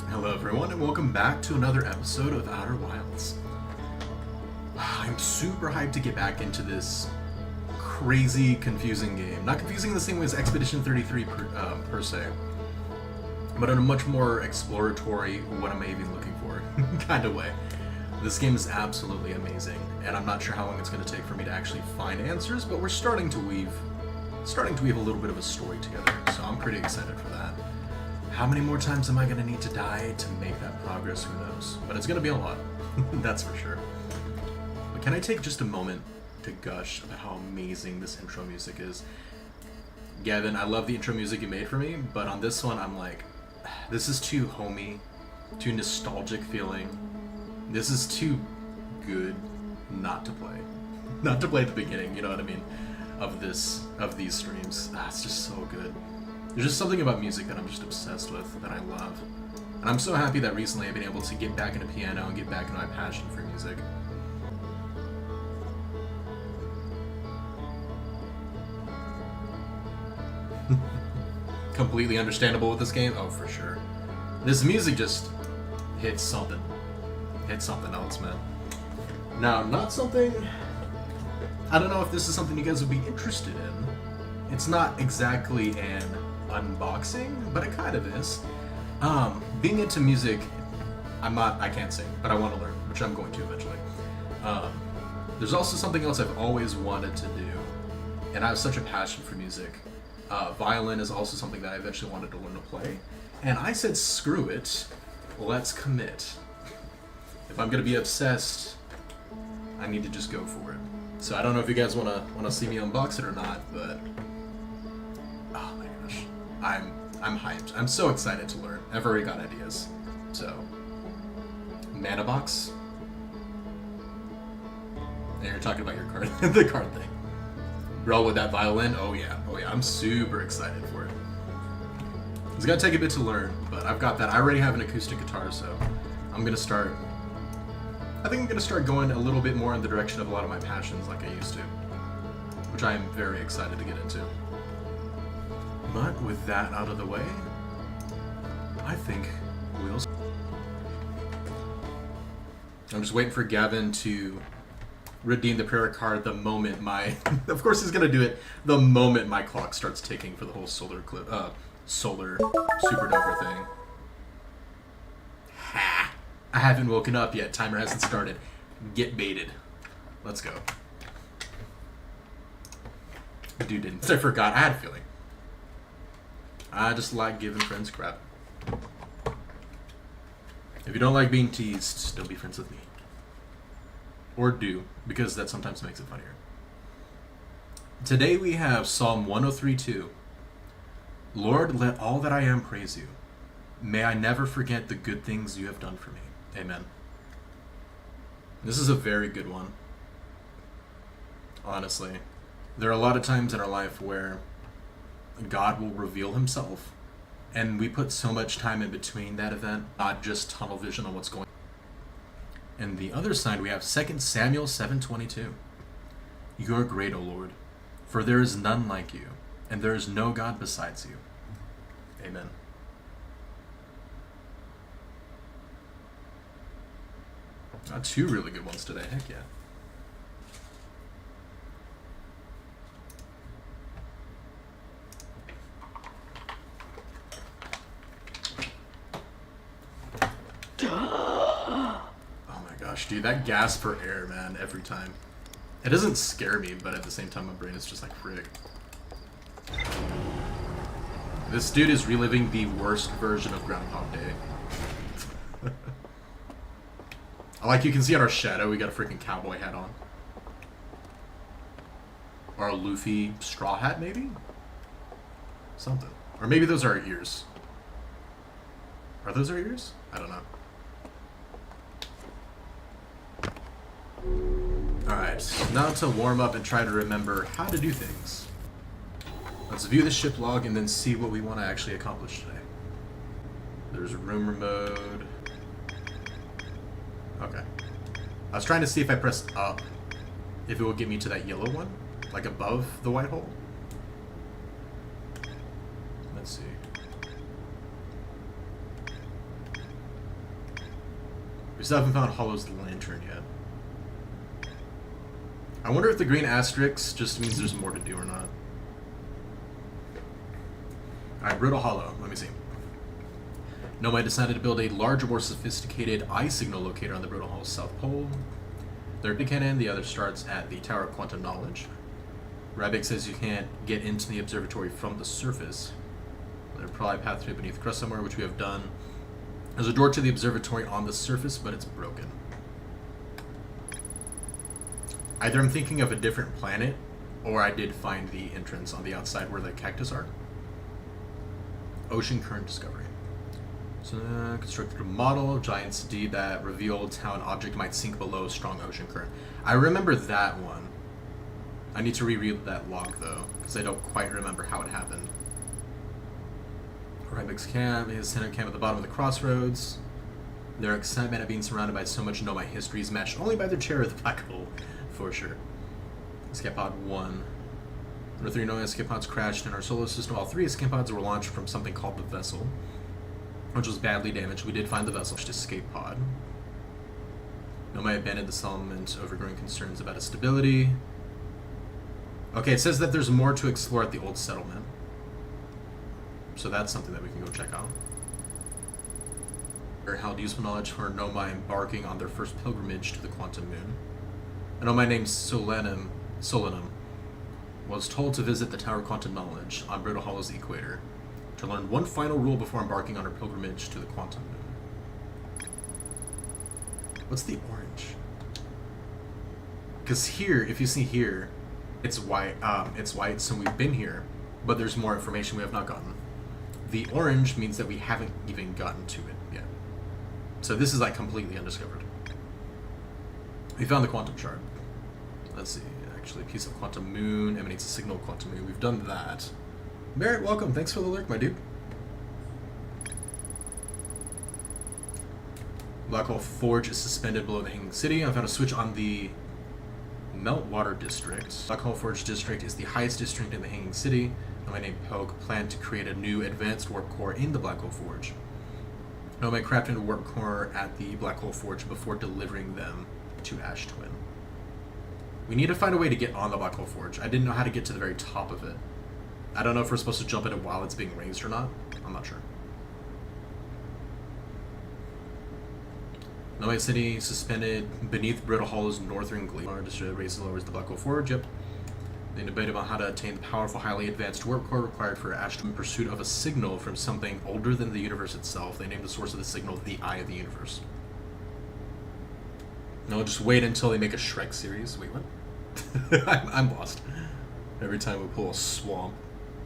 Hello everyone and welcome back to another episode of Outer Wilds. I'm super hyped to get back into this crazy, confusing game. Not confusing in the same way as Expedition 33 per se, but in a much more exploratory, what am I even looking for kind of way. This game is absolutely amazing, and I'm not sure how long it's going to take for me to actually find answers, but we're starting to weave a little bit of a story together, so I'm pretty excited for that. How many more times am I going to need to die to make that progress? Who knows? But it's going to be a lot. That's for sure. But can I take just a moment to gush about how amazing this intro music is? Gavin, I love the intro music you made for me, but on this one I'm like, this is too homey, too nostalgic feeling. This is too good not to play. Not to play at the beginning, you know what I mean? Of these streams. It's just so good. There's just something about music that I'm just obsessed with, that I love. And I'm so happy that recently I've been able to get back into piano and get back into my passion for music. Completely understandable with this game? Oh, for sure. This music just hits something. Hits something else, man. Now, not something... I don't know if this is something you guys would be interested in. It's not exactly an unboxing, but it kind of is. Being into music, I can't sing, but I want to learn, which I'm going to eventually. There's also something else I've always wanted to do, and I have such a passion for music. Violin is also something that I eventually wanted to learn to play, and I said, screw it, let's commit. If I'm going to be obsessed, I need to just go for it. So I don't know if you guys wanna see me unbox it or not, but oh my gosh, I'm hyped. I'm so excited to learn. I've already got ideas. So Mana Box. And you're talking about your card, the card thing. Roll with that violin. Oh yeah. I'm super excited for it. It's gonna take a bit to learn, but I've got that. I already have an acoustic guitar, so I'm gonna start. I think I'm gonna start going a little bit more in the direction of a lot of my passions, like I used to, which I am very excited to get into. But with that out of the way, I think we'll. I'm just waiting for Gavin to redeem the prayer card the moment my. Of course, he's gonna do it the moment my clock starts ticking for the whole solar supernova thing. Ha! I haven't woken up yet. Timer hasn't started. Get baited. Let's go. The dude didn't. I forgot. I had a feeling. I just like giving friends crap. If you don't like being teased, don't be friends with me. Or do, because that sometimes makes it funnier. Today we have Psalm 103:2. Lord, let all that I am praise you. May I never forget the good things you have done for me. Amen. This is a very good one. Honestly. There are a lot of times in our life where God will reveal himself, and we put so much time in between that event, not just tunnel vision on what's going on. And the other side, we have 2 Samuel 7:22. You are great, O Lord, for there is none like you, and there is no God besides you. Amen. Got two really good ones today, heck yeah. Oh my gosh, dude, that gasp for air, man, every time. It doesn't scare me, but at the same time my brain is just like, frick. This dude is reliving the worst version of Groundhog Day. Like you can see on our shadow, we got a freaking cowboy hat on. Or a Luffy straw hat, maybe? Something. Or maybe those are our ears. Are those our ears? I don't know. Alright, now to warm up and try to remember how to do things. Let's view the ship log and then see what we want to actually accomplish today. There's rumor mode. Okay. I was trying to see if I pressed up, if it would get me to that yellow one, like above the white hole. Let's see. We still haven't found Hollow's lantern yet. I wonder if the green asterisk just means there's more to do or not. Alright, Brittle Hollow. Let me see. Nomai decided to build a larger, more sophisticated eye signal locator on the Brittle Hollow's south pole. Their big cannon, the other starts at the Tower of Quantum Knowledge. Rabik says you can't get into the observatory from the surface. There's probably a path through beneath the crust somewhere, which we have done. There's a door to the observatory on the surface, but it's broken. Either I'm thinking of a different planet, or I did find the entrance on the outside where the cactus are. Ocean current discovery. So, constructed a model, giant's deed that revealed how an object might sink below strong ocean current. I remember that one. I need to reread that log, though, because I don't quite remember how it happened. Rybik's camp, his center camp at the bottom of the crossroads. Their excitement at being surrounded by so much Nomai history is matched only by their chair at the black hole, for sure. Escape pod 1. Our 3 Nomai escape pods crashed in our solar system. All 3 escape pods were launched from something called the Vessel, which was badly damaged. We did find the Vessel escape pod. Nomai abandoned the settlement, overgrowing concerns about its stability. Okay, it says that there's more to explore at the old settlement. So that's something that we can go check out. Held useful knowledge for Nomai embarking on their first pilgrimage to the Quantum Moon. A Nomai named Solanum was told to visit the Tower of Quantum Knowledge on Brittle Hollow's equator to learn one final rule before embarking on her pilgrimage to the Quantum Moon. What's the orange? Because here, if you see here, it's white. It's white, so we've been here, but there's more information we have not gotten. The orange means that we haven't even gotten to it yet. So this is like completely undiscovered. We found the quantum shard. Let's see. Actually, a piece of quantum moon emanates a signal of quantum moon. We've done that. Barrett, welcome. Thanks for the lurk, my dude. Black Hole Forge is suspended below the Hanging City. I found a switch on the Meltwater District. Black Hole Forge District is the highest district in the Hanging City. Nomad named Pogue planned to create a new advanced warp core in the Black Hole Forge. Nomad crafted a warp core at the Black Hole Forge before delivering them to Ash Twin. We need to find a way to get on the Black Hole Forge. I didn't know how to get to the very top of it. I don't know if we're supposed to jump in it while it's being raised or not. I'm not sure. Nomad City suspended beneath Brittle Hollow's northern glacier. District raises lowers the Black Hole Forge. Yep. They debate about how to attain the powerful, highly advanced warp core required for Ash in pursuit of a signal from something older than the universe itself. They named the source of the signal the Eye of the Universe. No, just wait until they make a Shrek series. Wait, what? I'm lost. Every time we pull a swamp,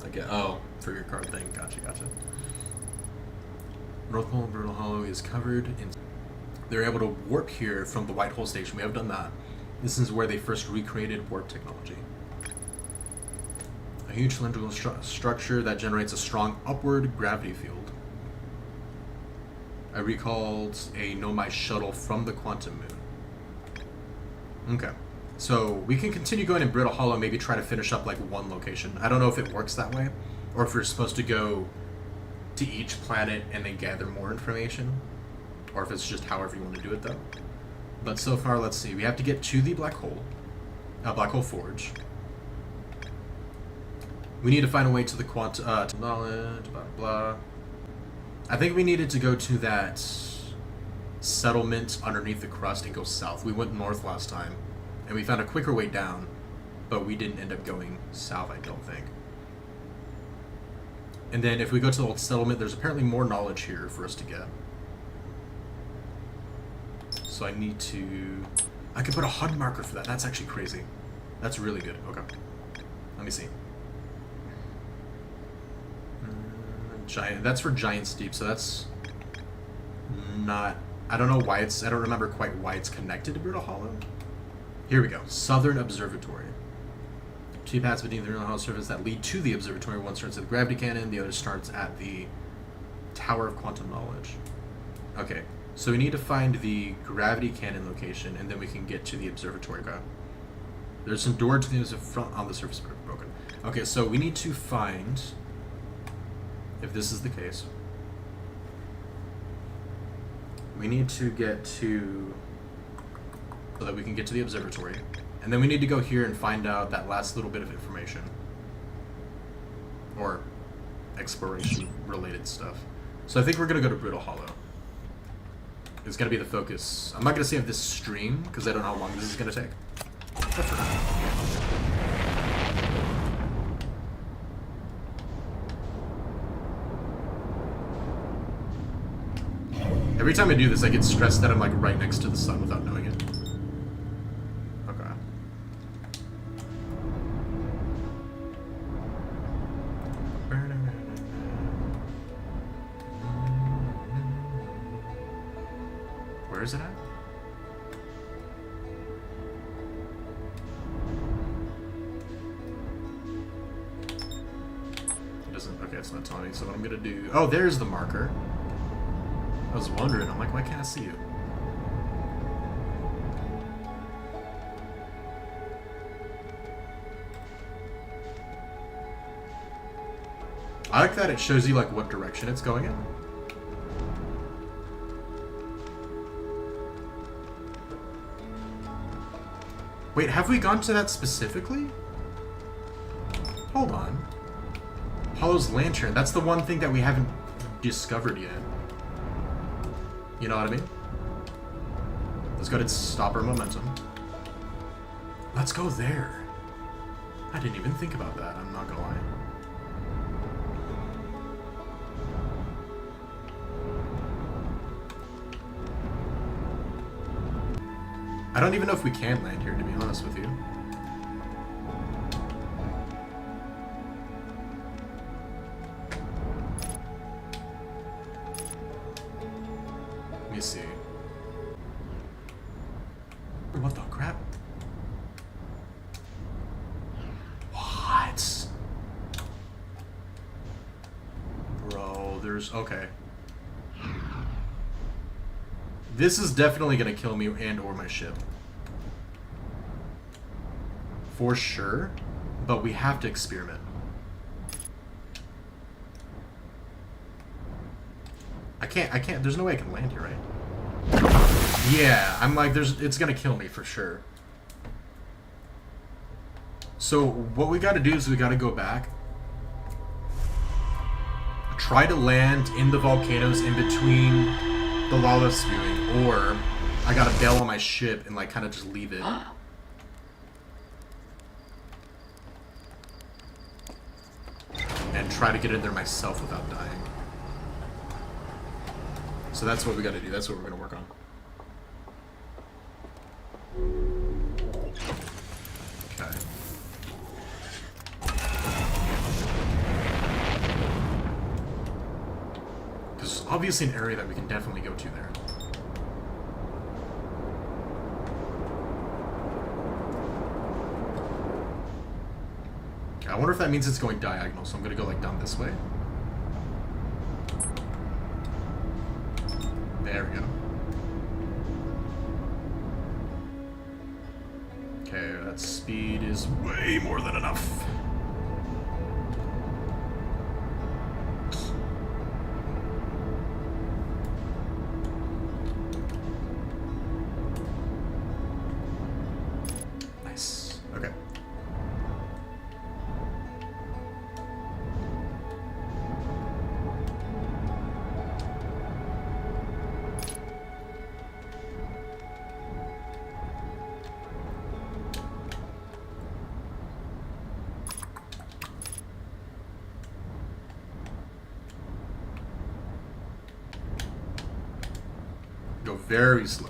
I get... Oh, for your card thing. Gotcha. North Pole and Brittle Hollow is covered in... They're able to warp here from the White Hole Station. We have done that. This is where they first recreated warp technology. A huge cylindrical structure that generates a strong upward gravity field. I recalled a Nomai shuttle from the Quantum Moon. Okay. So we can continue going in Brittle Hollow, maybe try to finish up like one location. I don't know if it works that way, or if we're supposed to go to each planet and then gather more information. Or if it's just however you want to do it, though. But so far, let's see. We have to get to the Black Hole Forge. We need to find a way to the knowledge, blah, blah. I think we needed to go to that settlement underneath the crust and go south. We went north last time, and we found a quicker way down, but we didn't end up going south, I don't think. And then if we go to the old settlement, there's apparently more knowledge here for us to get. So I need to... I could put a HUD marker for that. That's actually crazy. That's really good. Okay. Let me see. Giant. That's for Giant's Deep, so that's not... I don't know why it's... I don't remember quite why it's connected to Brittle Hollow. Here we go. Southern Observatory. Two paths beneath the Brittle Hollow surface that lead to the observatory. One starts at the gravity cannon, the other starts at the Tower of Quantum Knowledge. Okay. So we need to find the gravity cannon location, and then we can get to the observatory. Okay. There's some door to the front on the surface broken. Okay, so we need to find, if this is the case, we need to get to, so that we can get to the observatory, and then we need to go here and find out that last little bit of information, or exploration-related stuff. So I think we're gonna go to Brittle Hollow. It's gonna be the focus. I'm not gonna save this stream because I don't know how long this is gonna take. Every time I do this, I get stressed that I'm like right next to the sun without knowing it. Okay. Where is it at? It doesn't, okay, it's not telling me, so what I'm gonna do, oh, there's the marker. I was wondering, I'm like, why can't I see it? I like that it shows you like what direction it's going in. Wait, have we gone to that specifically? Hold on. Hollow's Lantern. That's the one thing that we haven't discovered yet. You know what I mean? Let's go to stop our momentum. Let's go there. I didn't even think about that, I'm not gonna lie. I don't even know if we can land here, to be honest with you. Let me see. What the crap? What? Bro, there's... Okay. This is definitely gonna kill me and or my ship. For sure. But we have to experiment. I can't, there's no way I can land here, right? Yeah, I'm like, it's gonna kill me for sure. So, what we gotta do is we gotta go back. Try to land in the volcanoes in between the lava spewing, or I gotta bail on my ship and like kind of just leave it. And try to get in there myself without dying. So that's what we gotta do, that's what we're gonna work on. Okay. Because obviously an area that we can definitely go to there. Okay, I wonder if that means it's going diagonal, so I'm gonna go like down this way. There we go. Okay, that speed is way more than enough. Nice. Okay. Go very slow.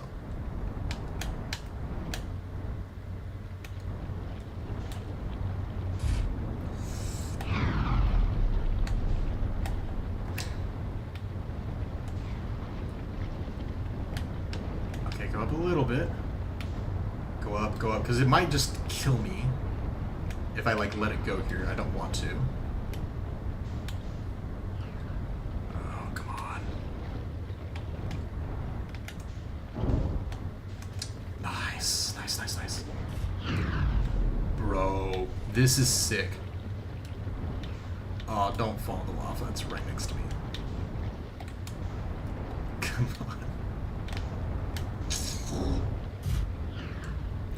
Okay, go up a little bit. Go up, because it might just kill me if I like let it go here. I don't want to. Nice. Bro, this is sick. Oh, don't fall in the lava. It's right next to me. Come on.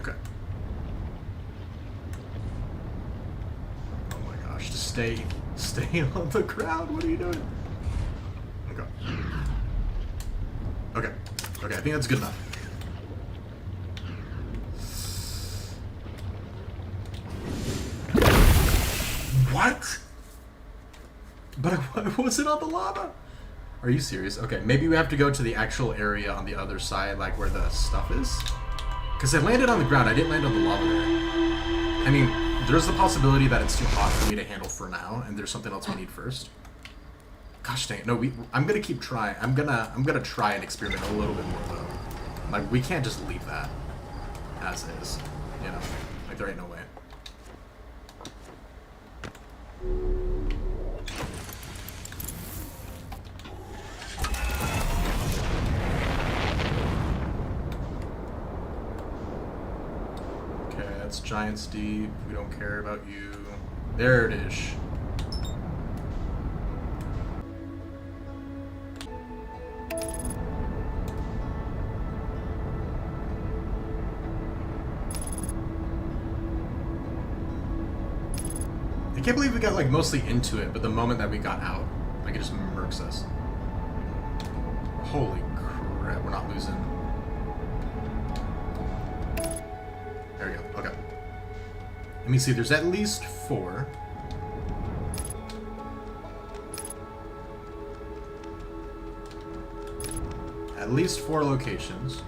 Okay. Oh my gosh, just stay on the ground. What are you doing? Okay, I think that's good enough. What? But I wasn't on the lava? Are you serious? Okay, maybe we have to go to the actual area on the other side, like where the stuff is. Because I landed on the ground, I didn't land on the lava there. I mean, there's the possibility that it's too hot for me to handle for now, and there's something else we need first. Gosh dang it, no, I'm gonna keep trying. I'm gonna try and experiment a little bit more though. Like, we can't just leave that as is, you know? Like, there ain't no way. Okay, that's Giants Deep. We don't care about you. There it is. I can't believe we got like mostly into it, but the moment that we got out, like it just murks us. Holy crap, we're not losing. There we go, okay. Let me see, there's at least 4. At least 4 locations.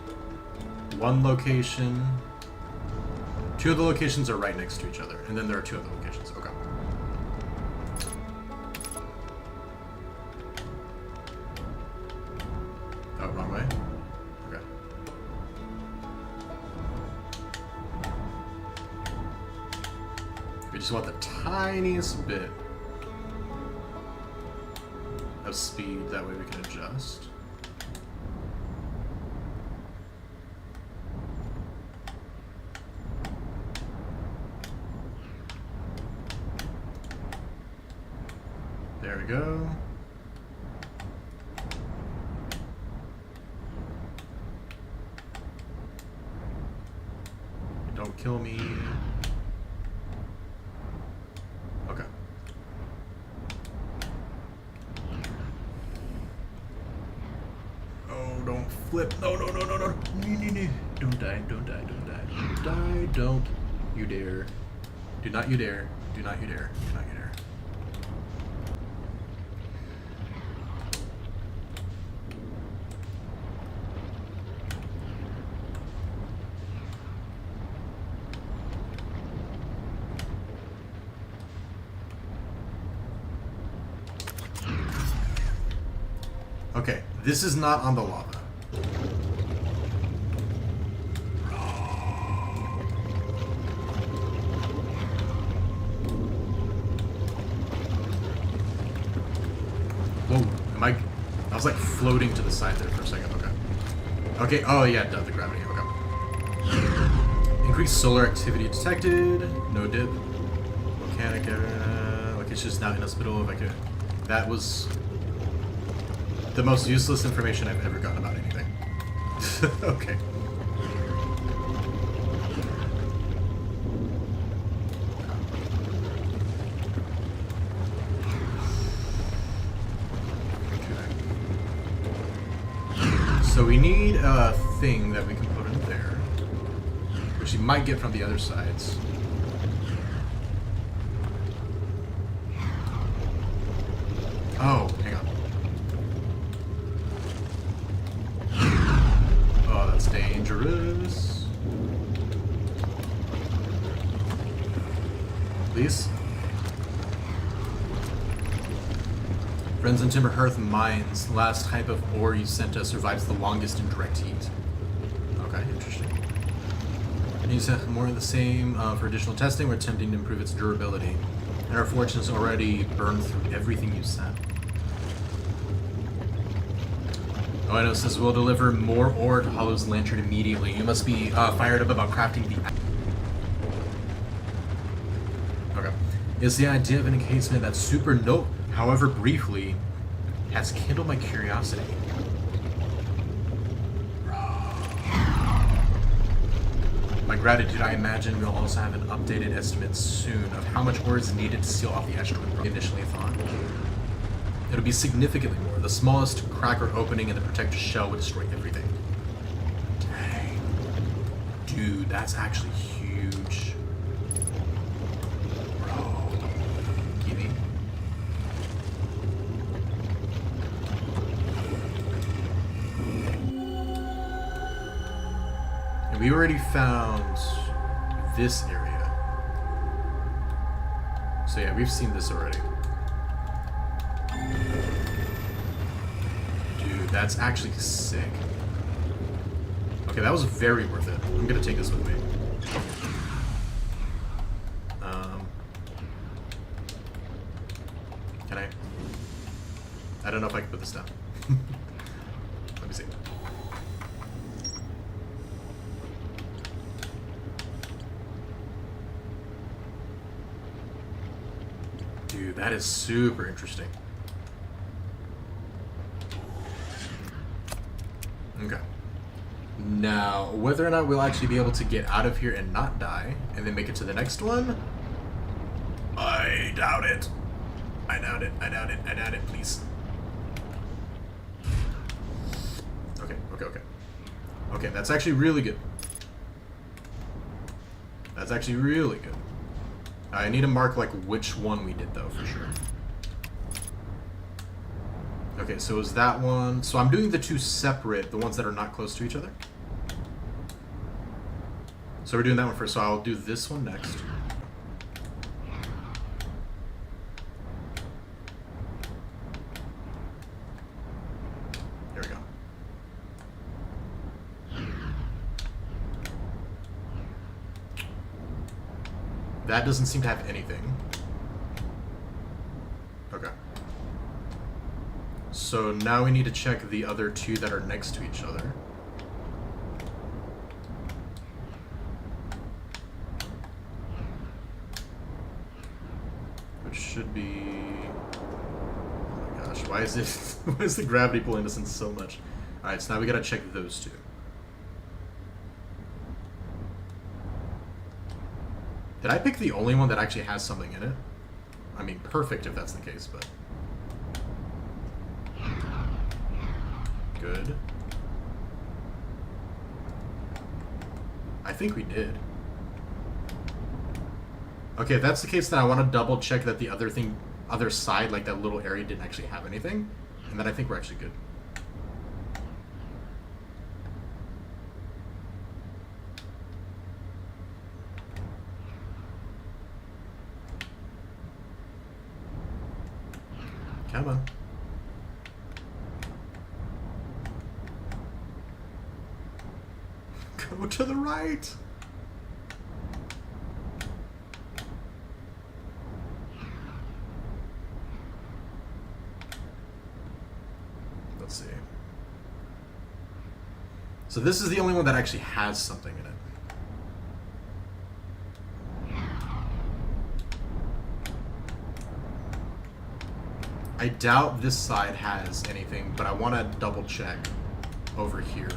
one location. Two of the locations are right next to each other, and then there are two other locations. Okay. Oh, wrong way? Okay. We just want the tiniest bit of speed, that way we can adjust. There we go. Don't kill me. Okay. Oh, don't flip. No, no, no, no, no. Don't die, don't die, don't die. Don't die, don't you dare. Do not you dare. Do not you dare. Do not you dare. Okay, this is not on the lava. Whoa, I was like floating to the side there for a second, okay. Okay, oh yeah, the gravity, okay. Increased solar activity detected, no dip. Volcanic area, like it's just not inhospitable if I could. That was the most useless information I've ever gotten about anything. Okay. So we need a thing that we can put in there, which you might get from the other sides. Oh, hang on. Oh, that's dangerous. Please? Friends in Timber Hearth Mines. The last type of ore you sent us survives the longest in direct heat. Okay, interesting. You sent more of the same for additional testing. We're attempting to improve its durability. And our fortune has already burned through everything you sent. Oh, I know. It says we'll deliver more ore to Hollow's Lantern immediately. You must be fired up about crafting the... Okay. Is the idea of an encasement that super note, however briefly, has kindled my curiosity. My gratitude. I imagine we'll also have an updated estimate soon of how much ore is needed to seal off the asteroid we initially thought. It'll be significantly more. The smallest crack or opening in the protector shell would destroy everything. Dang. Dude, that's actually huge. Bro. Gimme. And we already found this area. So yeah, we've seen this already. Dude, that's actually sick. Okay, that was very worth it. I'm gonna take this with me. Can I? I don't know if I can put this down. Let me see. Dude, that is super interesting. Okay. Now, whether or not we'll actually be able to get out of here and not die, and then make it to the next one, I doubt it. I doubt it. I doubt it. I doubt it, please. Okay, okay, okay. Okay, that's actually really good. That's actually really good. I need to mark, like, which one we did, though, for sure. Okay, so is that one... So I'm doing the two separate, the ones that are not close to each other? So we're doing that one first, so I'll do this one next. There we go. That doesn't seem to have anything. Okay. So now we need to check the other two that are next to each other. Which should be... Oh my gosh, why is it... why is the gravity pulling us in so much? Alright, so now we gotta check those two. Did I pick the only one that actually has something in it? I mean, perfect if that's the case, but... Good. I think we did. Okay, if that's the case, then I want to double check that the other side, like that little area, didn't actually have anything. And then I think we're actually good. Come on. Go to the right. Let's see. So this is the only one that actually has something in it. I doubt this side has anything, but I want to double check over here.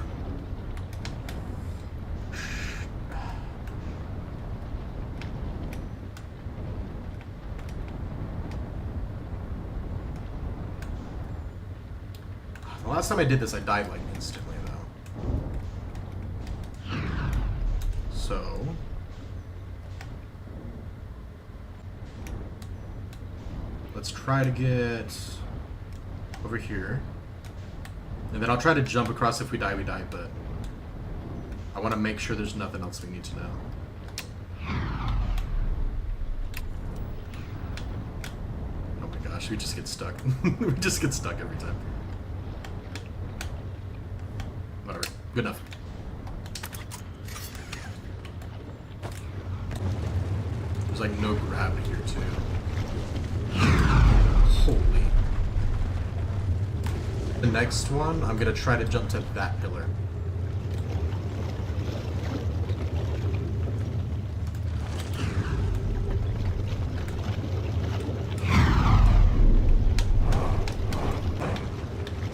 The last time I did this, I died like instantly, though. So... let's try to get over here. And then I'll try to jump across. If we die, we die, but I want to make sure there's nothing else we need to know. Oh my gosh, we just get stuck. We just get stuck every time. Whatever. Good enough. There's like no gravity here, too. Holy. The next one, I'm gonna try to jump to that pillar.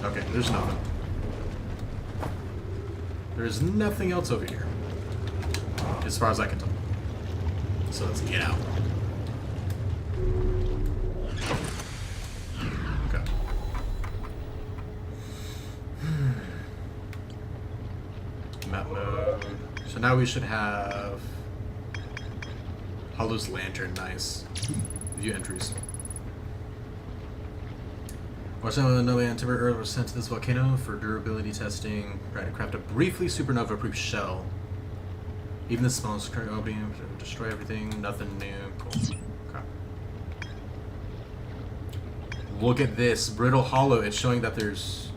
Okay, there's nothing. There's nothing else over here, as far as I can tell. So let's get out. Map mode. So now we should have Hollow's Lantern. Nice. View entries. Marcelo Nova and Timber Earth was sent to this volcano for durability testing. Try to craft a briefly supernova-proof shell. Even the smallest opening destroy everything. Nothing new. Cool. Okay. Look at this. Brittle Hollow. It's showing that there's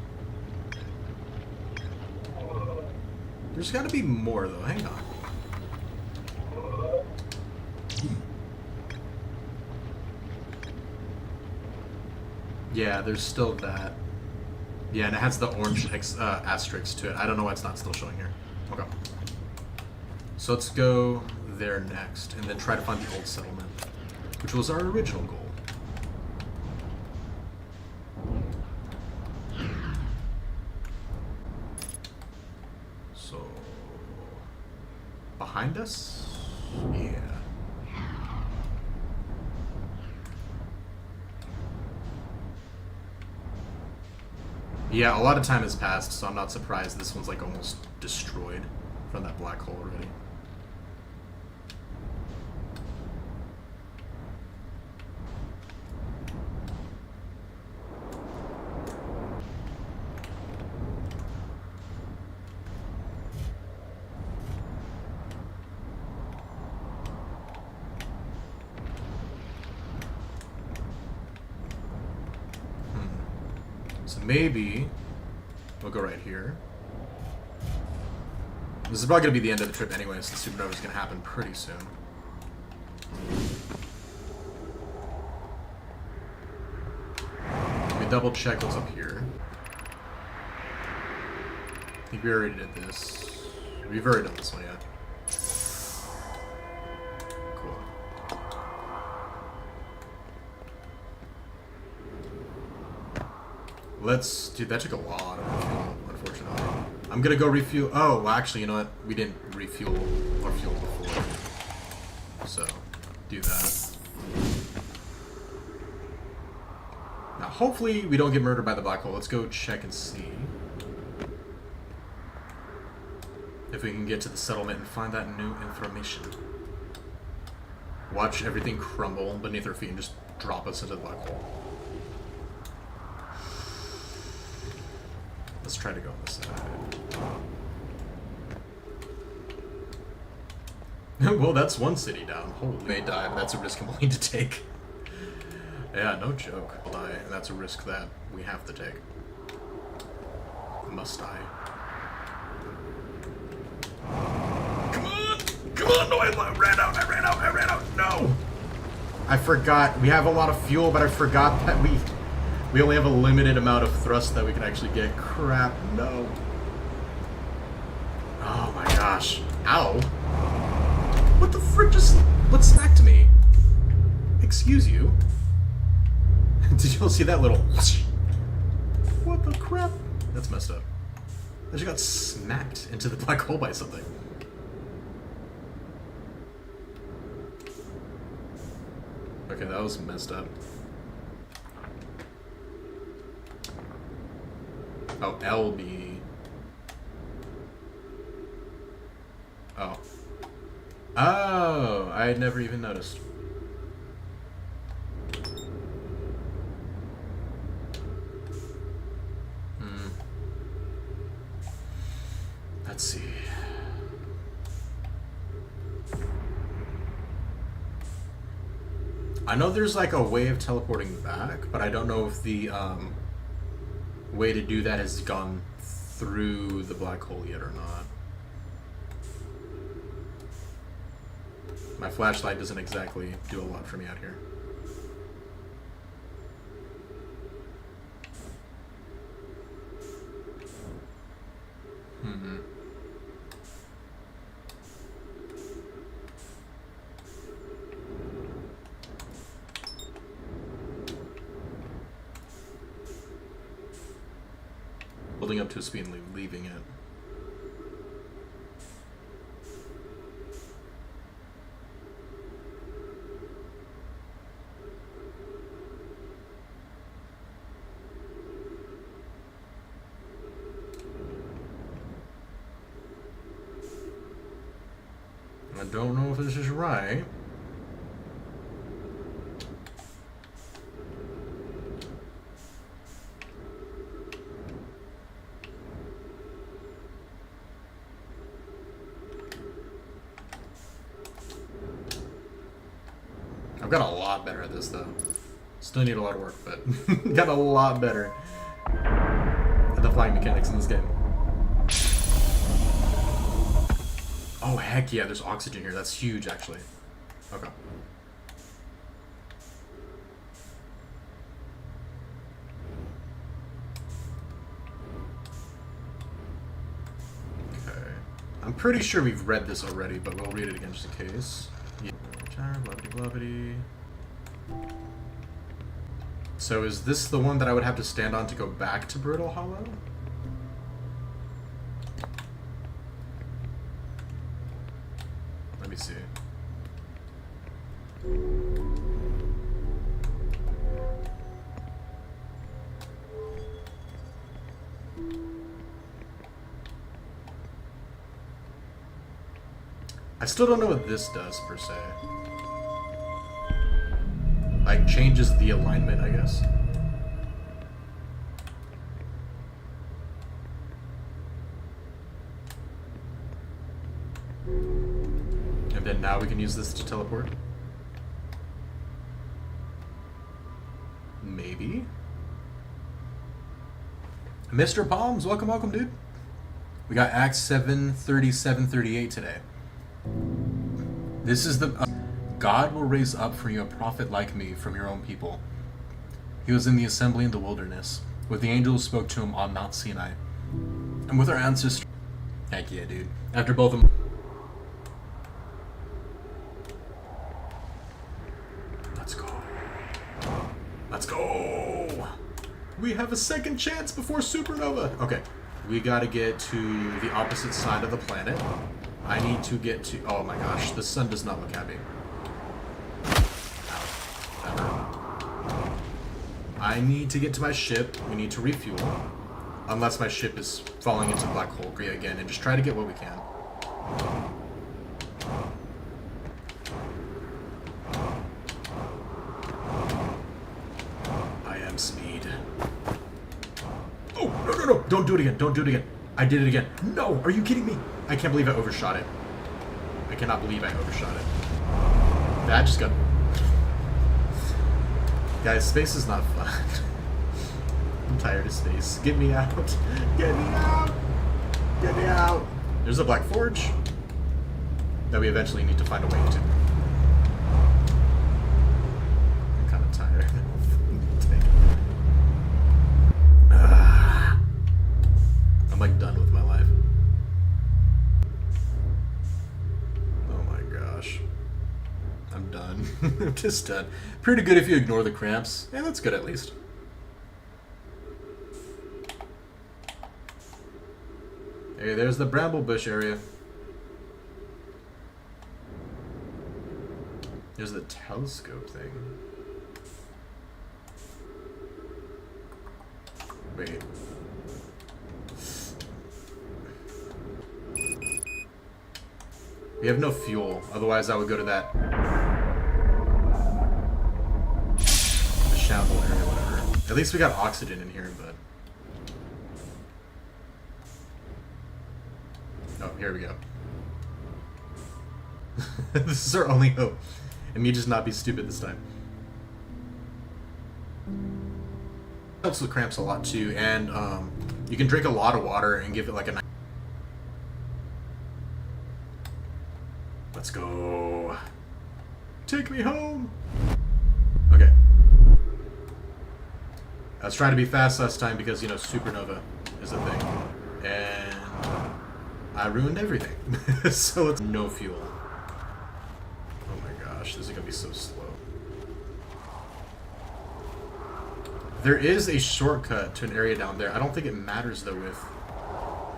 got to be more, though. Hang on. Yeah, there's still that. Yeah, and it has the orange asterisk to it. I don't know why it's not still showing here. Okay. So let's go there next, and then try to find the old settlement, which was our original goal. So... behind us? Yeah. Yeah, a lot of time has passed, so I'm not surprised this one's like almost destroyed from that black hole already. So maybe we'll go right here. This is probably going to be the end of the trip anyway, so the supernova is going to happen pretty soon. Let me double check what's up here. I think we already did this. We've already done this one, yeah. Cool. Let's... Dude, that took a lot of refuel, unfortunately. I'm gonna go refuel... Oh, well, actually, you know what? We didn't refuel our fuel before. So, do that. Now, hopefully we don't get murdered by the black hole. Let's go check and see if we can get to the settlement and find that new information. Watch everything crumble beneath our feet and just drop us into the black hole. Let's try to go on this side. Well, that's one city down. Holy, may die, but that's a risk I'm willing to take. Yeah, no joke. I'll die, and that's a risk that we have to take. Must die. Come on! Come on! No, I ran out! No! I forgot. We have a lot of fuel, but I forgot that we only have a limited amount of thrust that we can actually get. Crap, no. Oh my gosh. Ow. What the frick just... What smacked me? Excuse you? Did you all see that little... What the crap? That's messed up. I just got smacked into the black hole by something. Okay, that was messed up. Oh, LB. Oh. Oh, I had never even noticed. Let's see. I know there's like a way of teleporting back, but I don't know if the way to do that has gone through the black hole yet or not. My flashlight doesn't exactly do a lot for me out here. Building up to a speed and leaving it. I don't know if this is right. I've got a lot better at this though. Still need a lot of work, but got a lot better at the flying mechanics in this game. Oh heck yeah, there's oxygen here. That's huge actually. Okay. Okay. I'm pretty sure we've read this already, but we'll read it again just in case. Yeah. Blovity. So is this the one that I would have to stand on to go back to Brittle Hollow? Let me see. I still don't know what this does per se. Like, changes the alignment, I guess. And then now we can use this to teleport? Maybe? Mr. Palms, welcome, welcome, dude. We got Acts 7:37-38 today. This is the... God will raise up for you a prophet like me from your own people. He was in the assembly in the wilderness, with the angel who spoke to him on Mount Sinai. And with our ancestors... Heck yeah, dude. After both of them... Let's go. Let's go! We have a second chance before supernova! Okay, we gotta get to the opposite side of the planet. I need to get to... Oh my gosh, the sun does not look happy. I need to get to my ship. We need to refuel. Unless my ship is falling into the black hole again, and just try to get what we can. I am speed. Oh, no, no, no. Don't do it again. Don't do it again. I did it again. No, are you kidding me? I can't believe I overshot it. I cannot believe I overshot it. That just got... Guys, space is not fun. I'm tired of space. Get me out. Get me out. Get me out. There's a Black Forge that we eventually need to find a way into. I'm kind of tired. I'm like done with my life. Oh my gosh. I'm done. I'm just done. Pretty good if you ignore the cramps. Yeah, that's good at least. Hey, there's the bramble bush area. There's the telescope thing. Wait. We have no fuel, otherwise I would go to that the shamble area, whatever. At least we got oxygen in here, but... Oh, here we go. This is our only hope. And me just not be stupid this time. Helps with cramps a lot too, and you can drink a lot of water and give it like a... Let's go. Take me home. Okay. I was trying to be fast last time because, you know, supernova is a thing. And I ruined everything. So it's no fuel. Oh my gosh, this is gonna be so slow. There is a shortcut to an area down there. I don't think it matters though with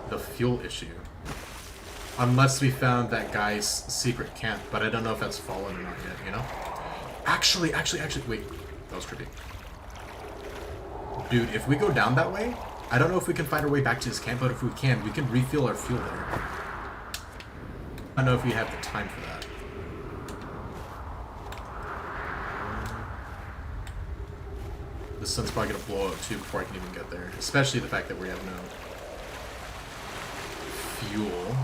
the fuel issue. Unless we found that guy's secret camp, but I don't know if that's fallen or not yet, you know? Actually, wait. That was trippy. Dude, if we go down that way, I don't know if we can find our way back to his camp, but if we can refill our fuel there. I don't know if we have the time for that. The sun's probably gonna blow up too before I can even get there. Especially the fact that we have no fuel.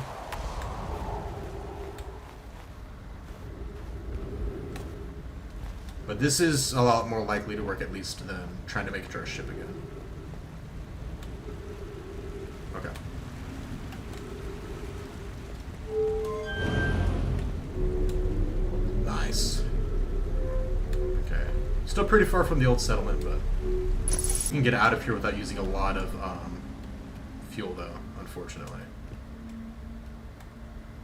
But this is a lot more likely to work at least than trying to make it to our ship again. Okay. Nice. Okay. Still pretty far from the old settlement, but you can get out of here without using a lot of fuel though, unfortunately.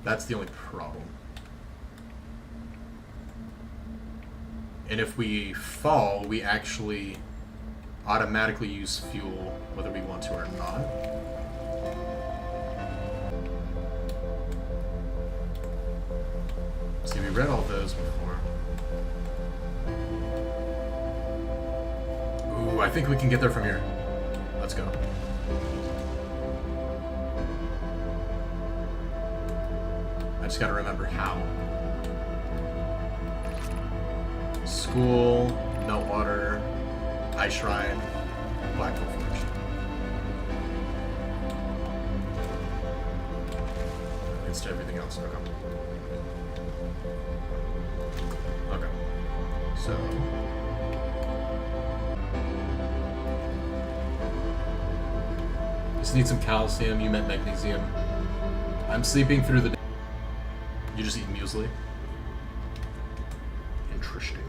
That's the only problem. And if we fall, we actually automatically use fuel, whether we want to or not. See, we read all those before. Ooh, I think we can get there from here. Let's go. I just gotta remember how. School, Meltwater, Ice Shrine, Black Hole Forge. Instead of everything else. Okay. Okay. So. Just need some calcium. You meant magnesium. I'm sleeping through the day. You just eat muesli? Interesting.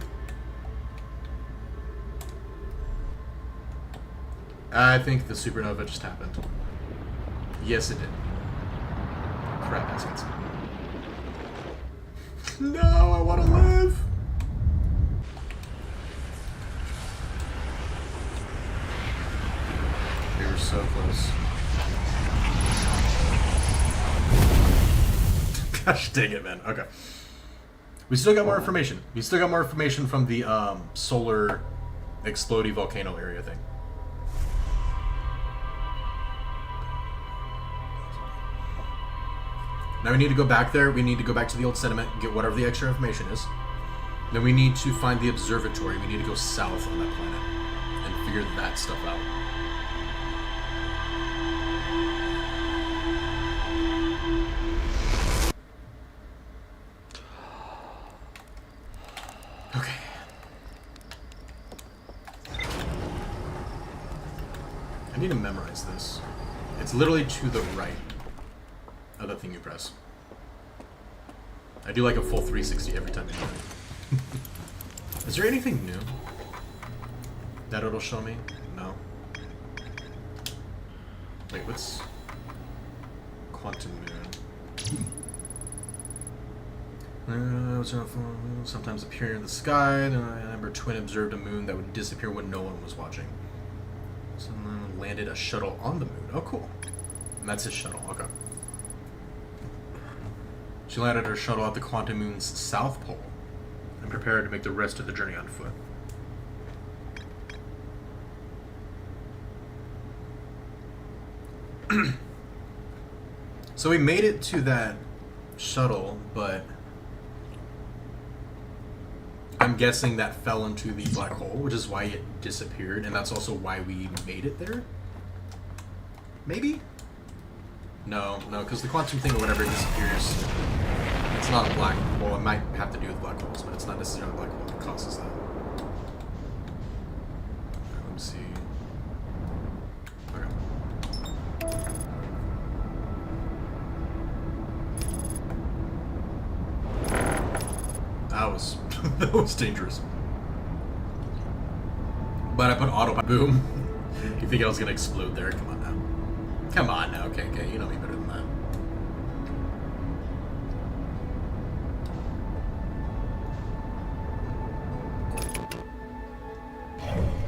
I think the supernova just happened. Yes, it did. Crap, Haskins. No, I want to live! We were so close. Gosh dang it, man. Okay. We still got more information. We still got more information from the solar explodey volcano area thing. Now we need to go back there. We need to go back to the old sediment, get whatever the extra information is. Then we need to find the observatory. We need to go south on that planet and figure that stuff out. Okay. I need to memorize this. It's literally to the right of the thing you press. I do like a full 360 every time I do it. Is there anything new that it'll show me? No. Wait, what's quantum moon? Sometimes appear in the sky. Number twin observed a moon that would disappear when no one was watching. Someone landed a shuttle on the moon. Oh, cool. And that's his shuttle. Okay. She landed her shuttle at the quantum moon's south pole and prepared to make the rest of the journey on foot. So we made it to that shuttle, but I'm guessing that fell into the black hole, which is why it disappeared, and that's also why we made it there? Maybe? No, because the quantum thing or whatever disappears. It's not a black hole. It might have to do with black holes, but it's not necessarily a black hole that causes that. Let me see. Okay. That was dangerous. But I put autopilot. Boom. You think I was gonna explode there? Come on now. Come on now. Okay, you know me better than that.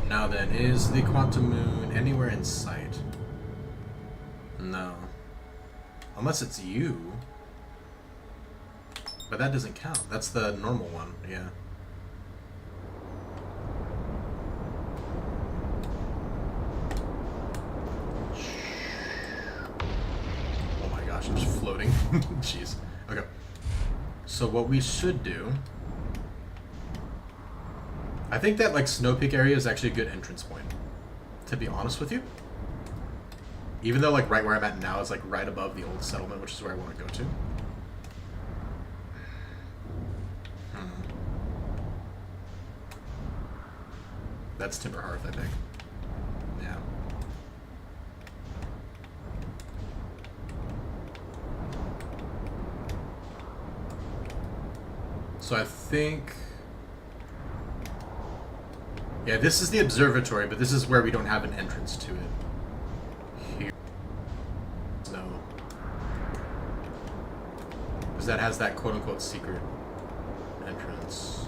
Now then, is the quantum moon anywhere in sight? No. Unless it's you. But that doesn't count. That's the normal one, yeah. Oh my gosh, I'm just floating. Jeez. Okay. So what we should do... I think that like Snow Peak area is actually a good entrance point, to be honest with you. Even though like right where I'm at now is like right above the old settlement, which is where I want to go to. That's Timber Hearth, I think. Yeah. So I think... Yeah, this is the observatory, but this is where we don't have an entrance to it. Here. No. Because that has that quote-unquote secret entrance.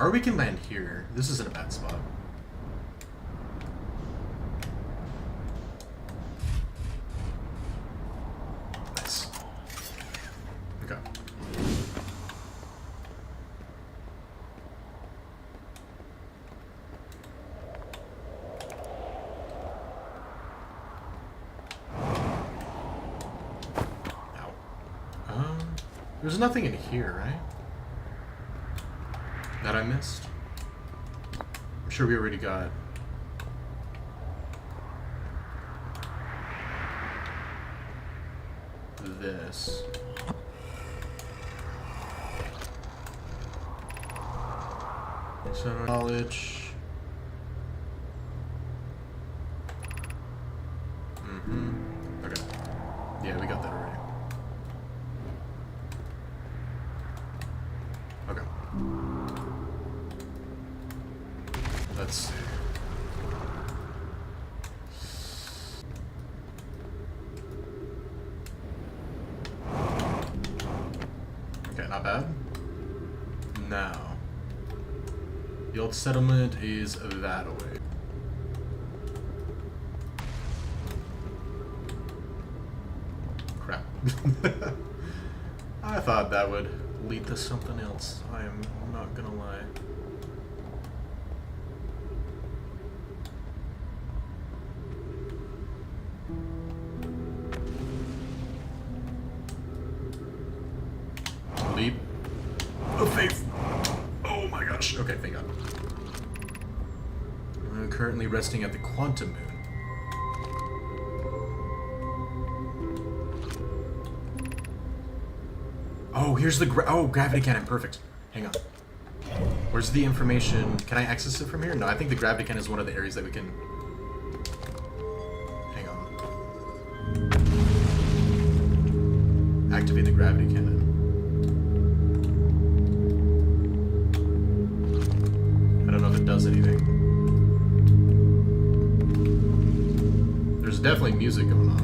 Or we can land here. This isn't a bad spot. Nice. Okay. Ow. There's nothing in here, right? That I missed? I'm sure we already got... this. So knowledge... Let's see. Okay, not bad. Now, the old settlement is that way. Crap. I thought that would lead to something else. I am not gonna lie. Leap of faith. Oh my gosh. Okay, thank God. I'm currently resting at the Quantum Moon. Oh, here's the gravity cannon. Perfect. Hang on. Where's the information? Can I access it from here? No, I think the gravity cannon is one of the areas that we can... Hang on. Activate the gravity cannon. I don't know if it does anything. There's definitely music going off.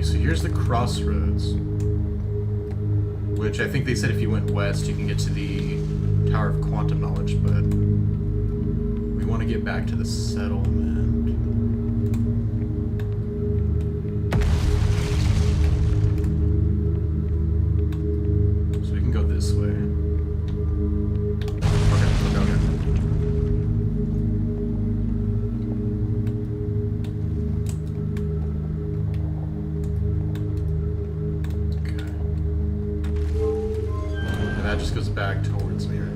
So here's the crossroads, which I think they said if you went west you can get to the Tower of Quantum Knowledge, but we want to get back to the settlement. So we can go this way. Okay. That just goes back towards me, right?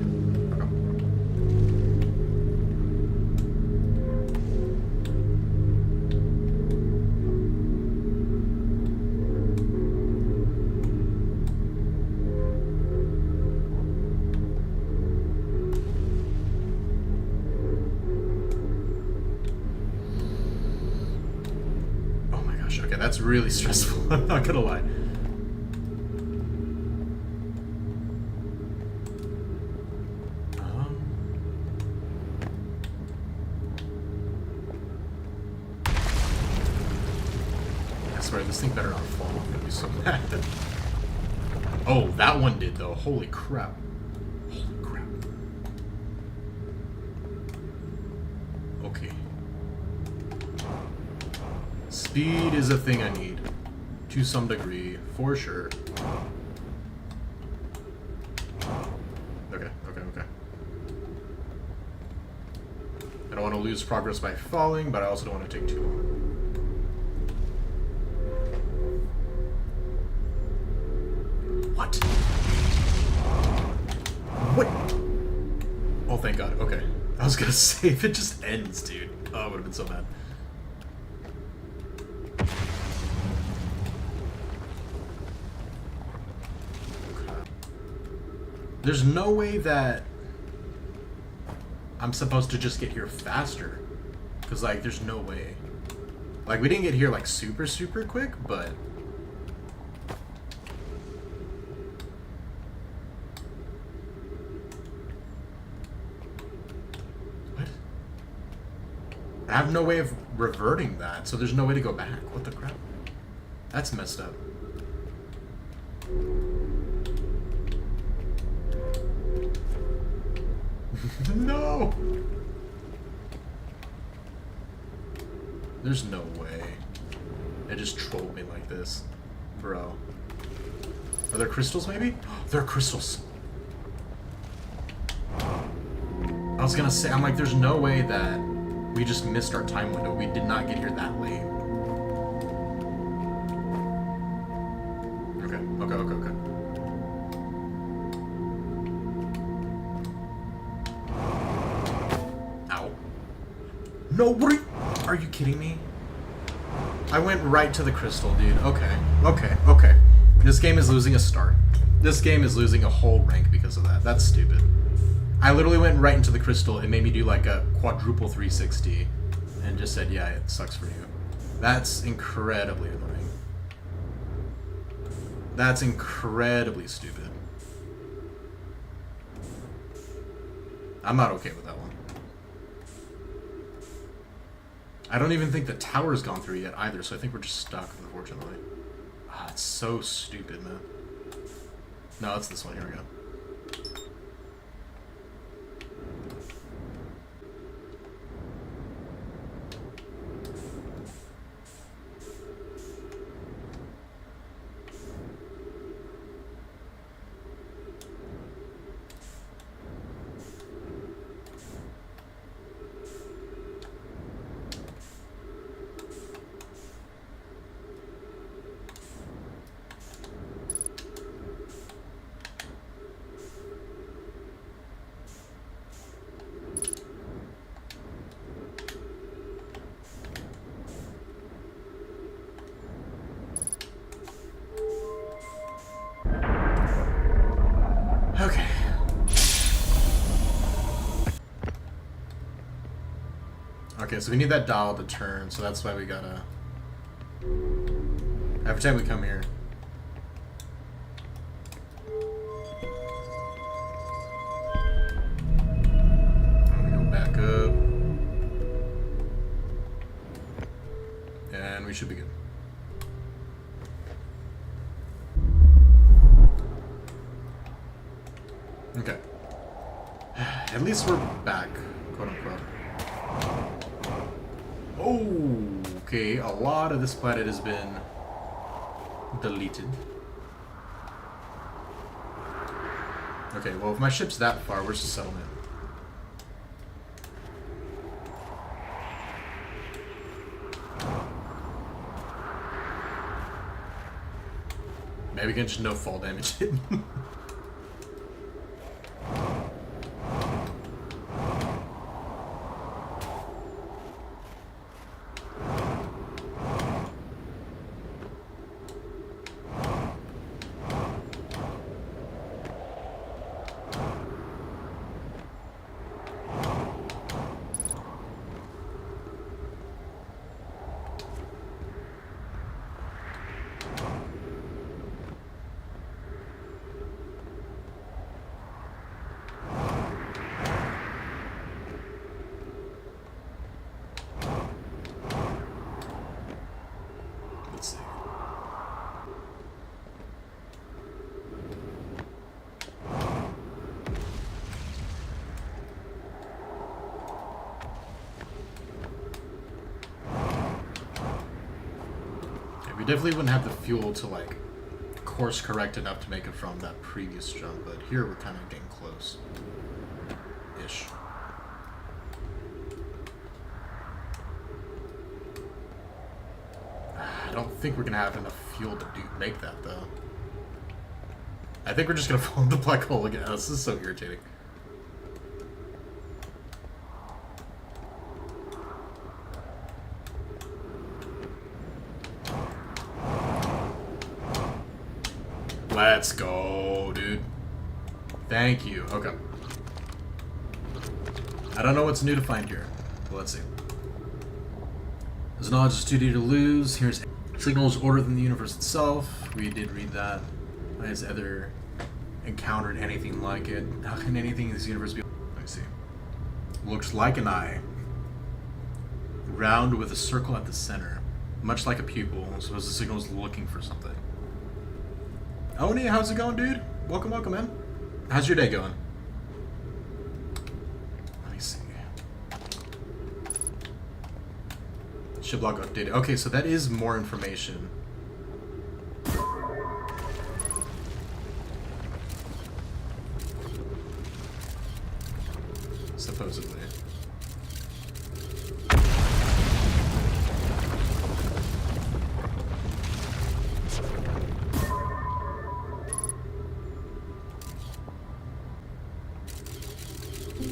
Oh my gosh, okay, that's really stressful. I'm not gonna lie. This thing better not fall. I'm gonna be so mad. Oh, that one did though. Holy crap. Holy crap. Okay. Speed is a thing I need. To some degree, for sure. Okay. I don't want to lose progress by falling, but I also don't want to take too long. What? What? Oh, thank God. Okay. I was gonna say, if it just ends, dude. Oh, I would have been so mad. There's no way that I'm supposed to just get here faster. Because, like, there's no way. Like, we didn't get here, like, super quick, but... I have no way of reverting that, so there's no way to go back. What the crap? That's messed up. No! There's no way. It just trolled me like this. Bro. Are there crystals, maybe? There are crystals! I was gonna say, I'm like, there's no way that we just missed our time window. We did not get here that late. Okay. Ow. No, what are you kidding me? I went right to the crystal, dude. Okay. This game is losing a star. This game is losing a whole rank because of that. That's stupid. I literally went right into the crystal. It made me do like a quadruple 360 and just said, yeah, it sucks for you. That's incredibly annoying. That's incredibly stupid. I'm not okay with that one. I don't even think the tower's gone through yet either, so I think we're just stuck, unfortunately. Ah, it's so stupid, man. No, it's this one. Here we go. Okay. Okay, so we need that dial to turn, so that's why we gotta... Every time we come here... And we go back up... And we should be good. Okay. At least we're back, quote unquote. Oh, okay. A lot of this planet has been deleted. Okay, well, if my ship's that far, where's the settlement? Maybe we can just no fall damage it. Let's see. Okay, we definitely wouldn't have the fuel to like course correct enough to make it from that previous jump, but here we're kind of getting close. Ish. I don't think we're gonna have enough fuel to make that though. I think we're just gonna fall in the black hole again. This is so irritating. Let's go, dude. Thank you. Okay. I don't know what's new to find here, but let's see. There's knowledge is too dear to lose. Here's signals older than the universe itself. We did read that. Has ever encountered anything like it? How can anything in this universe be? Let me see. Looks like an eye. Round with a circle at the center. Much like a pupil. Suppose the signal is looking for something. Oni, how's it going, dude? Welcome, welcome, man. How's your day going? Let me see. Ship log updated. Okay, so that is more information. Supposedly.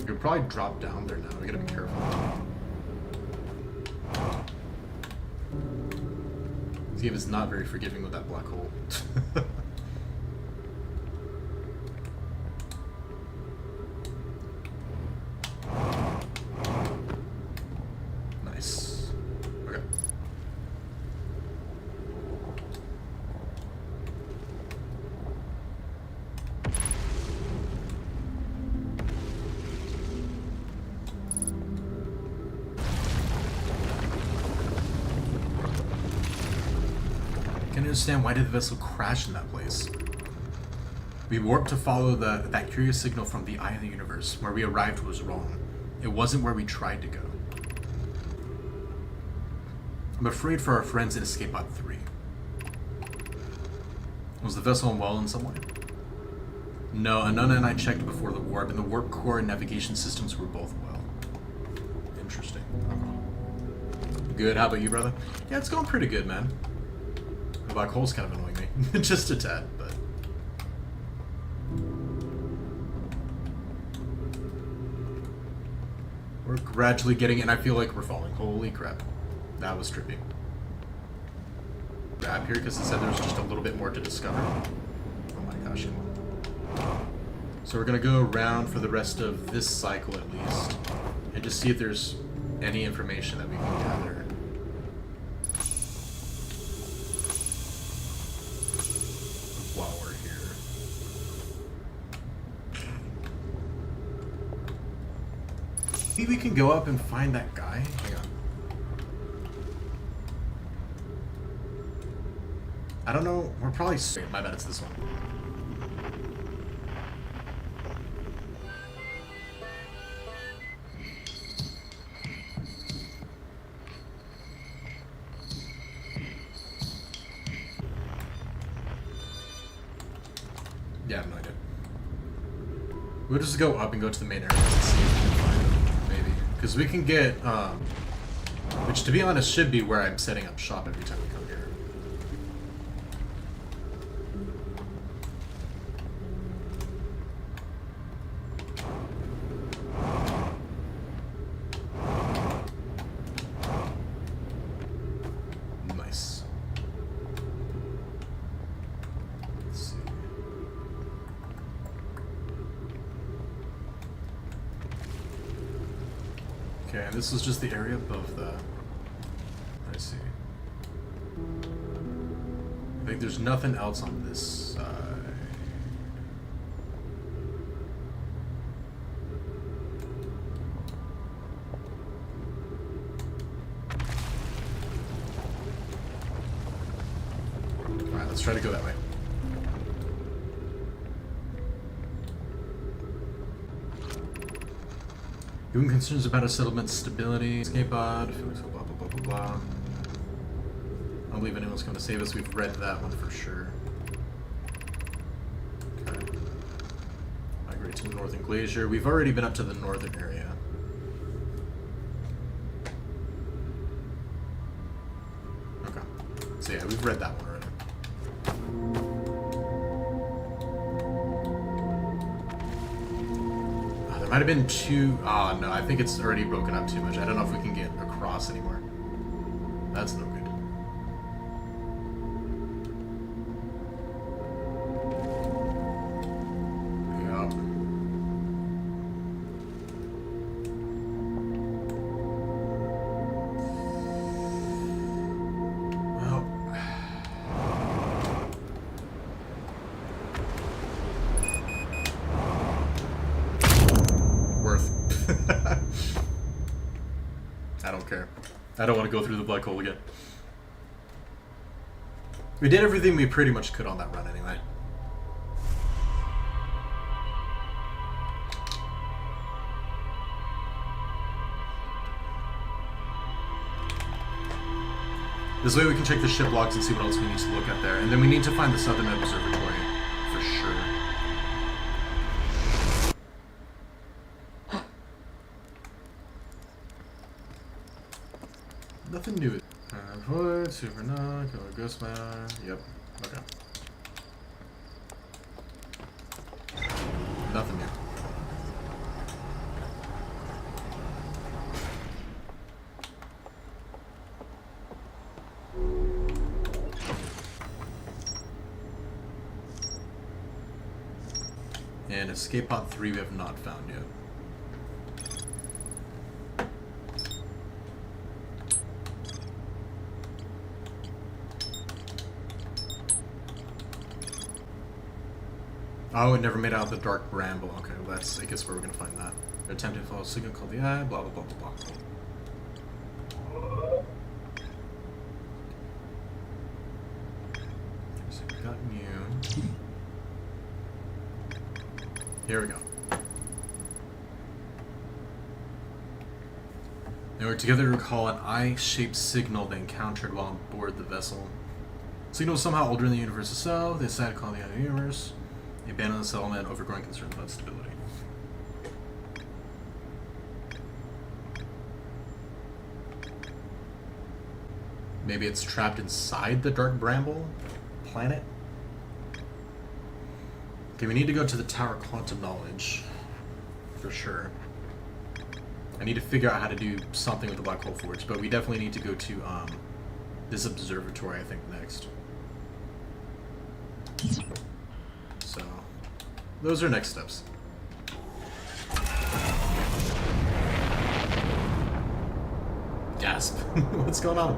You'll probably drop down there now. We gotta be careful. This game is not very forgiving with that black hole. Nice. Okay. understand why did the vessel crash in that place. We warped to follow that curious signal from the eye of the universe. Where we arrived was wrong. It wasn't where we tried to go. I'm afraid for our friends in Escape Pod 3. Was the vessel unwell in some way? No, Anuna and I checked before the warp, and the warp core and navigation systems were both well. Interesting. Good, how about you, brother? Yeah, it's going pretty good, man. The black hole's kind of annoying me. Just a tad, but... We're gradually getting it, and I feel like we're falling. Holy crap. That was trippy. Grab here, because it said there was just a little bit more to discover. Oh my gosh, come on. So we're going to go around for the rest of this cycle, at least, and just see if there's any information that we can gather. While we're here. Maybe we can go up and find that guy? Hang on. I don't know. We're probably... My bad, it's this one. Yeah, I have no idea. We'll just go up and go to the main area and see if we can find them, maybe. Because we can get, which to be honest should be where I'm setting up shop every time we come here. Nice. Let's see. Okay, and this is just the area above that. I see. I think there's nothing else on this side. Alright, let's try to go that way. Doing concerns about a settlement's stability, escape pod, blah blah blah blah blah. I don't believe anyone's going to save us. We've read that one for sure. Okay. Migrate to the northern glacier. We've already been up to the northern area. Okay. So yeah, we've read that one already. There might have been two... Oh, no, I think it's already broken up too much. I don't know if we can get across anymore. That's no good. Yup. Well... I don't care. I don't want to go through the black hole again. We did everything we pretty much could on that run anyway. This way we can check the ship logs and see what else we need to look at there. And then we need to find the Southern Observatory for sure. Nothing new. Void, Supernoc, Ghostman. Yep. Okay. Nothing new. And Escape Pod 3 we have not found yet. Oh, it never made out the Dark Bramble. Okay, well that's, I guess, where we're gonna find that. They're attempting to follow a signal called the Eye, blah, blah, blah, blah, blah. Gotten you. Here we go. They were together to recall an eye-shaped signal they encountered while on board the vessel. The signal was somehow older than the universe itself. They decided to call it the outer universe. They abandoned the settlement over growing concerns about stability. Maybe it's trapped inside the Dark Bramble planet? Okay, we need to go to the Tower Quantum Knowledge. For sure. I need to figure out how to do something with the Black Hole Forge, but we definitely need to go to this observatory, I think, next. So, those are next steps. Gasp. What's going on?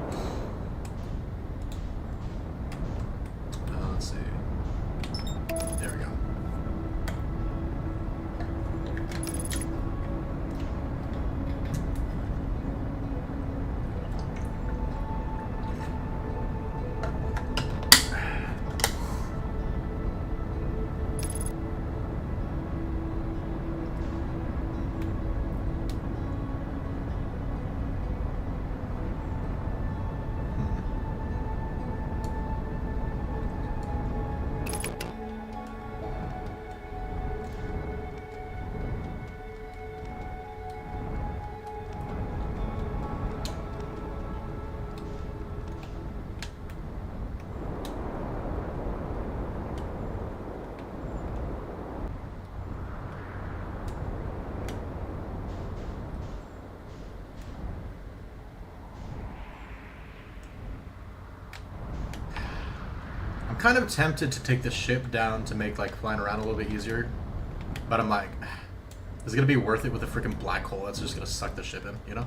Let's see. There we go. Kind of tempted to take the ship down to make like flying around a little bit easier, but I'm like, is it gonna be worth it with a freaking black hole that's just gonna suck the ship in, you know?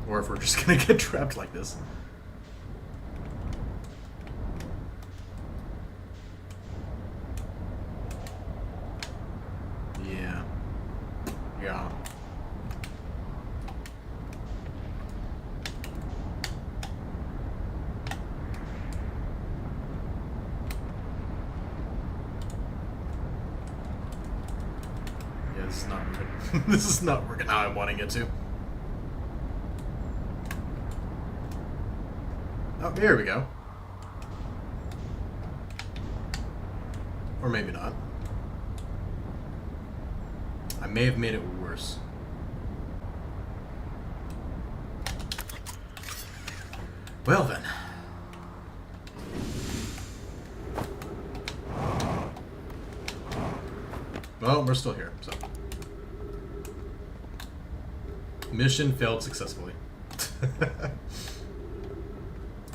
Or if we're just gonna get trapped like this. Yeah. Yeah. This is not working. This is not working how I'm wanting it to. Oh, here we go. Or maybe not. I may have made it worse. Well then. Well, we're still here, so. Mission failed successfully.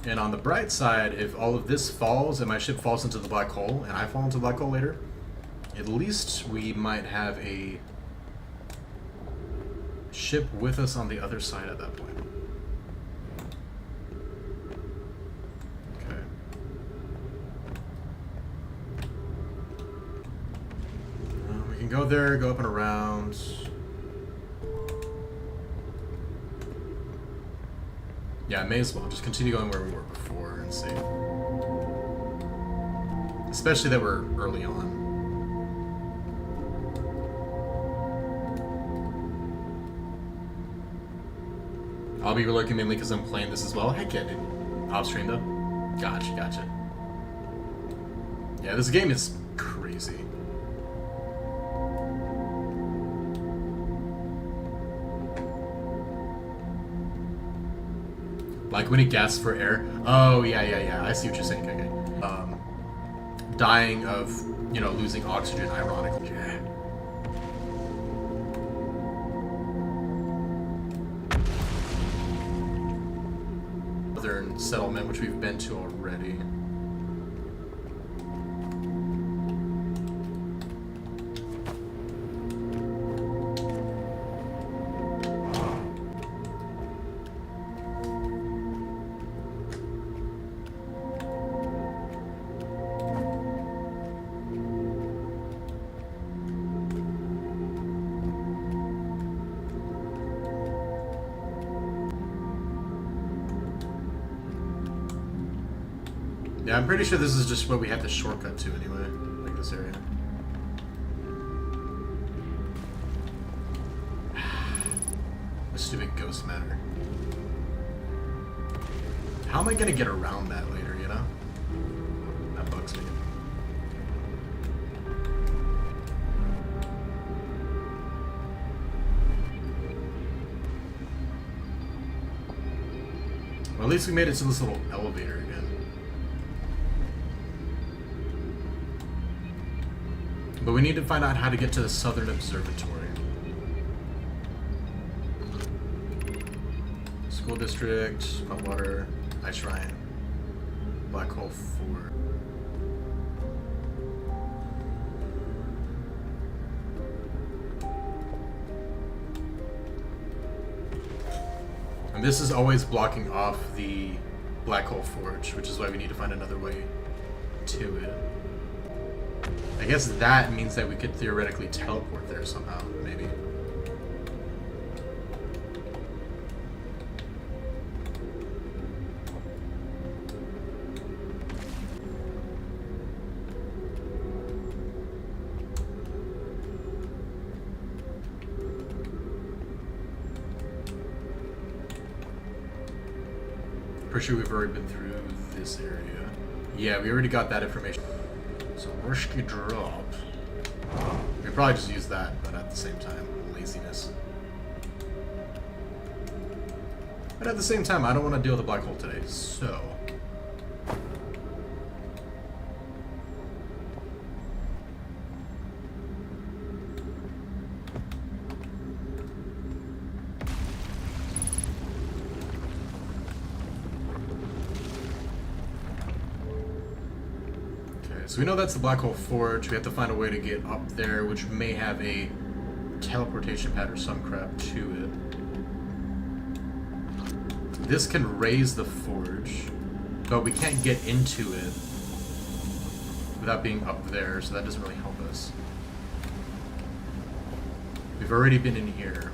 And on the bright side, if all of this falls and my ship falls into the black hole and I fall into the black hole later, at least we might have a ship with us on the other side at that point. Okay. We can go there, go up and around. Yeah, I may as well just continue going where we were before and see. Especially that we're early on. I'll be looking mainly because I'm playing this as well. Heck yeah, dude. Off stream though. Gotcha, gotcha. Yeah, this game is crazy. Like when he gasps for air. Oh, yeah. I see what you're saying, okay. Dying of, you know, losing oxygen, ironically. Yeah. Northern settlement, which we've been to already. Yeah, I'm pretty sure this is just what we have to shortcut to anyway, like this area. The stupid ghost matter. How am I gonna get around that later, you know? That bugs me. Well, at least we made it to this little elevator again. But we need to find out how to get to the Southern Observatory. School District, Hot Water, Ice Shrine, Black Hole 4. And this is always blocking off the Black Hole Forge, which is why we need to find another way to it. I guess that means that we could theoretically teleport there somehow, maybe. Pretty sure we've already been through this area. Yeah, we already got that information. So Worshki drop. We probably just use that, but at the same time, laziness. But at the same time, I don't want to deal with the black hole today, so... So we know that's the Black Hole Forge. We have to find a way to get up there, which may have a teleportation pad or some crap to it. This can raise the forge, but we can't get into it without being up there, so that doesn't really help us. We've already been in here.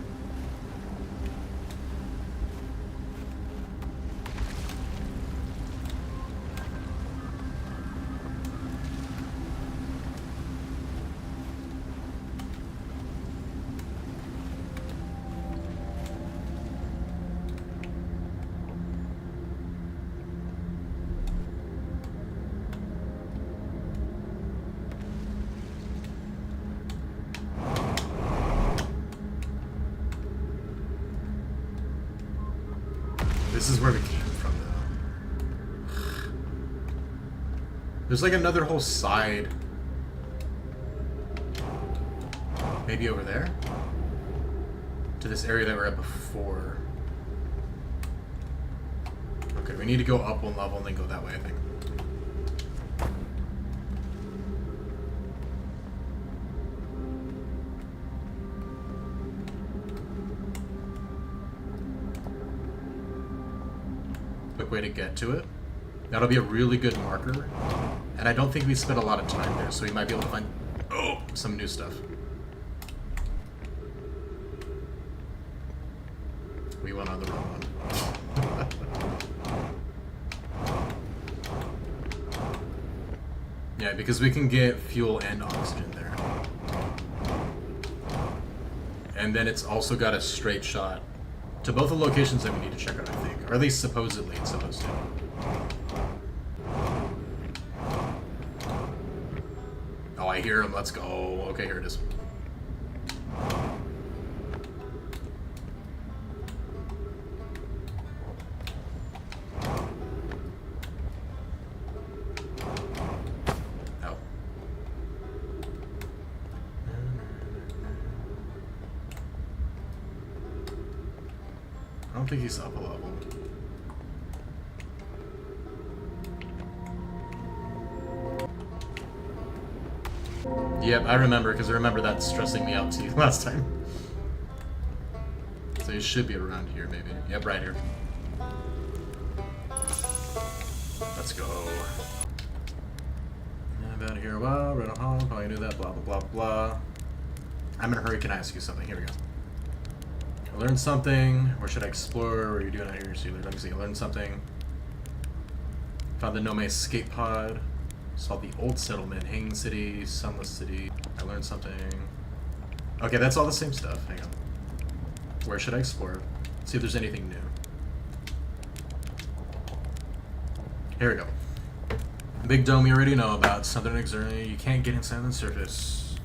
This is where we came from, though. There's like another whole side. Maybe over there? To this area that we were at before. Okay, we need to go up one level and then go that way, I think. Quick way to get to it. That'll be a really good marker. And I don't think we spent a lot of time there, so we might be able to find some new stuff. We went on the wrong one. Yeah, because we can get fuel and oxygen there. And then it's also got a straight shot to both the locations that we need to check out, I think. Or at least supposedly it's supposed to. Oh, I hear him. Let's go. Okay, here it is. Oh. I don't think he's up a level. Yep, I remember, because I remember that stressing me out too last time. So he should be around here, maybe. Yep, right here. Let's go. I've been here a while, run home, probably knew that, blah, blah, blah, blah. I'm in a hurry, can I ask you something? Here we go. I learned something, or should I explore? What are you doing out here? So let me see, I learned something. Found the Nome escape pod. Saw the old settlement, Hanging City, Sunless City. I learned something. Okay, that's all the same stuff. Hang on. Where should I explore? See if there's anything new. Here we go. Big Dome you already know about. Southern Exerny. You can't get inside the surface.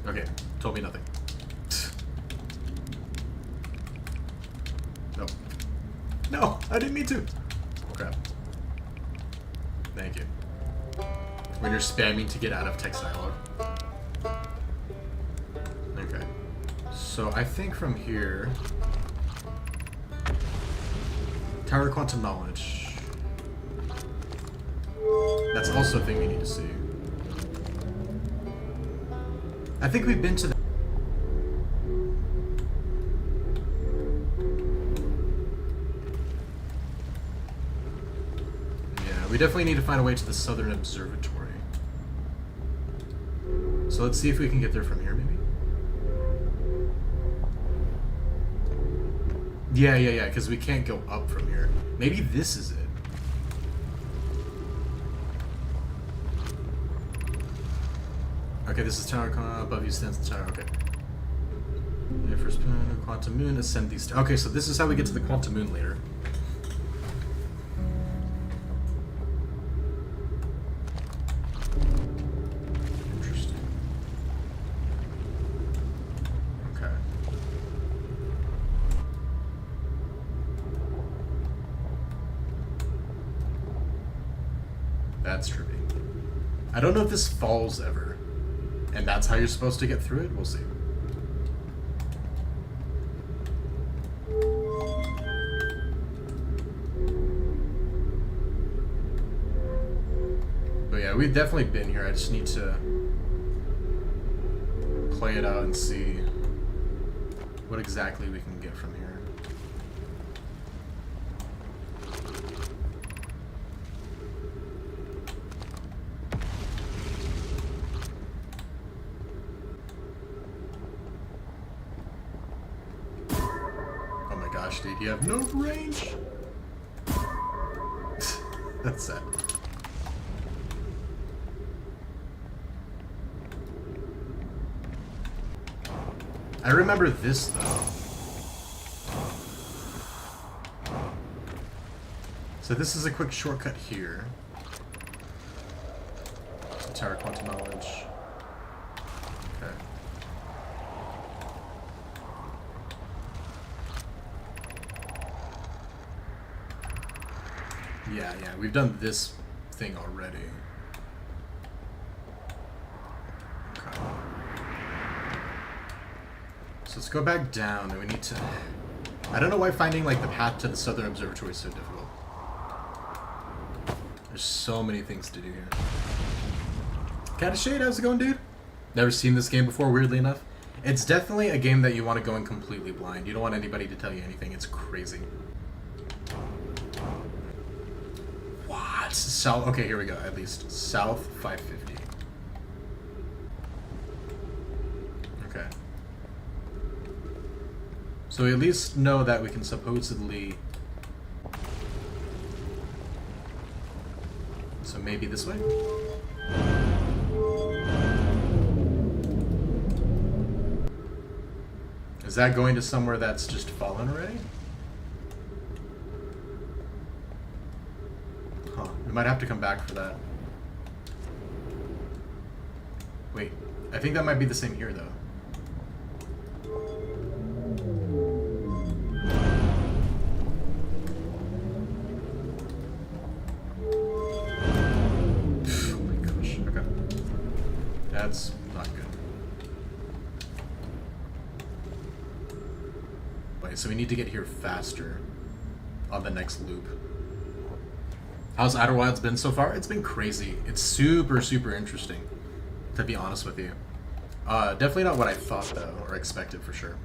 Okay, told me nothing. No. No, I didn't mean to. Crap. Thank you. When you're spamming to get out of text dialogue. Okay. So I think from here... Tower of Quantum Knowledge. That's also a thing we need to see. I think we've been to that. Yeah, we definitely need to find a way to the Southern Observatory. So let's see if we can get there from here, maybe? Yeah, because we can't go up from here. Maybe this is it. Okay, this is Tower above you stands the tower, okay. Yeah, first Quantum Moon, ascend these. Okay, so this is how we get to the Quantum Moon later. Interesting. Okay. That's trippy. I don't know if this falls ever. And that's how you're supposed to get through it? We'll see. But yeah, we've definitely been here. I just need to play it out and see what exactly we can get from here. Dude, you have no range. That's sad. I remember this though. So this is a quick shortcut here. Tower Quantum Knowledge. Okay. Yeah, we've done this thing already. Okay. So let's go back down, and we need to... I don't know why finding, like, the path to the Southern Observatory is so difficult. There's so many things to do here. Cat of Shade, how's it going, dude? Never seen this game before, weirdly enough. It's definitely a game that you want to go in completely blind. You don't want anybody to tell you anything. It's crazy. South, okay, here we go, at least. South 550. Okay. So we at least know that we can supposedly... So maybe this way? Is that going to somewhere that's just fallen already? We might have to come back for that. Wait, I think that might be the same here, though. Oh my gosh, okay. That's not good. Wait, so we need to get here faster on the next loop. How's Outer Wilds been so far? It's been crazy. It's super, super interesting, to be honest with you. Definitely not what I thought, though, or expected for sure.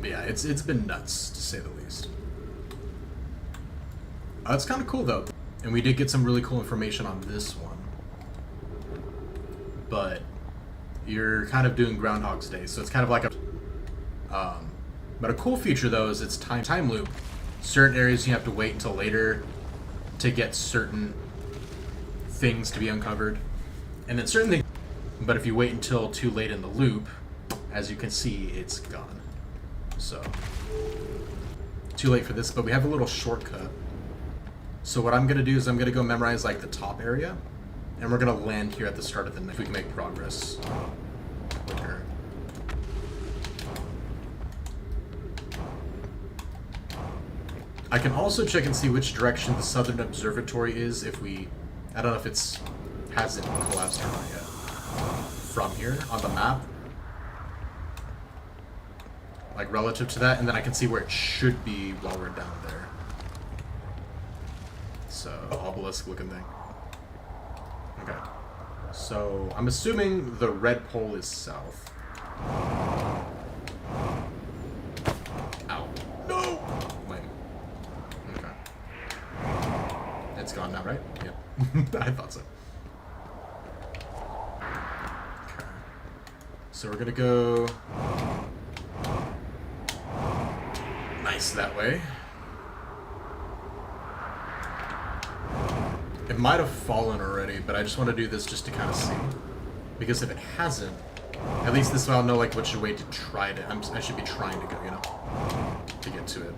But yeah, it's been nuts, to say the least. It's kind of cool, though. And we did get some really cool information on this one. But You're kind of doing Groundhog's Day, so it's kind of like a... but a cool feature, though, is it's time loop. Certain areas you have to wait until later to get certain things to be uncovered. And then certain things... But if you wait until too late in the loop, as you can see, it's gone. So... Too late for this, but we have a little shortcut. So what I'm going to do is I'm going to go memorize, like, the top area. And we're going to land here at the start of the night. If we can make progress quicker. I can also check and see which direction the Southern Observatory is if we... I don't know if it's... hasn't collapsed or not yet. From here, on the map. Like, relative to that, and then I can see where it should be while we're down there. So, obelisk looking thing. Okay. So, I'm assuming the red pole is south. Ow. No! Lame. Okay. It's gone now, right? Yep. I thought so. Okay. So we're gonna go... Nice that way. It might have fallen already, but I just want to do this just to kind of see. Because if it hasn't, at least this way I'll know like which way to try to... I should be trying to go, you know? To get to it.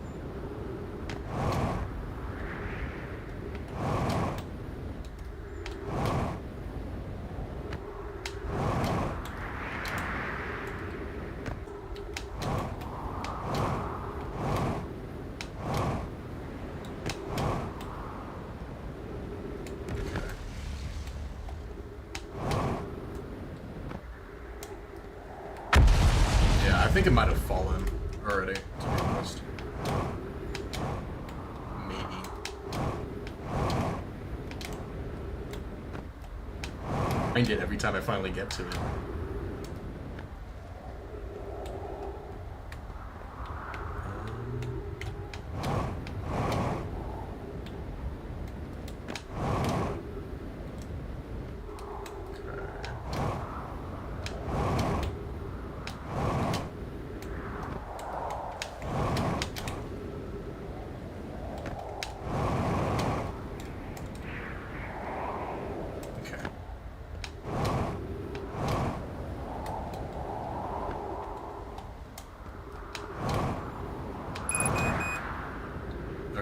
I think it might have fallen already, to be honest. Maybe. Find it every time I finally get to it.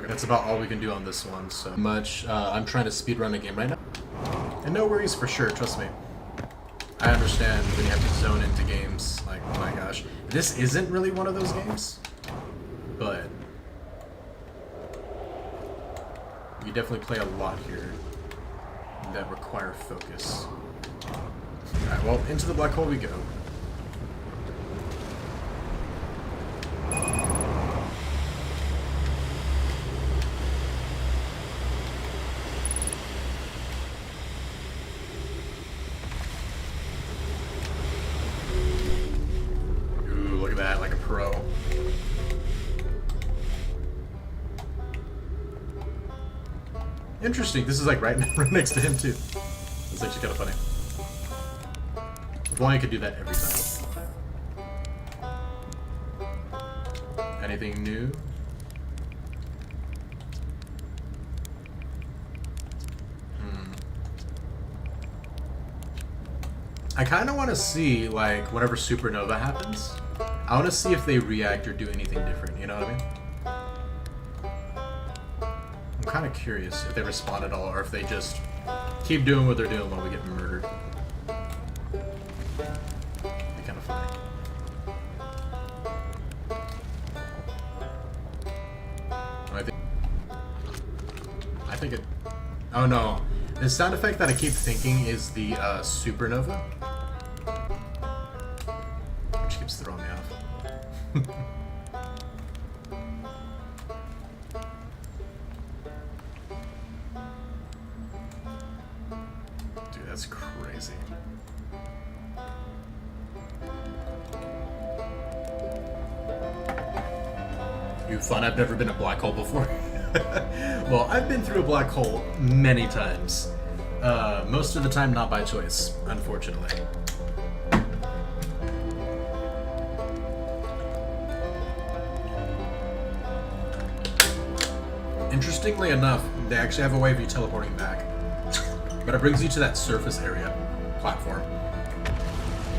That's about all we can do on this one, so much. I'm trying to speedrun a game right now. And no worries for sure, trust me. I understand when you have to zone into games, like, oh my gosh. This isn't really one of those games, but you definitely play a lot here that require focus. Alright, well, into the black hole we go. Like a pro. Interesting. This is like right next to him too. It's actually kind of funny. If only I could do that every time. Anything new? I kind of want to see, like, whenever supernova happens, I want to see if they react or do anything different, you know what I mean? I'm kind of curious if they respond at all, or if they just keep doing what they're doing while we get murdered. Be kind of funny. I think it... Oh no. The sound effect that I keep thinking is the supernova. Which keeps throwing me off. Dude, that's crazy. You thought I've never been a black hole before? Well, I've been through a black hole many times. Most of the time not by choice, unfortunately. Interestingly enough, they actually have a way of you teleporting back. But it brings you to that surface area platform.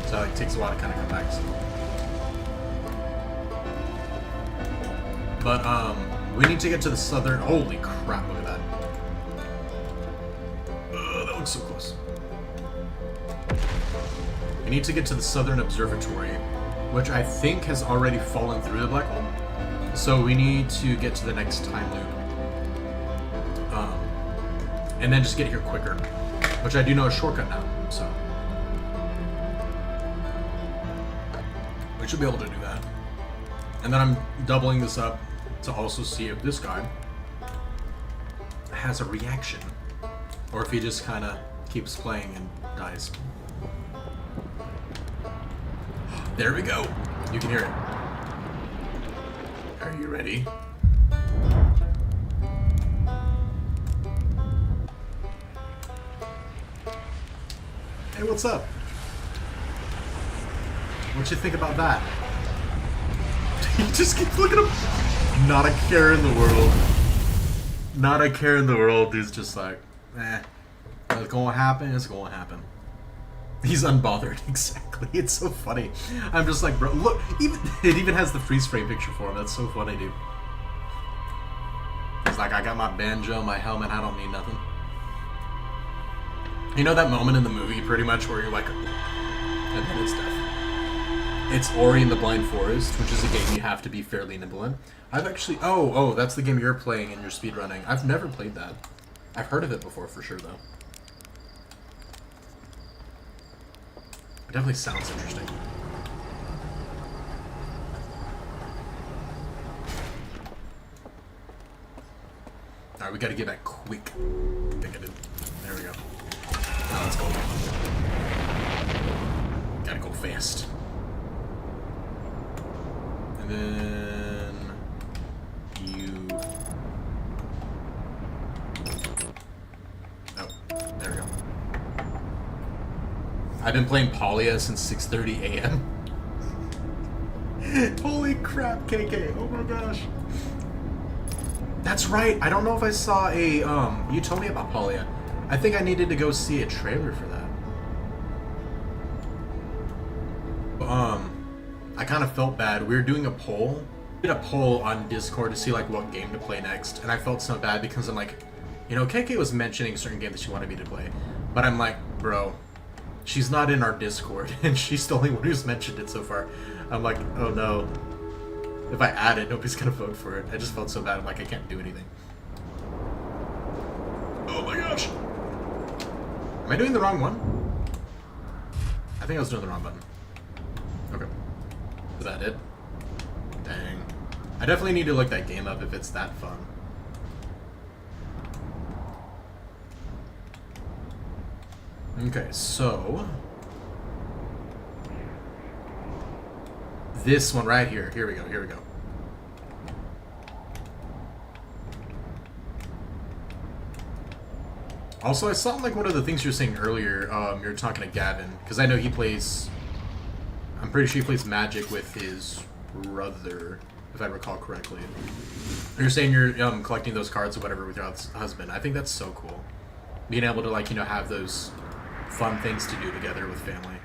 So it takes a while to kind of come back. But we need to get to the southern. Holy crap! Look at that. That looks so close. We need to get to the southern observatory, which I think has already fallen through the black hole. So we need to get to the next time loop, and then just get here quicker, which I do know a shortcut now. So we should be able to do that. And then I'm doubling this up to also see if this guy has a reaction, or if he just kind of keeps playing and dies. There we go. You can hear it. Are you ready? Hey, what's up? What you think about that? He just keeps looking at him. Not a care in the world. Not a care in the world. Dude's just like, it's gonna happen, it's gonna happen. He's unbothered, exactly. It's so funny. I'm just like, bro, look, it even has the freeze frame picture for him. That's so funny, dude. He's like, I got my banjo, my helmet, I don't need nothing. You know that moment in the movie, pretty much, where you're like, and then it's death. It's Ori and the Blind Forest, which is a game you have to be fairly nimble in. I've actually, oh, that's the game you're playing and you're speedrunning. I've never played that. I've heard of it before, for sure, though. It definitely sounds interesting. Alright, we gotta get back quick. I think I did. There we go. Now let's go. Gotta go fast. And then you. Oh, there we go. I've been playing Palia since 6:30 a.m. Holy crap, KK! Oh my gosh. That's right. I don't know if I saw a you told me about Palia. I think I needed to go see a trailer for that. I kind of felt bad. We were doing a poll. We did a poll on Discord to see like what game to play next, and I felt so bad because I'm like, you know, KK was mentioning a certain game that she wanted me to play, but I'm like, bro, she's not in our Discord, and she's the only one who's mentioned it so far. I'm like, oh no. If I add it, nobody's gonna vote for it. I just felt so bad. I'm like, I can't do anything. Oh my gosh. Am I doing the wrong one? I think I was doing the wrong button. Okay. Is that it? Dang. I definitely need to look that game up if it's that fun. Okay, so... this one right here. Here we go, here we go. Also, I saw like one of the things you were saying earlier, you were talking to Gavin, because I know he plays... I'm pretty sure he plays Magic with his brother, if I recall correctly. You're saying you're collecting those cards or whatever with your husband. I think that's so cool. Being able to, like, you know, have those fun things to do together with family.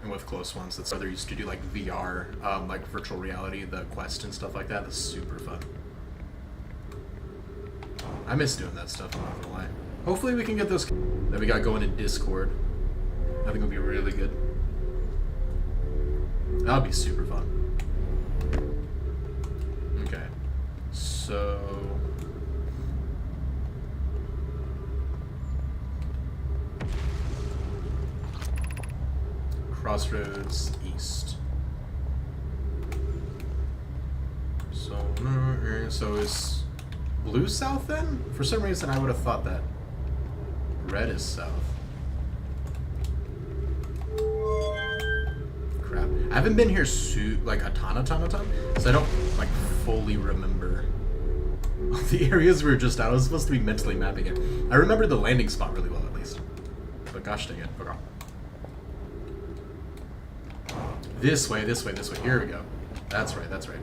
And with close ones. That's brother used to do like VR, like virtual reality, the Quest and stuff like that. That's super fun. I miss doing that stuff, I'm not gonna lie. Hopefully we can get those that we got going in Discord. I think it'll be really good. That'll be super fun. Okay. So... Crossroads East. So is blue south then? For some reason I would have thought that red is south. Crap. I haven't been here like a ton, so I don't like fully remember the areas we were just at. I was supposed to be mentally mapping it. I remember the landing spot really well at least. But gosh dang it. Okay. This way, this way, this way. Here we go. That's right, that's right.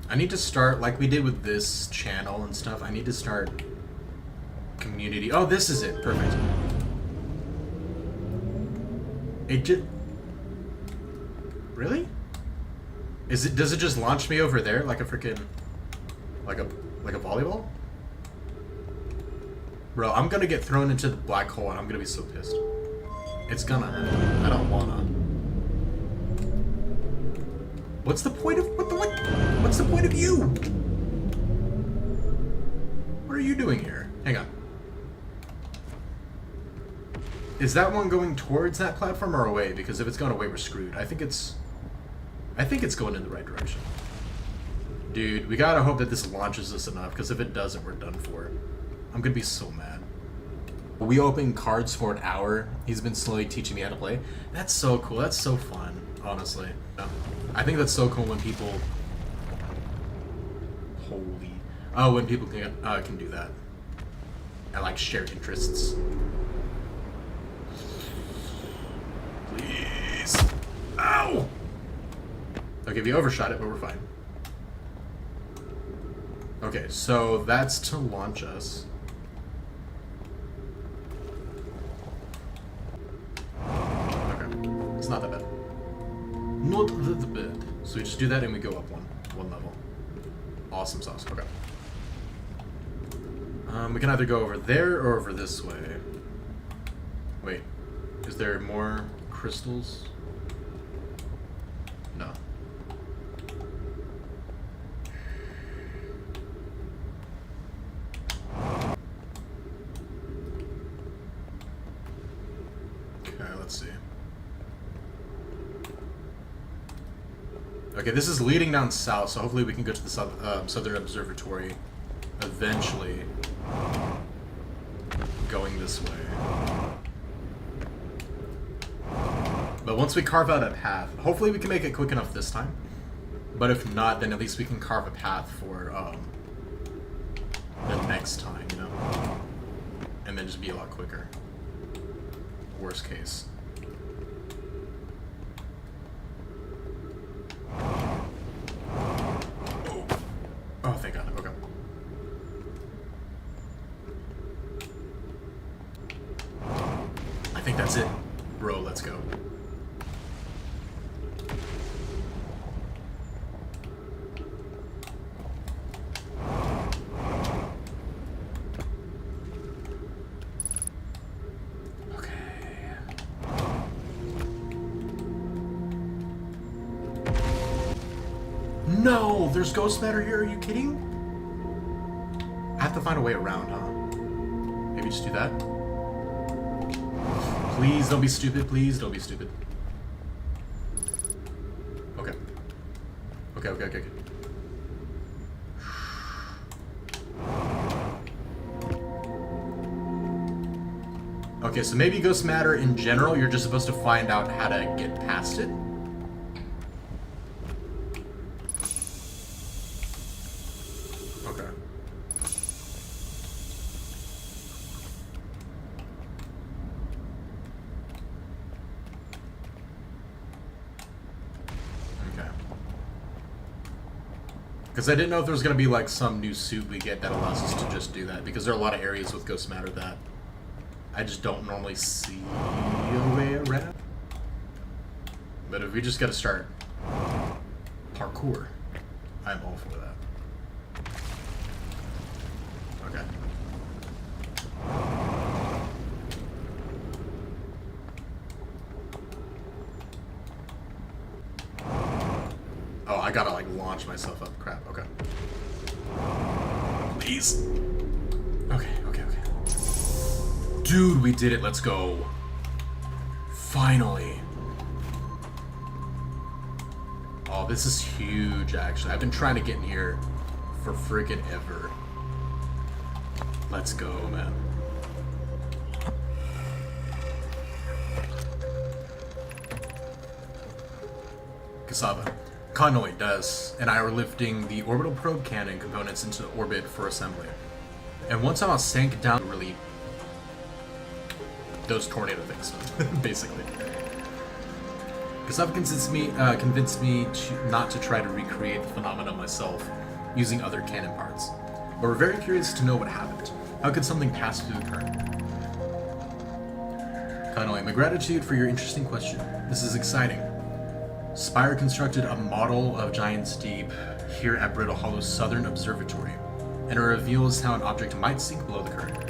I need to start, like we did with this channel and stuff, I need to start community. Oh, this is it. Perfect. It just... Really? Does it just launch me over there like a freaking... Like a volleyball? Bro, I'm gonna get thrown into the black hole and I'm gonna be so pissed. It's gonna happen. I don't wanna. What's the point of... What's the point of you? What are you doing here? Hang on. Is that one going towards that platform or away? Because if it's going away, we're screwed. I think it's going in the right direction. Dude, we gotta hope that this launches us enough, because if it doesn't, we're done for. I'm gonna be so mad. We opened cards for an hour. He's been slowly teaching me how to play. That's so cool. That's so fun, honestly. I think that's so cool when people... Holy... Oh, when people can do that. And, like, share interests. Please. Ow! Okay, we overshot it, but we're fine. Okay, so that's to launch us. Okay, it's not that bad. Not that bad. So we just do that and we go up one level. Awesome sauce. Okay. We can either go over there or over this way. Wait, is there more crystals? No. Okay, let's see. Okay, this is leading down south, so hopefully we can go to the Southern Observatory eventually. Going this way. But once we carve out a path, hopefully we can make it quick enough this time. But if not, then at least we can carve a path for the next time, you know? And then just be a lot quicker. Worst case. Oh, thank God. Okay. I think that's it. Bro, let's go. Okay. No! There's ghost matter here? Are you kidding? I have to find a way around, huh? Maybe just do that? Please don't be stupid. Please don't be stupid. Okay. Okay. Okay, so maybe ghost matter in general, you're just supposed to find out how to get past it. Okay. Because I didn't know if there was going to be like some new suit we get that allows us to just do that. Because there are a lot of areas with ghost matter that I just don't normally see a way around. But if we just got to start parkour, I'm all for that. Okay. Oh, I gotta like launch myself up. Crap. Okay. Please. Okay. Dude, we did it. Let's go. Finally. Oh, this is huge, actually. I've been trying to get in here for freaking ever. Let's go, man. Cassava. Connoy does, and I are lifting the orbital probe cannon components into orbit for assembly. And once I'm sank down, really those tornado things, basically. Kasava convinced me not to try to recreate the phenomenon myself using other cannon parts. But we're very curious to know what happened. How could something pass through the current? Kanoi, my gratitude for your interesting question. This is exciting. Spire constructed a model of Giant's Deep here at Brittle Hollow's Southern Observatory, and it reveals how an object might sink below the current.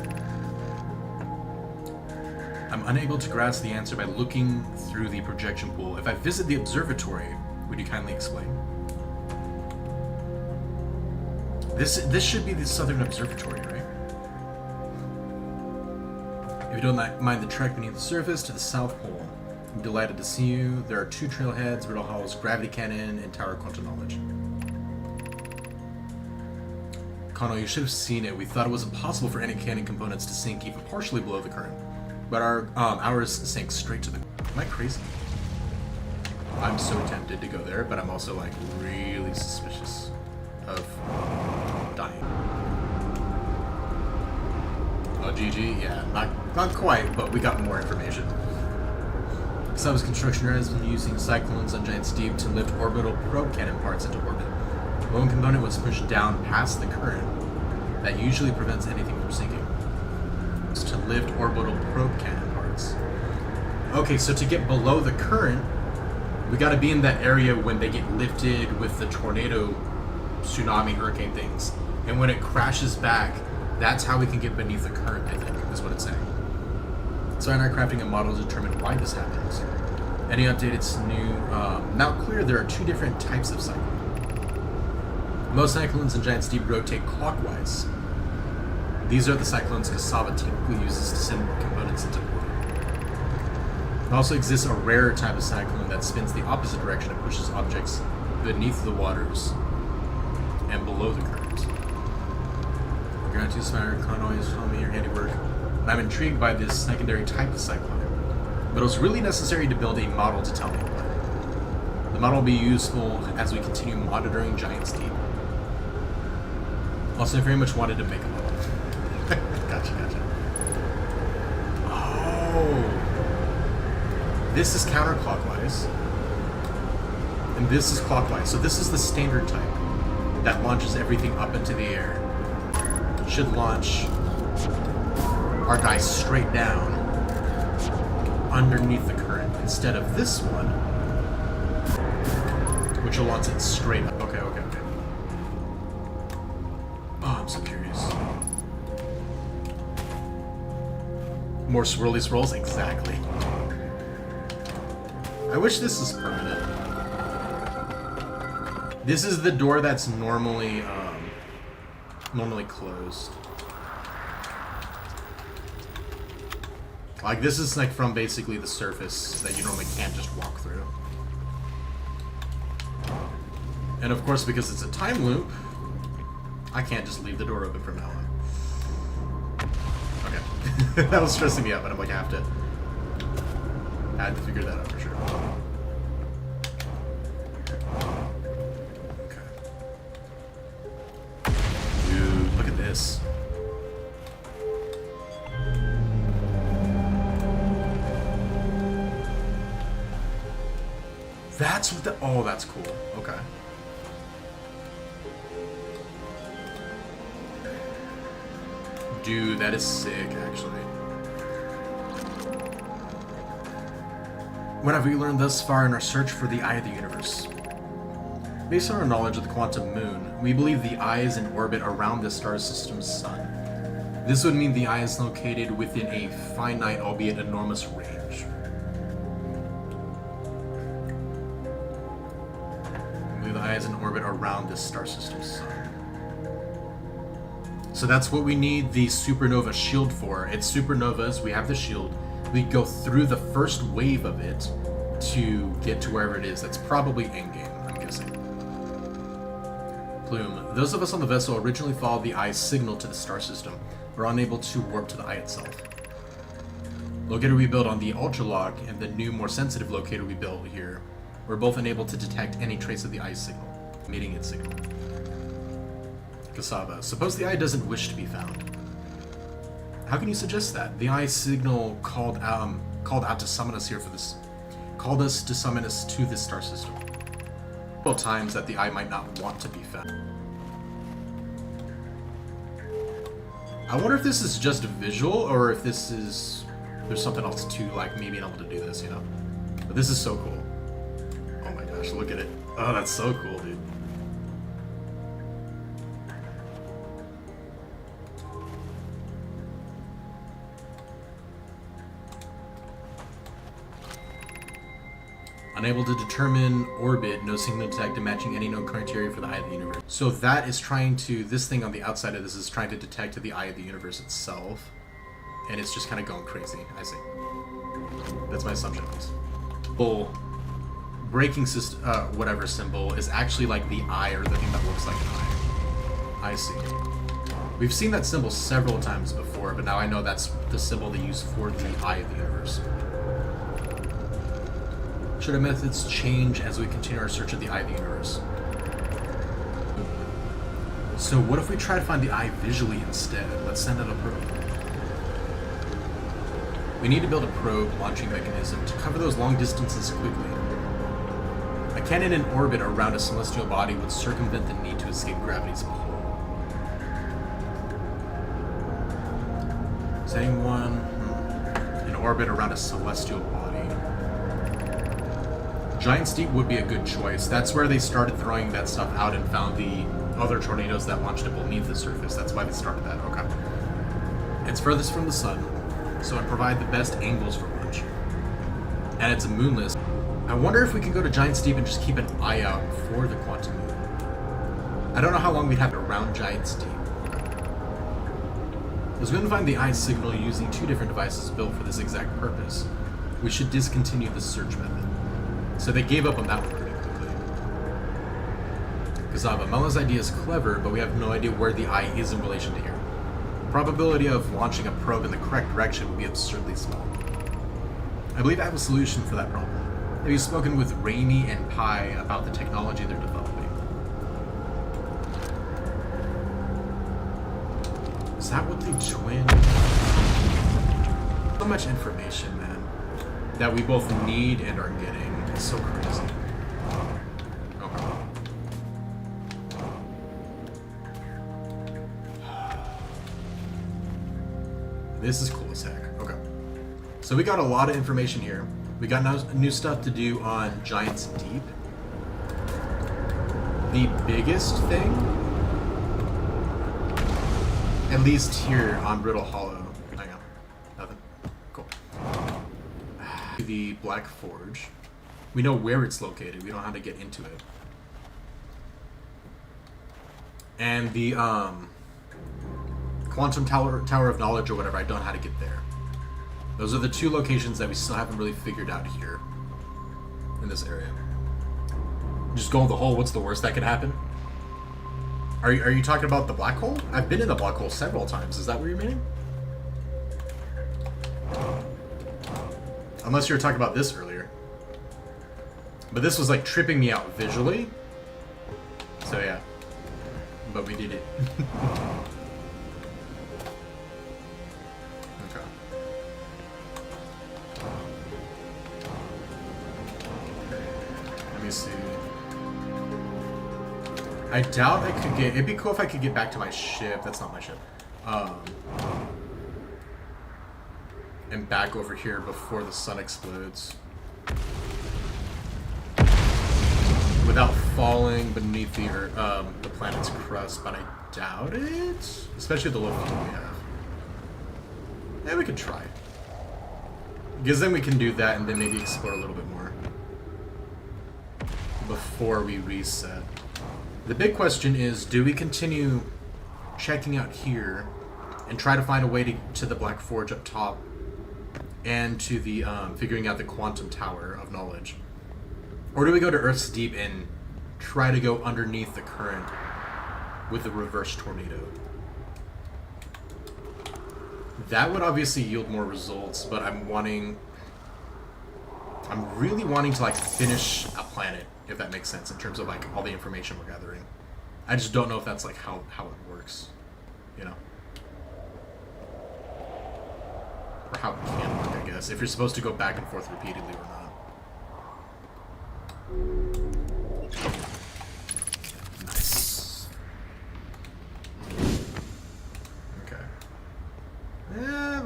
I'm unable to grasp the answer by looking through the projection pool. If I visit the observatory, would you kindly explain? This should be the Southern Observatory, right? If you don't mind the trek beneath the surface to the South Pole, I'm delighted to see you. There are 2 trailheads, Brittle Hollow's Gravity Cannon and Tower Quantum Knowledge. Kano, you should have seen it. We thought it was impossible for any cannon components to sink even partially below the current. But ours sank straight to the... Am I crazy? I'm so tempted to go there, but I'm also, like, really suspicious of dying. Oh, GG? Yeah, not quite, but we got more information. Kasava's construction has been using cyclones on Giant's Deep to lift orbital probe cannon parts into orbit. One component was pushed down past the current that usually prevents anything from sinking. It's to lift orbital probe cannon parts. Okay, so to get below the current, we gotta be in that area when they get lifted with the tornado, tsunami, hurricane things. And when it crashes back, that's how we can get beneath the current, I think, is what it's saying. So I'm crafting a model to determine why this happens. Any update, it's new. Now clear, there are 2 different types of cyclone. Most cyclones in Giant's Deep rotate clockwise. These are the cyclones Kasava typically uses to send components into orbit. There also exists a rare type of cyclone that spins the opposite direction and pushes objects beneath the waters and below the current. Gratitude, Spire, Kanoi is showing me your handiwork. And I'm intrigued by this secondary type of cyclone. But it was really necessary to build a model to tell me about it. The model will be useful as we continue monitoring Giant's Deep. Also, I very much wanted to make a model. Gotcha. Oh. This is counterclockwise. And this is clockwise. So this is the standard type that launches everything up into the air. Should launch our guy straight down underneath the current instead of this one, which will launch it straight up. Okay. Oh, I'm so curious. More swirly swirls? Exactly. I wish this is permanent. This is the door that's normally closed. Like, this is like from basically the surface that you normally can't just walk through. And of course, because it's a time loop, I can't just leave the door open from now on. Okay. That was stressing me out, but I'm like, I had to figure that out for sure. Okay. Dude, look at this. That's what the... Oh, that's cool. Okay. Dude, that is sick, actually. What have we learned thus far in our search for the Eye of the Universe? Based on our knowledge of the quantum moon, we believe the Eye is in orbit around the star system's sun. This would mean the Eye is located within a finite, albeit enormous, range. We believe the Eye is in orbit around this star system's sun. So that's what we need the supernova shield for. It's supernovas, we have the shield. We go through the first wave of it to get to wherever it is. That's probably endgame, I'm guessing. Plume. Those of us on the vessel originally followed the Eye's signal to the star system. We're unable to warp to the Eye itself. Locator we built on the Ultralock and the new, more sensitive locator we built here were both unable to detect any trace of the Eye's signal, meeting its signal. Kasava. Suppose the Eye doesn't wish to be found. How can you suggest that? The Eye's signal called out to summon us here for this. called us to summon us to this star system. Well, times that the eye might not want to be found. I wonder if this is just visual, or if this is... there's something else to, like, me being able to do this, you know? But this is so cool. Oh my gosh, look at it. Oh, that's so cool, dude. Unable to determine orbit, no signal detected matching any known criteria for the eye of the universe. So that is trying to, this thing on the outside of this is trying to detect the eye of the universe itself. And it's just kind of going crazy, I see. That's my assumption of this. Bull breaking system, whatever symbol is actually like the eye, or the thing that looks like an eye. I see. We've seen that symbol several times before, but now I know that's the symbol they use for the eye of the universe. Should our methods change as we continue our search of the eye of the universe? So what if we try to find the eye visually instead? Let's send out a probe. We need to build a probe launching mechanism to cover those long distances quickly. A cannon in orbit around a celestial body would circumvent the need to escape gravity's pull. Setting one in orbit around a celestial body. Giant's Deep would be a good choice. That's where they started throwing that stuff out and found the other tornadoes that launched it beneath the surface. That's why they started that. Okay. It's furthest from the sun, so it provides the best angles for launch. And it's moonless. I wonder if we can go to Giant's Deep and just keep an eye out for the quantum moon. I don't know how long we'd have it around Giant's Deep. I was going to find the eye signal using two different devices built for this exact purpose. We should discontinue the search method. So they gave up on that one pretty quickly. Gazava, Mela's idea is clever, but we have no idea where the eye is in relation to here. The probability of launching a probe in the correct direction would be absurdly small. I believe I have a solution for that problem. Have you spoken with Raimi and Pi about the technology they're developing? Is that what they twin? So much information, man, that we both need and are getting. It's so crazy. Okay. This is cool as heck. Okay. So we got a lot of information here. We got new stuff to do on Giant's Deep. The biggest thing, at least here on Brittle Hollow. Hang on. Nothing. Cool. The Black Forge. We know where it's located. We know how to get into it. And the Quantum Tower of Knowledge or whatever, I don't know how to get there. Those are the two locations that we still haven't really figured out here in this area. Just go in the hole. What's the worst that could happen? Are you talking about the black hole? I've been in the black hole several times. Is that what you're meaning? Unless you were talking about this earlier. But this was like tripping me out visually. So yeah. But we did it. Okay. Let me see. I doubt I could get... It'd be cool if I could get back to my ship. That's not my ship. And back over here before the sun explodes. Without falling beneath the planet's crust, but I doubt it. Especially the low fuel we have. Yeah, we could try. Because then we can do that and then maybe explore a little bit more. Before we reset. The big question is, do we continue checking out here and try to find a way to the Black Forge up top and to the figuring out the Quantum Tower of Knowledge? Or do we go to Earth's Deep and try to go underneath the current with the reverse tornado? That would obviously yield more results, but I'm really wanting to like finish a planet, if that makes sense, in terms of like all the information we're gathering. I just don't know if that's like how it works, you know? Or how it can work, I guess, if you're supposed to go back and forth repeatedly or not.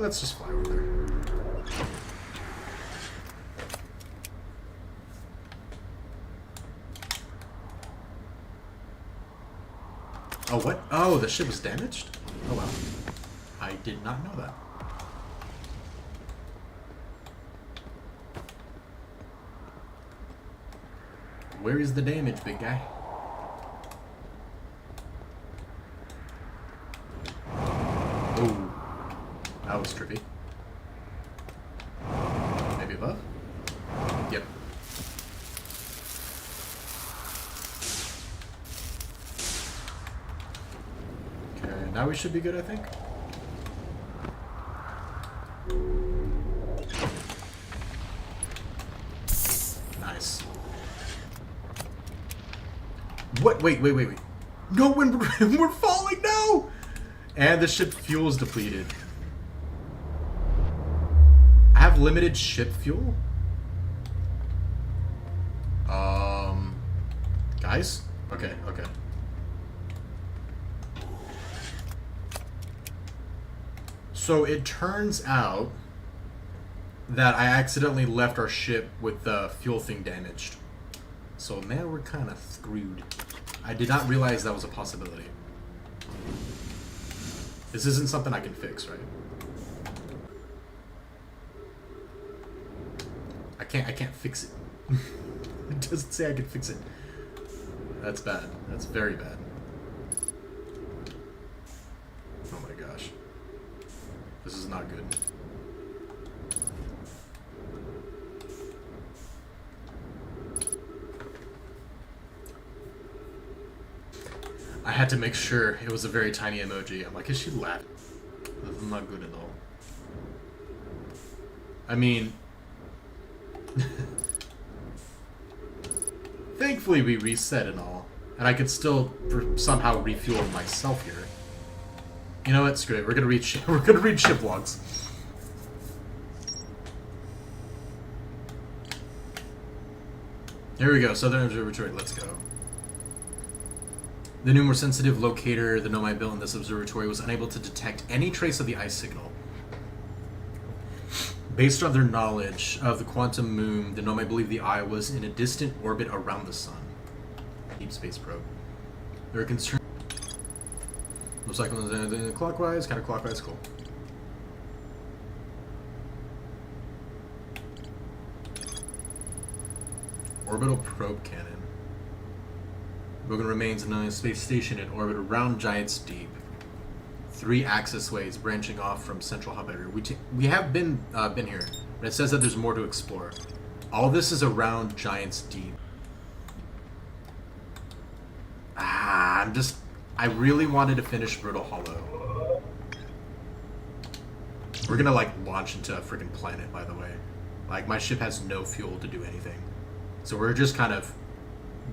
let's just fly over there. Oh, what? Oh, the ship was damaged? Oh, wow. I did not know that. Where is the damage, big guy? Oh, that was trippy. Maybe above? Yep. Okay, now we should be good, I think. Nice. What? Wait. No, we're falling, no! And the ship fuel is depleted. I have limited ship fuel? Guys? Okay. So it turns out that I accidentally left our ship with the fuel thing damaged. So now we're kind of screwed. I did not realize that was a possibility. This isn't something I can fix, right? I can't fix it. It doesn't say I can fix it. That's bad. That's very bad. Oh my gosh. This is not good. I had to make sure it was a very tiny emoji. I'm like, is she laughing? This is not good at all. I mean... Thankfully we reset and all. And I could still somehow refuel myself here. You know what? Screw it. We're gonna read ship logs. Here we go. Southern Observatory. Let's go. The new more sensitive locator the Nomai built in this observatory was unable to detect any trace of the ice signal. Based on their knowledge of the quantum moon, the Nomai believed the eye was in a distant orbit around the sun. Deep space probe. They were concerned. Looks like clockwise, counterclockwise, cool. Orbital probe cannon. Bogan remains in a space station in orbit around Giants Deep. 3 access ways branching off from central hub area. We have been here, but it says that there's more to explore. All this is around Giants Deep. I really wanted to finish Brittle Hollow. We're gonna like launch into a freaking planet, by the way. Like my ship has no fuel to do anything, so we're just kind of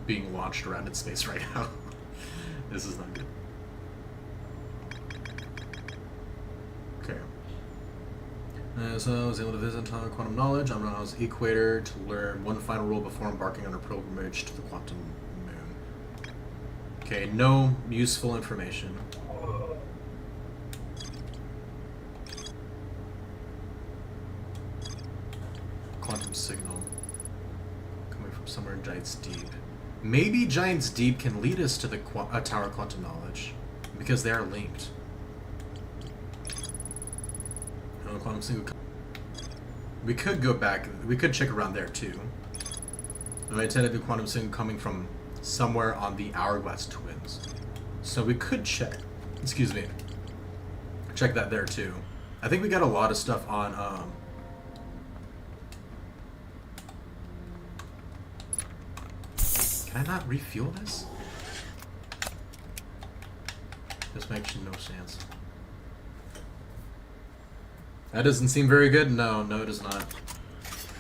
being launched around in space right now. This is not good. Okay. So I was able to visit quantum knowledge on Ronald's equator to learn one final rule before embarking on a pilgrimage to the quantum moon. Okay, no useful information. Quantum signal coming from somewhere in Giants Deep. Maybe Giants Deep can lead us to the Tower of Quantum Knowledge, because they are linked. Quantum signal. We could go back. We could check around there too. I intended the quantum signal coming from somewhere on the Hourglass Twins, so we could check. Excuse me. Check that there too. I think we got a lot of stuff on. Can I not refuel this? This makes no sense. That doesn't seem very good. No, it does not.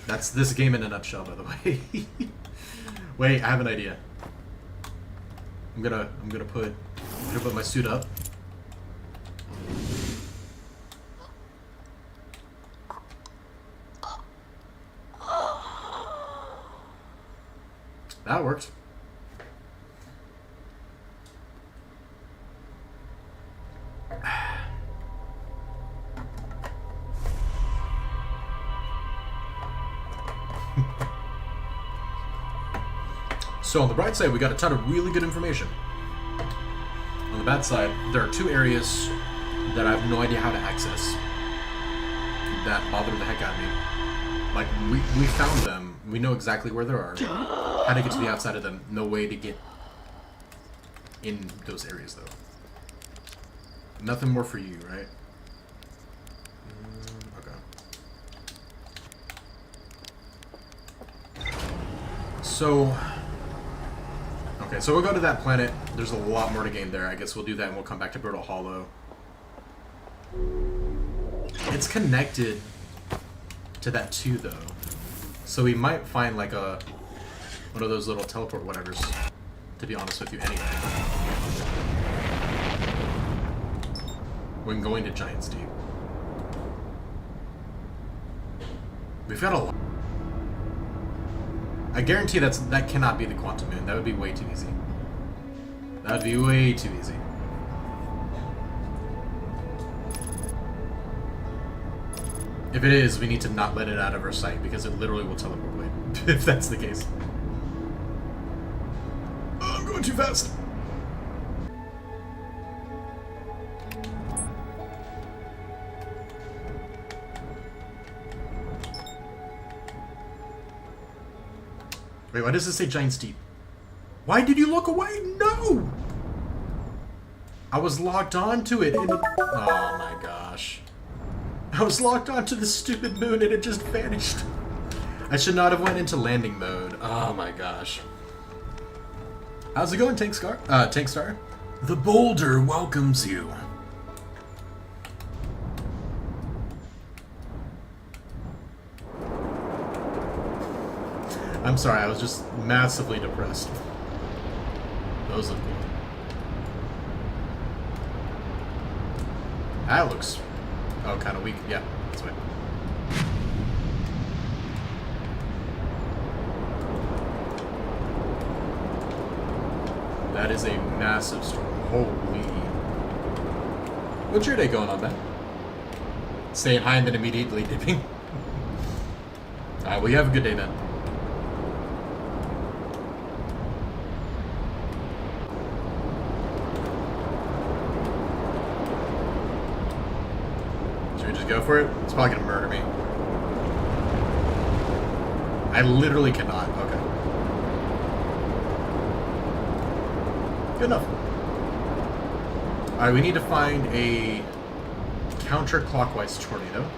That's this game in a nutshell, by the way. Wait, I have an idea. I'm gonna put my suit up. That worked. So on the bright side, we got a ton of really good information. On the bad side, there are 2 areas that I have no idea how to access that bother the heck out of me. Like, we found them. We know exactly where they are. How to get to the outside of them. No way to get in those areas, though. Nothing more for you, right? Okay. So... Okay, so we'll go to that planet. There's a lot more to gain there. I guess we'll do that and we'll come back to Brittle Hollow. It's connected to that too, though. So we might find like one of those little teleport whatevers, to be honest with you, anyway. When going to Giant's Deep. We've got a lot. I guarantee that cannot be the Quantum Moon. That would be way too easy. That would be way too easy. If it is, we need to not let it out of our sight because it literally will teleport away. If that's the case. Oh, I'm going too fast. Wait, why does it say Giant's Deep? Why did you look away? No! I was locked onto it and it... Oh my gosh. I was locked onto the stupid moon and it just vanished. I should not have went into landing mode. Oh my gosh. How's it going, Tankstar? The boulder welcomes you. I'm sorry, I was just massively depressed. Those look cool. That looks... Oh, kind of weak. Yeah, that's right. That is a massive storm. Holy. What's your day going on, man? Saying hi and then immediately dipping. Alright, well, you have a good day, man. Go for it? It's probably gonna murder me. I literally cannot. Okay. Good enough. Alright, we need to find a counterclockwise tornado.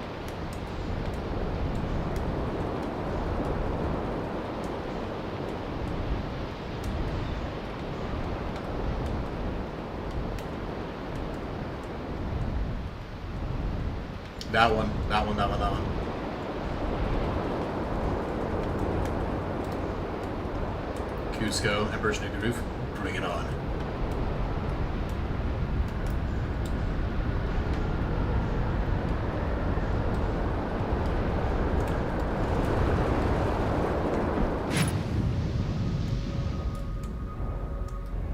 That one. Cusco, Emperor's New Groove, bring it on.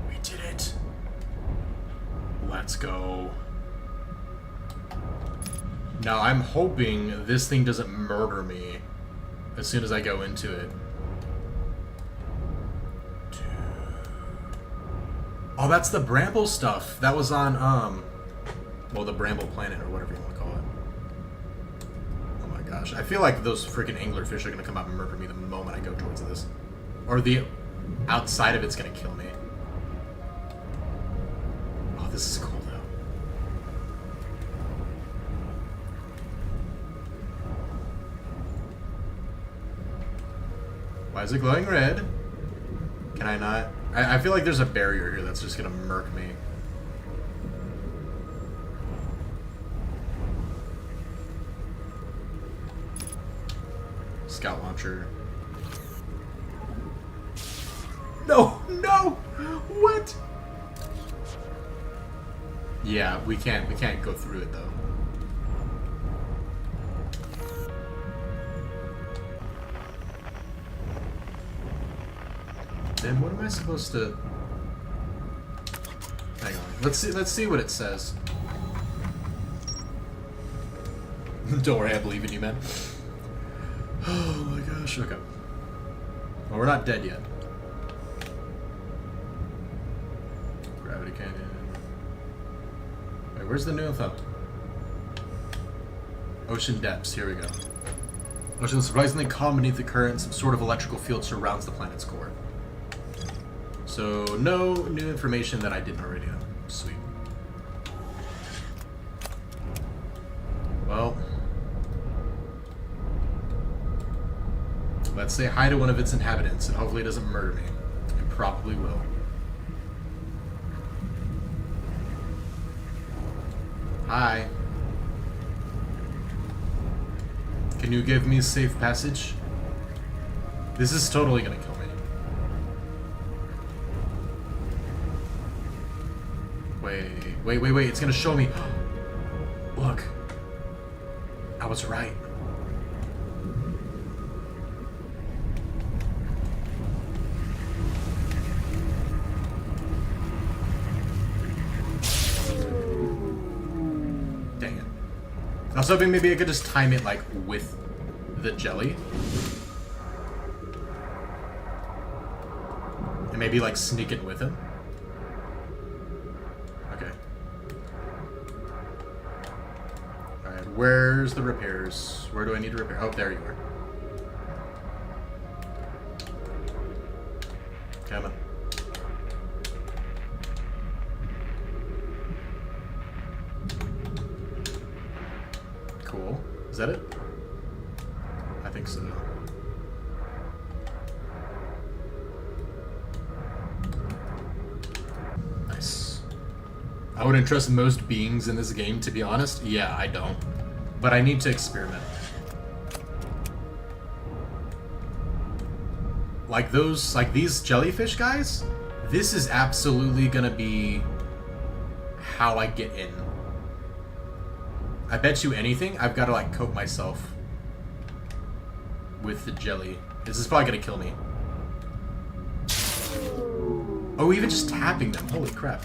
We did it. Let's go. Now, I'm hoping this thing doesn't murder me as soon as I go into it. Oh, that's the Bramble stuff. That was on, well, the Bramble Planet, or whatever you want to call it. Oh my gosh. I feel like those freaking anglerfish are going to come out and murder me the moment I go towards this. Or the outside of it's going to kill me. Oh, this is cool. Why is it glowing red? Can I not? I feel like there's a barrier here that's just gonna murk me. Scout launcher. No! No! What? Yeah, we can't go through it though. Then what am I supposed to... Hang on. Let's see what it says. Don't worry, I believe in you, man. Oh my gosh. Okay. Well, we're not dead yet. Gravity canyon. Wait, where's the new info? Ocean depths. Here we go. Ocean is surprisingly calm beneath the current. Some sort of electrical field surrounds the planet's core. So, no new information that I didn't already know. Sweet. Well, let's say hi to one of its inhabitants, and hopefully it doesn't murder me. It probably will. Hi. Can you give me safe passage? This is totally gonna kill me. Wait, it's gonna show me. Look. I was right. Dang it. I was hoping maybe I could just time it, like, with the jelly. And maybe, like, sneak it with him. Okay. Alright, where's the repairs? Where do I need to repair? Oh, there you are. Come on. Cool. Is that it? I think so. Nice. I wouldn't trust most beings in this game, to be honest. Yeah, I don't. But I need to experiment. Like those, like these jellyfish guys, this is absolutely gonna be how I get in. I bet you anything, I've got to like coat myself with the jelly. This is probably gonna kill me. Oh, even just tapping them, holy crap.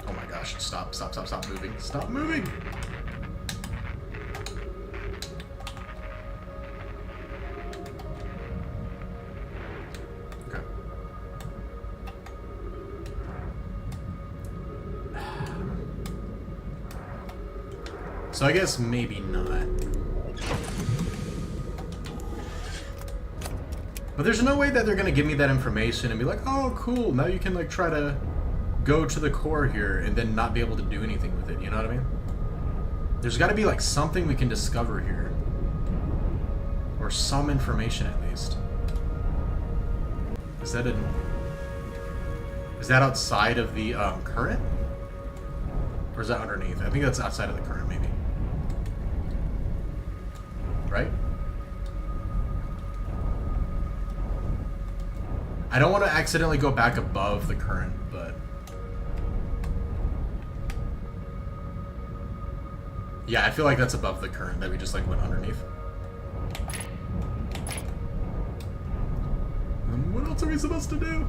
Oh my gosh, stop moving. Stop moving! So I guess maybe not. But there's no way that they're gonna give me that information and be like, oh cool, now you can like try to go to the core here and then not be able to do anything with it, you know what I mean? There's gotta be like something we can discover here. Or some information at least. Is that outside of the current? Or is that underneath? I think that's outside of the current, maybe. Right? I don't want to accidentally go back above the current, but... yeah, I feel like that's above the current that we just like went underneath. What else are we supposed to do?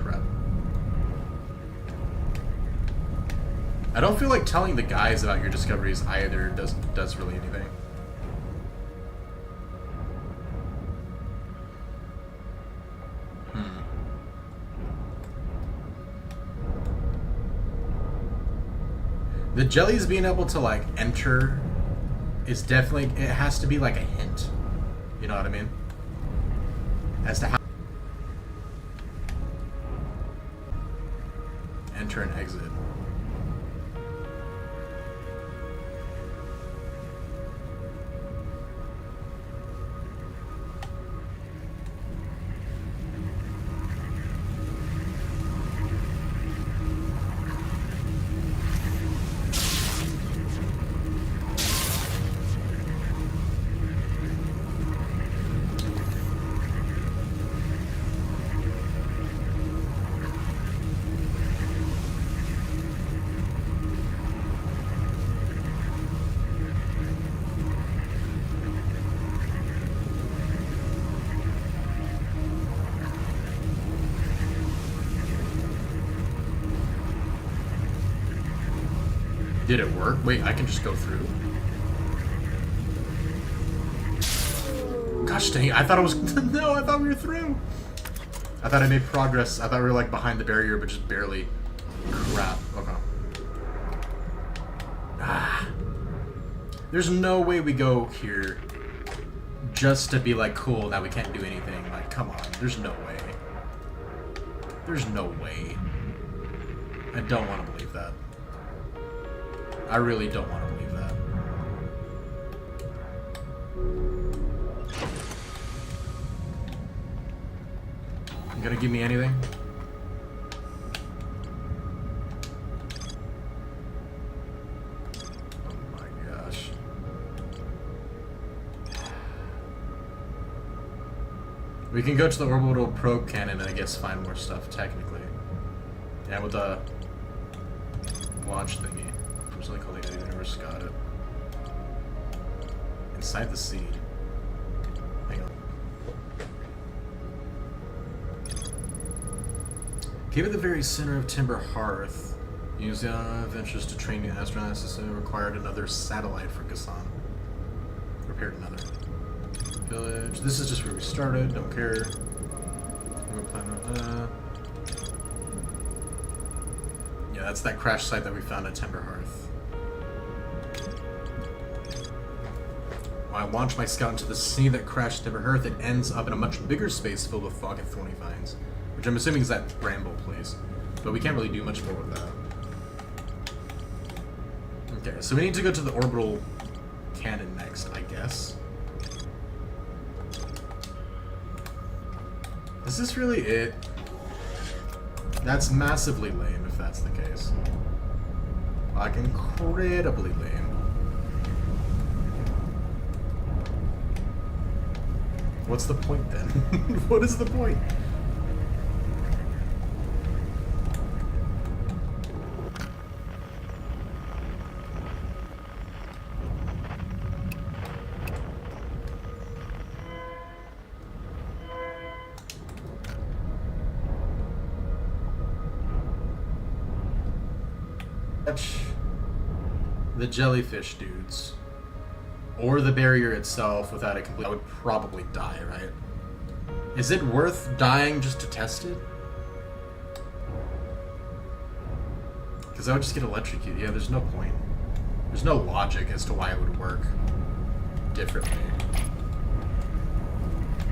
Crap. I don't feel like telling the guys about your discoveries either does really anything. The jellies being able to like enter is definitely, it has to be like a hint. You know what I mean? As to how enter and exit. Did it work? Wait, I can just go through. Gosh dang it, I thought it was... No, I thought we were through. I thought I made progress. I thought we were like behind the barrier, but just barely. Crap. Okay. Ah. There's no way we go here just to be like, cool, now we can't do anything. Like, come on. There's no way. There's no way. I don't want to believe that. I really don't want to believe that. You gonna give me anything? Oh my gosh. We can go to the orbital probe cannon and I guess find more stuff, technically. Yeah, with the launch thingy. From something called the Universe, got it. Inside the seed. Hang on. Cave at the very center of Timber Hearth. Used ventures to train new astronauts. This required another satellite for Gassan. Repaired another. Village. This is just where we started. Don't care. We're planning on yeah, that's that crash site that we found at Timber Hearth. When I launch my scout into the sea that crashed Timber Hearth, it ends up in a much bigger space filled with fog and thorny vines, which I'm assuming is that bramble place. But we can't really do much more with that. Okay, so we need to go to the orbital cannon next, I guess. Is this really it? That's massively lame if that's the case. Like, incredibly lame. What's the point then? What is the point? The jellyfish dudes, or the barrier itself without a complete... I would probably die, right? Is it worth dying just to test it? Because I would just get electrocuted. Yeah, there's no point. There's no logic as to why it would work differently.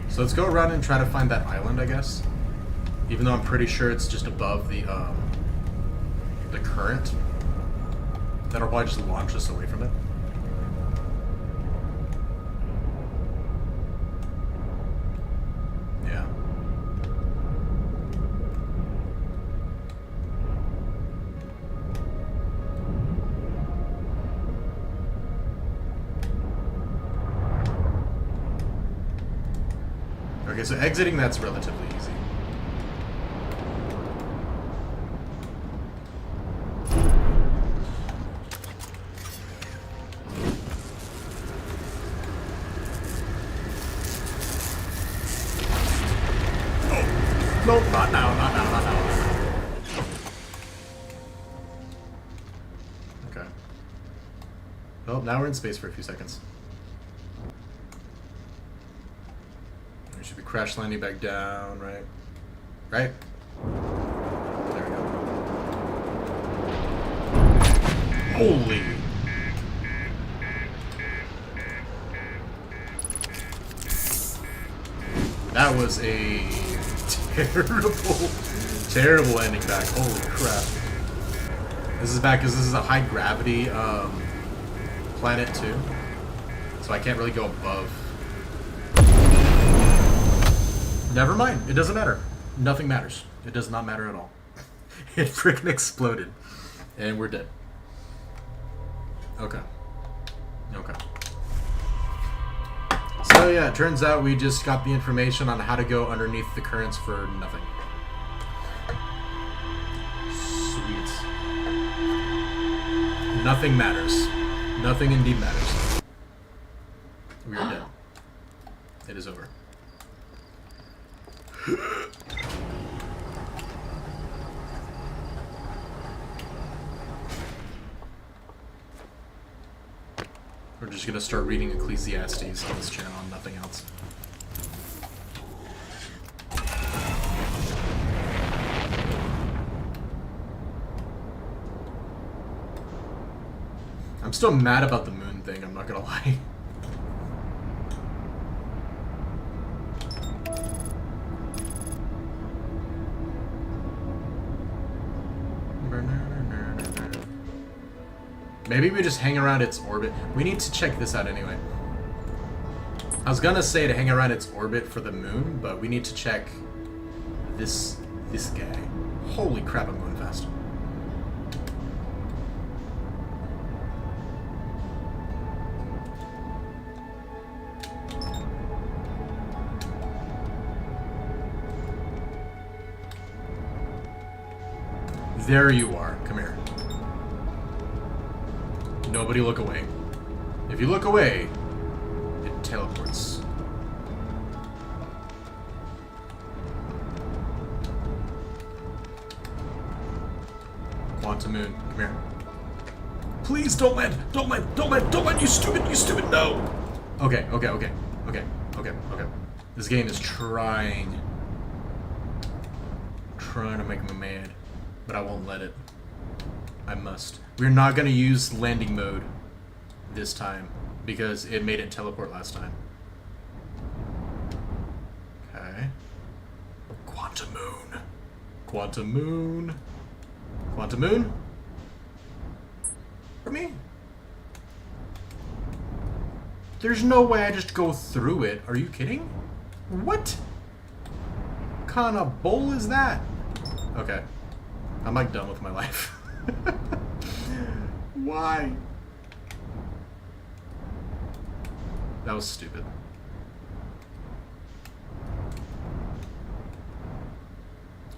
So let's go around and try to find that island, I guess. Even though I'm pretty sure it's just above the current. That'll probably just launch us away from it. Yeah. Okay, so exiting that's relatively easy. Nope, not now, not now, not now, not now. Okay. Well, now we're in space for a few seconds. We should be crash landing back down, right? Right? There we go. Holy! That was a terrible ending back. Holy crap. This is bad because this is a high gravity planet too. So I can't really go above. Never mind. It doesn't matter. Nothing matters. It does not matter at all. It freaking exploded. And we're dead. Okay. Okay. So yeah, it turns out we just got the information on how to go underneath the currents for nothing. Sweet. Nothing matters. Nothing indeed matters. We are dead. It is over. We're just gonna start reading Ecclesiastes on this channel and nothing else. I'm still mad about the moon thing, I'm not gonna lie. Maybe we just hang around its orbit. We need to check this out anyway. I was gonna say to hang around its orbit for the moon, but we need to check this guy. Holy crap, I'm going fast. There you are. Come here. Nobody look away. If you look away, it teleports. Quantum Moon, come here. Please don't land! Don't land! Don't land! Don't land! You stupid! You stupid! No! Okay. This game is trying to make me mad, but I won't let it. I must. We're not gonna use landing mode this time because it made it teleport last time. Okay. Quantum Moon. Quantum Moon. Quantum Moon? For me? There's no way I just go through it. Are you kidding? What kind of bull is that? Okay. I'm like done with my life. Why? That was stupid.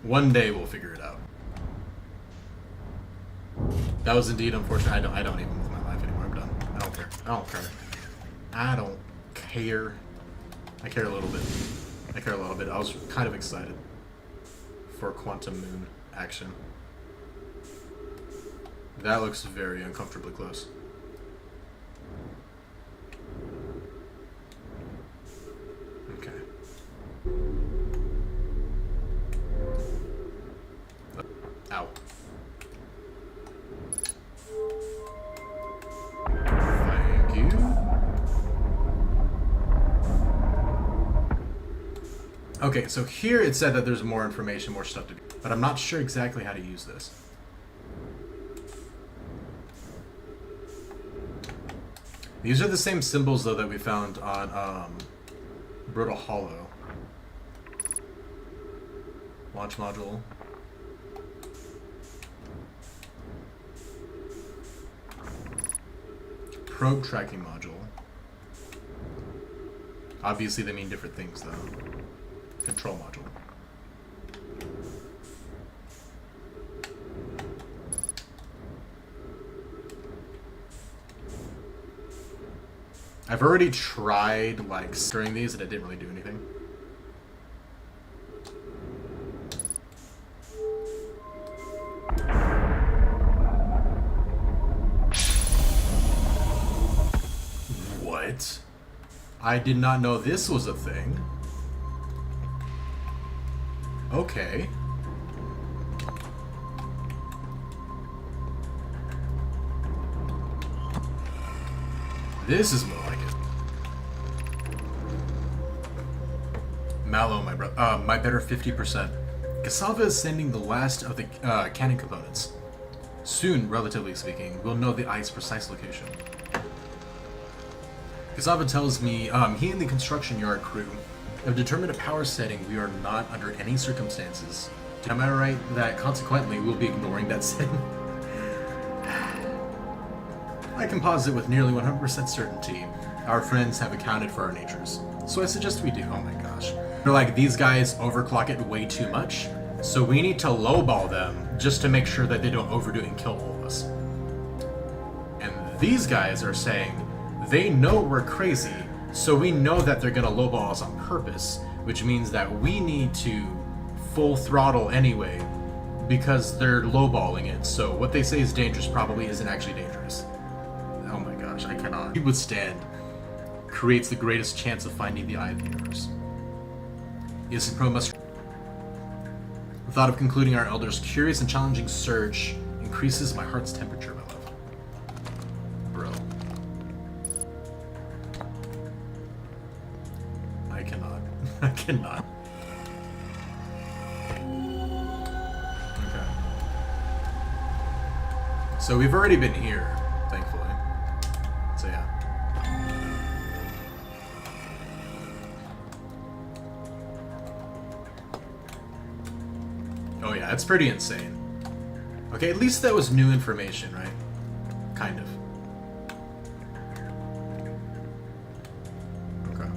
One day we'll figure it out. That was indeed unfortunate. I don't even move my life anymore. I'm done. I don't care. I don't care. I don't care. I care a little bit. I care a little bit. I was kind of excited for Quantum Moon action. That looks very uncomfortably close. Okay. Ow. Thank you. Okay, so here it said that there's more information, more stuff to do, but I'm not sure exactly how to use this. These are the same symbols, though, that we found on Brutal Hollow. Launch module. Probe tracking module. Obviously, they mean different things, though. Control module. I've already tried, like, stirring these, and it didn't really do anything. What? I did not know this was a thing. Okay. This is more like it. Mallow, my better 50%. Cassava is sending the last of the cannon components. Soon, relatively speaking, we'll know the ice's precise location. Cassava tells me he and the construction yard crew have determined a power setting we are not under any circumstances. Am I right that consequently we'll be ignoring that setting? I can posit with nearly 100% certainty our friends have accounted for our natures. So I suggest we do. Oh my gosh. They're like, these guys overclock it way too much, so we need to lowball them just to make sure that they don't overdo it and kill all of us. And these guys are saying they know we're crazy, so we know that they're gonna lowball us on purpose, which means that we need to full throttle anyway because they're lowballing it. So what they say is dangerous probably isn't actually dangerous. Oh my gosh, I cannot. He withstand. Creates the greatest chance of finding the Eye of the Universe. ESC Pro must... The thought of concluding our Elder's curious and challenging search increases my heart's temperature, my love. Bro. I cannot. I cannot. Okay. So we've already been here, thankfully. So yeah. Oh yeah, it's pretty insane. Okay, at least that was new information, right? Kind of. Okay.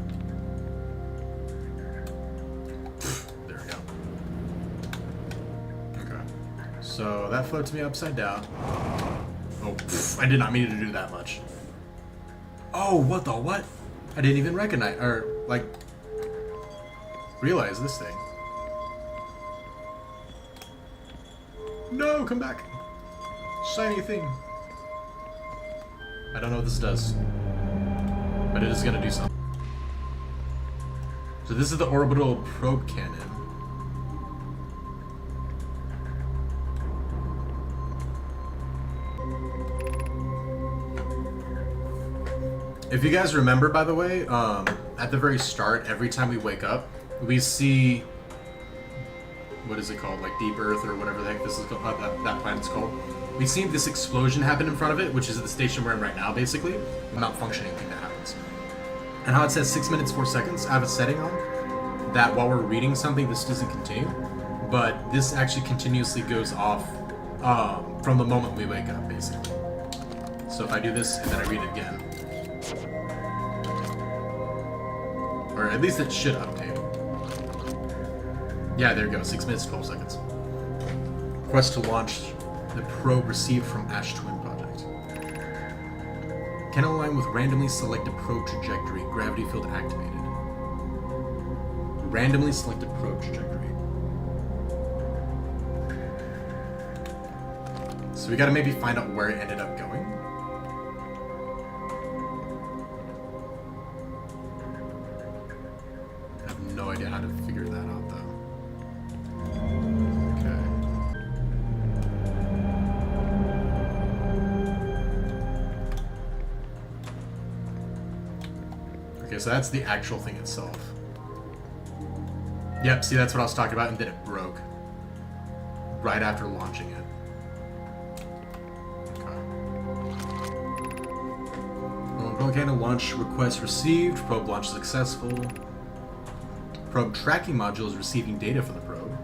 There we go. Okay. So that floats me upside down. Oh, I did not mean to do that much. Oh, what the what? I didn't even recognize, or, like, realize this thing. No, come back. Shiny thing. I don't know what this does, but it is gonna do something. So this is the orbital probe cannon. If you guys remember, by the way, at the very start, every time we wake up, we see, what is it called, like Deep Earth or whatever the heck this is called, that planet's called. We see this explosion happen in front of it, which is the station we're in right now, basically. A malfunctioning thing that happens. And how it says 6 minutes, 4 seconds, I have a setting on that while we're reading something, this doesn't continue, but this actually continuously goes off from the moment we wake up, basically. So if I do this and then I read it again, or at least it should update. Yeah, there you go, 6 minutes, 12 seconds. Quest to launch the probe received from Ash Twin Project. Can align with randomly selected probe trajectory, gravity field activated. Randomly selected probe trajectory. So we gotta maybe find out where it ended up going. I have no idea how to figure that out though. Okay, so that's the actual thing itself. Yep, see, that's what I was talking about, and then it broke. Right after launching it. Okay. Probe cannon launch request received. Probe launch successful. Probe tracking module is receiving data for the probe.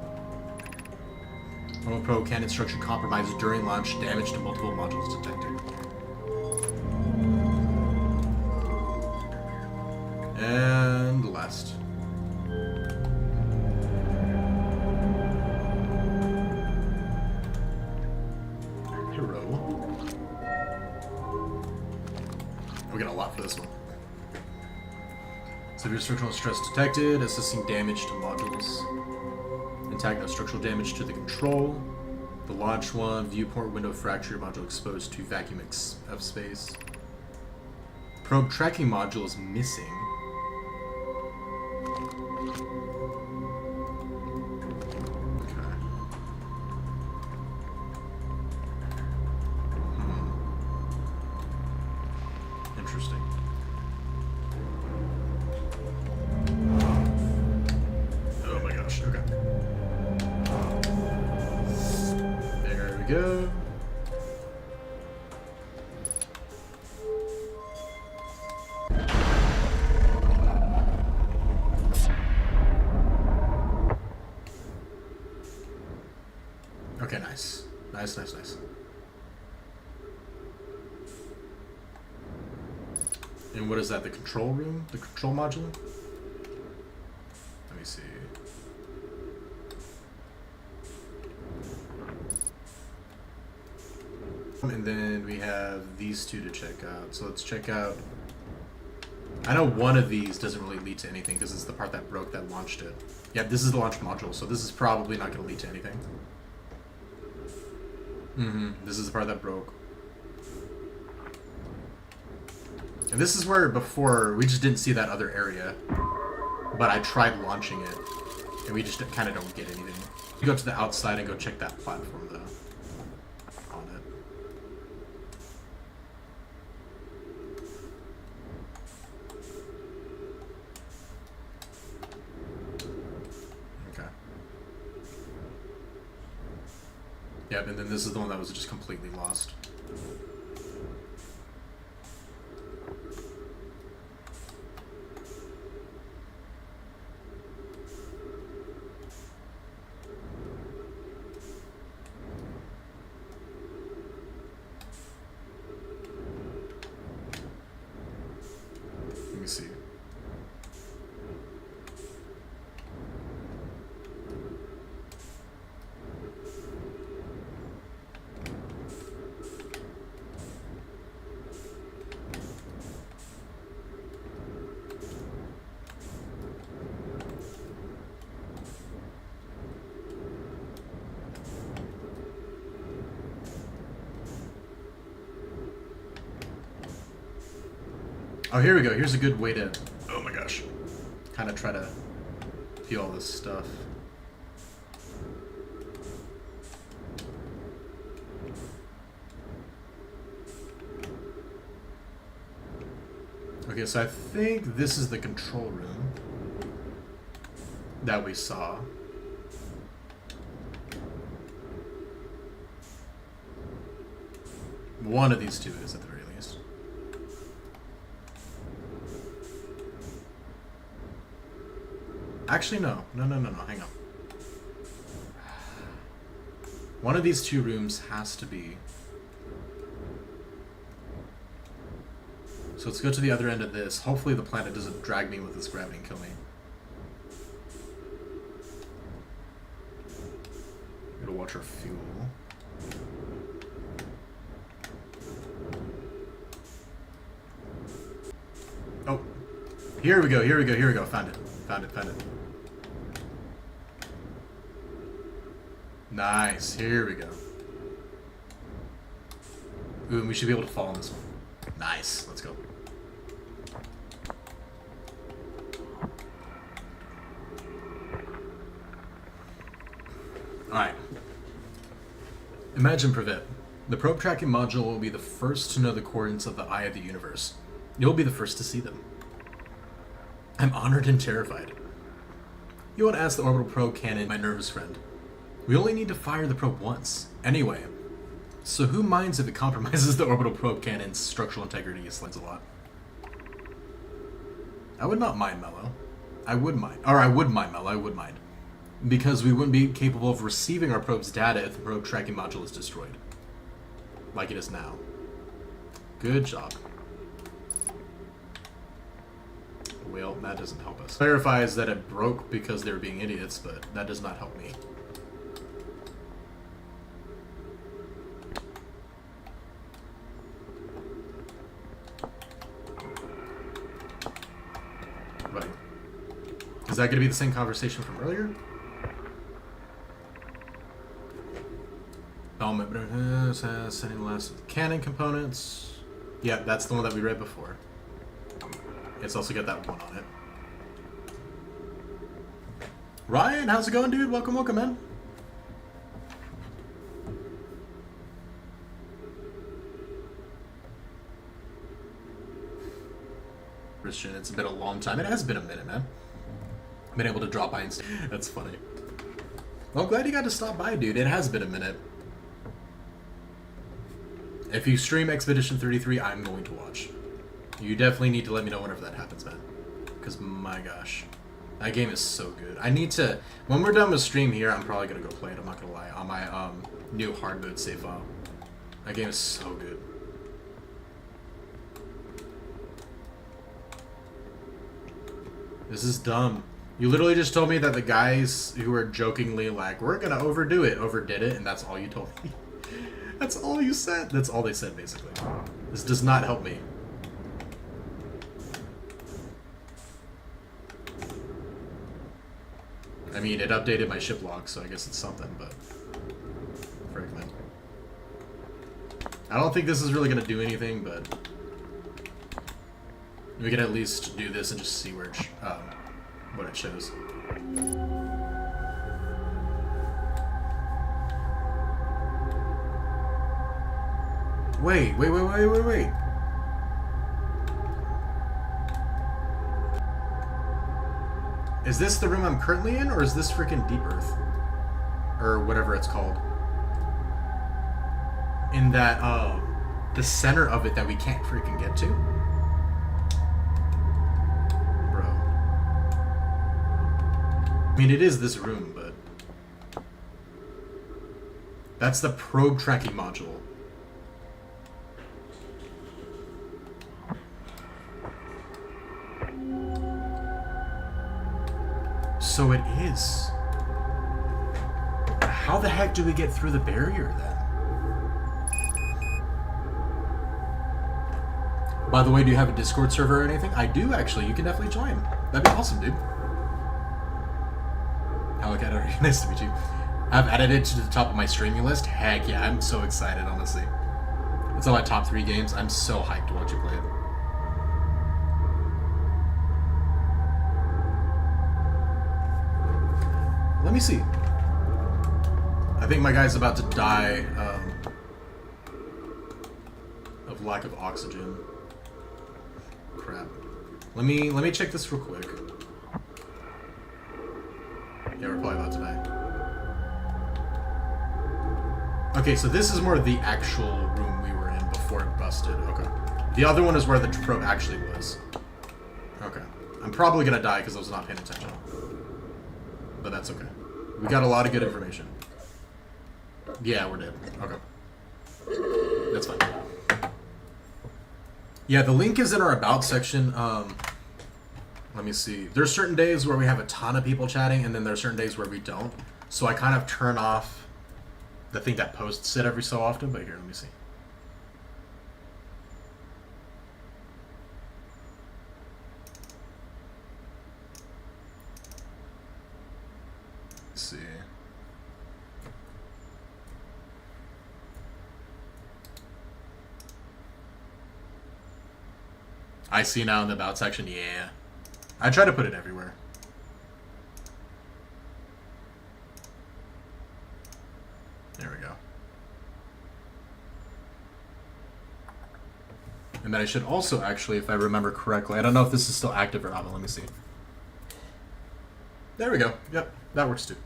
Probe cannon structure compromised during launch. Damage to multiple modules detected. And last. Hero. We got a lot for this one. Severe structural stress detected. Assessing damage to modules. Intact, no structural damage to the control. The launch one. Viewport window fracture. Module exposed to vacuum of space. Probe tracking module is missing. Interesting. Oh my gosh, okay. There we go. Okay, nice. Nice, nice, nice. And what is that, the control room? The control module? Let me see. And then we have these two to check out. So let's check out... I know one of these doesn't really lead to anything because it's the part that broke that launched it. Yeah, this is the launch module, so this is probably not going to lead to anything. This is the part that broke. And this is where before we just didn't see that other area, but I tried launching it, and we just kind of don't get anything. You go to the outside and go check that platform though. On it. Okay. Yep, and then this is the one that was just completely lost. Let me see. Oh, here we go. Here's a good way to, oh my gosh, kind of try to feel all this stuff. Okay, so I think this is the control room that we saw. One of these two is at the very least. Actually, no. No, hang on. One of these two rooms has to be... So let's go to the other end of this. Hopefully the planet doesn't drag me with its gravity and kill me. Gotta watch our fuel. Oh. Here we go. Found it. Nice. Here we go. Ooh, and we should be able to fall on this one. Nice. Let's go. Alright. Imagine Privet. The probe tracking module will be the first to know the coordinates of the eye of the universe. You'll be the first to see them. I'm honored and terrified. You won't ask the orbital probe cannon, my nervous friend. We only need to fire the probe once. Anyway. So who minds if it compromises the orbital probe cannon's structural integrity? Slings a lot. I would not mind, Mello. I would mind, Mello. I would mind. Because we wouldn't be capable of receiving our probe's data if the probe tracking module is destroyed. Like it is now. Good job. Well, that doesn't help us. Clarifies that it broke because they were being idiots, but that does not help me. Right. Is that going to be the same conversation from earlier? Sending the last cannon components. Yeah, that's the one that we read before. It's also got that one on it. Ryan, how's it going, dude? Welcome, man. Christian, it's been a long time. It has been a minute, man. I've been able to drop by and that's funny. Well, I'm glad you got to stop by, dude. It has been a minute. If you stream Expedition 33, I'm going to watch. You definitely need to let me know whenever that happens, man. Because, my gosh. That game is so good. I need to... When we're done with stream here, I'm probably going to go play it, I'm not going to lie. On my new hard mode save file. That game is so good. This is dumb. You literally just told me that the guys who were jokingly like, we're going to overdo it, overdid it, and that's all you told me. That's all you said. That's all they said, basically. This does not help me. I mean, it updated my ship log, so I guess it's something, but... Frick, man. I don't think this is really going to do anything, but... We could at least do this and just see where what it shows. Wait. Is this the room I'm currently in, or is this freaking Deep Earth? Or whatever it's called. In that, the center of it that we can't freaking get to? Bro. I mean, it is this room, but... That's the probe tracking module. So it is. How the heck do we get through the barrier then? By the way, do you have a Discord server or anything? I do actually. You can definitely join. That'd be awesome, dude. Hello, Cat. Nice to meet you. I've added it to the top of my streaming list. Heck yeah, I'm so excited, honestly. It's all my top 3 games. I'm so hyped to watch you play it. Let me see. I think my guy's about to die of lack of oxygen. Crap. Let me check this real quick. Yeah, we're probably about to die. Okay, so this is more the actual room we were in before it busted. Okay. The other one is where the probe actually was. Okay. I'm probably gonna die because I was not paying attention. But that's okay. We got a lot of good information. Yeah, we're dead. Okay. That's fine. Yeah, the link is in our About section. Let me see. There's certain days where we have a ton of people chatting, and then there's certain days where we don't. So I kind of turn off the thing that posts it every so often, but here, let me see. Let's see. I see now in the About section, yeah. I try to put it everywhere. There we go. And then I should also actually, if I remember correctly, I don't know if this is still active or not, but let me see. There we go. Yep, that works too.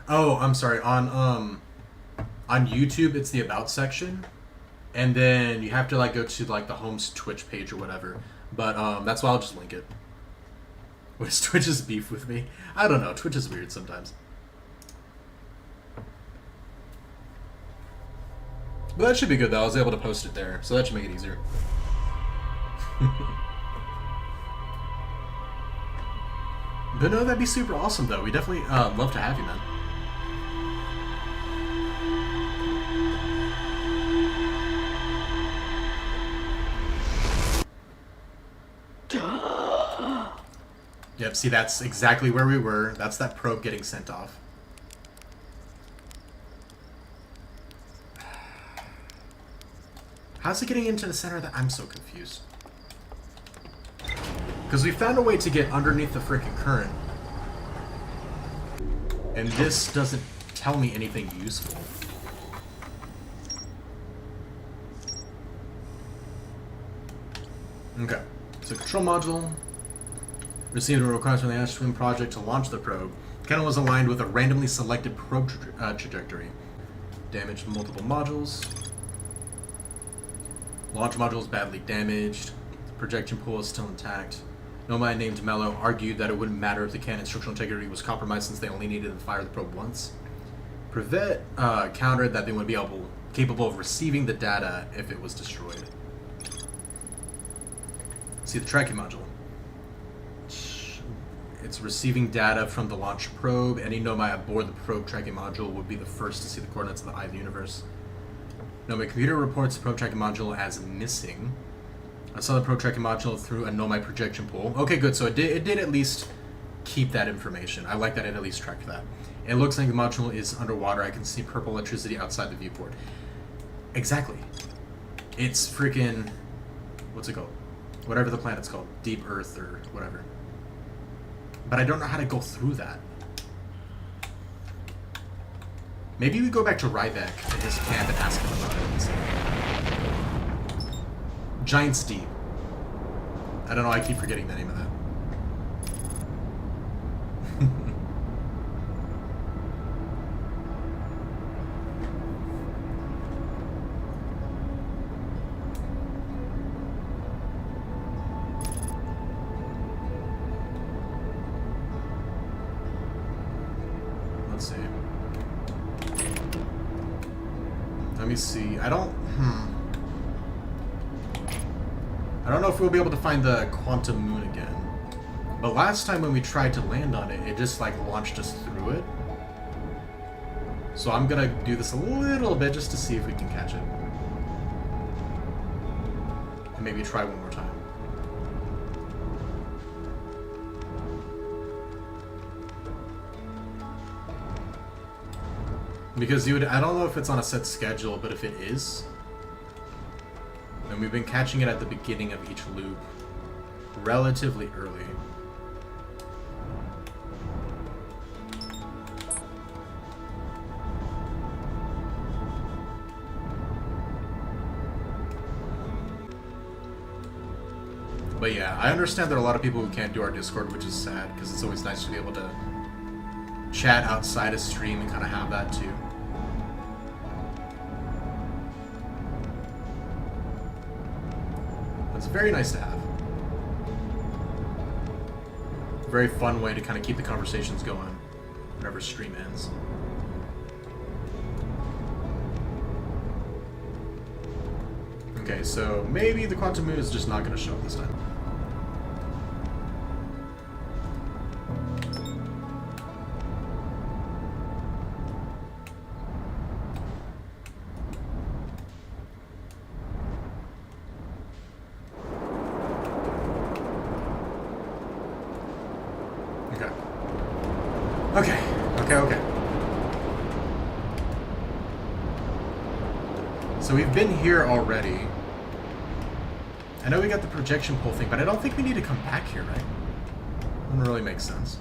Oh, I'm sorry. On YouTube, it's the About section, and then you have to like go to like the home's Twitch page or whatever. But that's why I'll just link it. What is Twitch's beef with me? I don't know. Twitch is weird sometimes. But that should be good though. I was able to post it there, so that should make it easier. But no, that'd be super awesome though. We definitely love to have you, man. Yep, see, that's exactly where we were. That's that probe getting sent off. How's it getting into the center of that? I'm so confused. Because we found a way to get underneath the freaking current. And this doesn't tell me anything useful. Okay. So control module. Received a request from the Ashwin project to launch the probe. Canon was aligned with a randomly selected probe trajectory. Damaged multiple modules. Launch module is badly damaged. Projection pool is still intact. Nomad named Mello argued that it wouldn't matter if the cannon's structural integrity was compromised since they only needed to fire the probe once. Privet countered that they would be capable of receiving the data if it was destroyed. See the tracking module. It's receiving data from the launch probe. Any Nomai aboard the probe tracking module would be the first to see the coordinates of the eye of the universe. Nomai computer reports the probe tracking module as missing. I saw the probe tracking module through a Nomai projection pool. Okay, good. So it did at least keep that information. I like that it at least tracked that. It looks like the module is underwater. I can see purple electricity outside the viewport. Exactly. It's freaking... what's it called? Whatever the planet's called. Deep Earth or whatever. But I don't know how to go through that. Maybe we go back to Ryback in his camp and ask him about it. Giant's Deep. I don't know, I keep forgetting the name of that. Let's see. Let me see. I don't know if we'll be able to find the quantum moon again. But last time when we tried to land on it, it just like launched us through it. So I'm gonna do this a little bit just to see if we can catch it. And maybe try one more time. Because I don't know if it's on a set schedule, but if it is, then we've been catching it at the beginning of each loop relatively early. But yeah, I understand there are a lot of people who can't do our Discord, which is sad, because it's always nice to be able to chat outside of stream and kind of have that too. It's very nice to have. Very fun way to kind of keep the conversations going whenever stream ends. Okay, so maybe the quantum moon is just not going to show up this time. Okay. So we've been here already. I know we got the projection pole thing, but I don't think we need to come back here, right? Doesn't really make sense.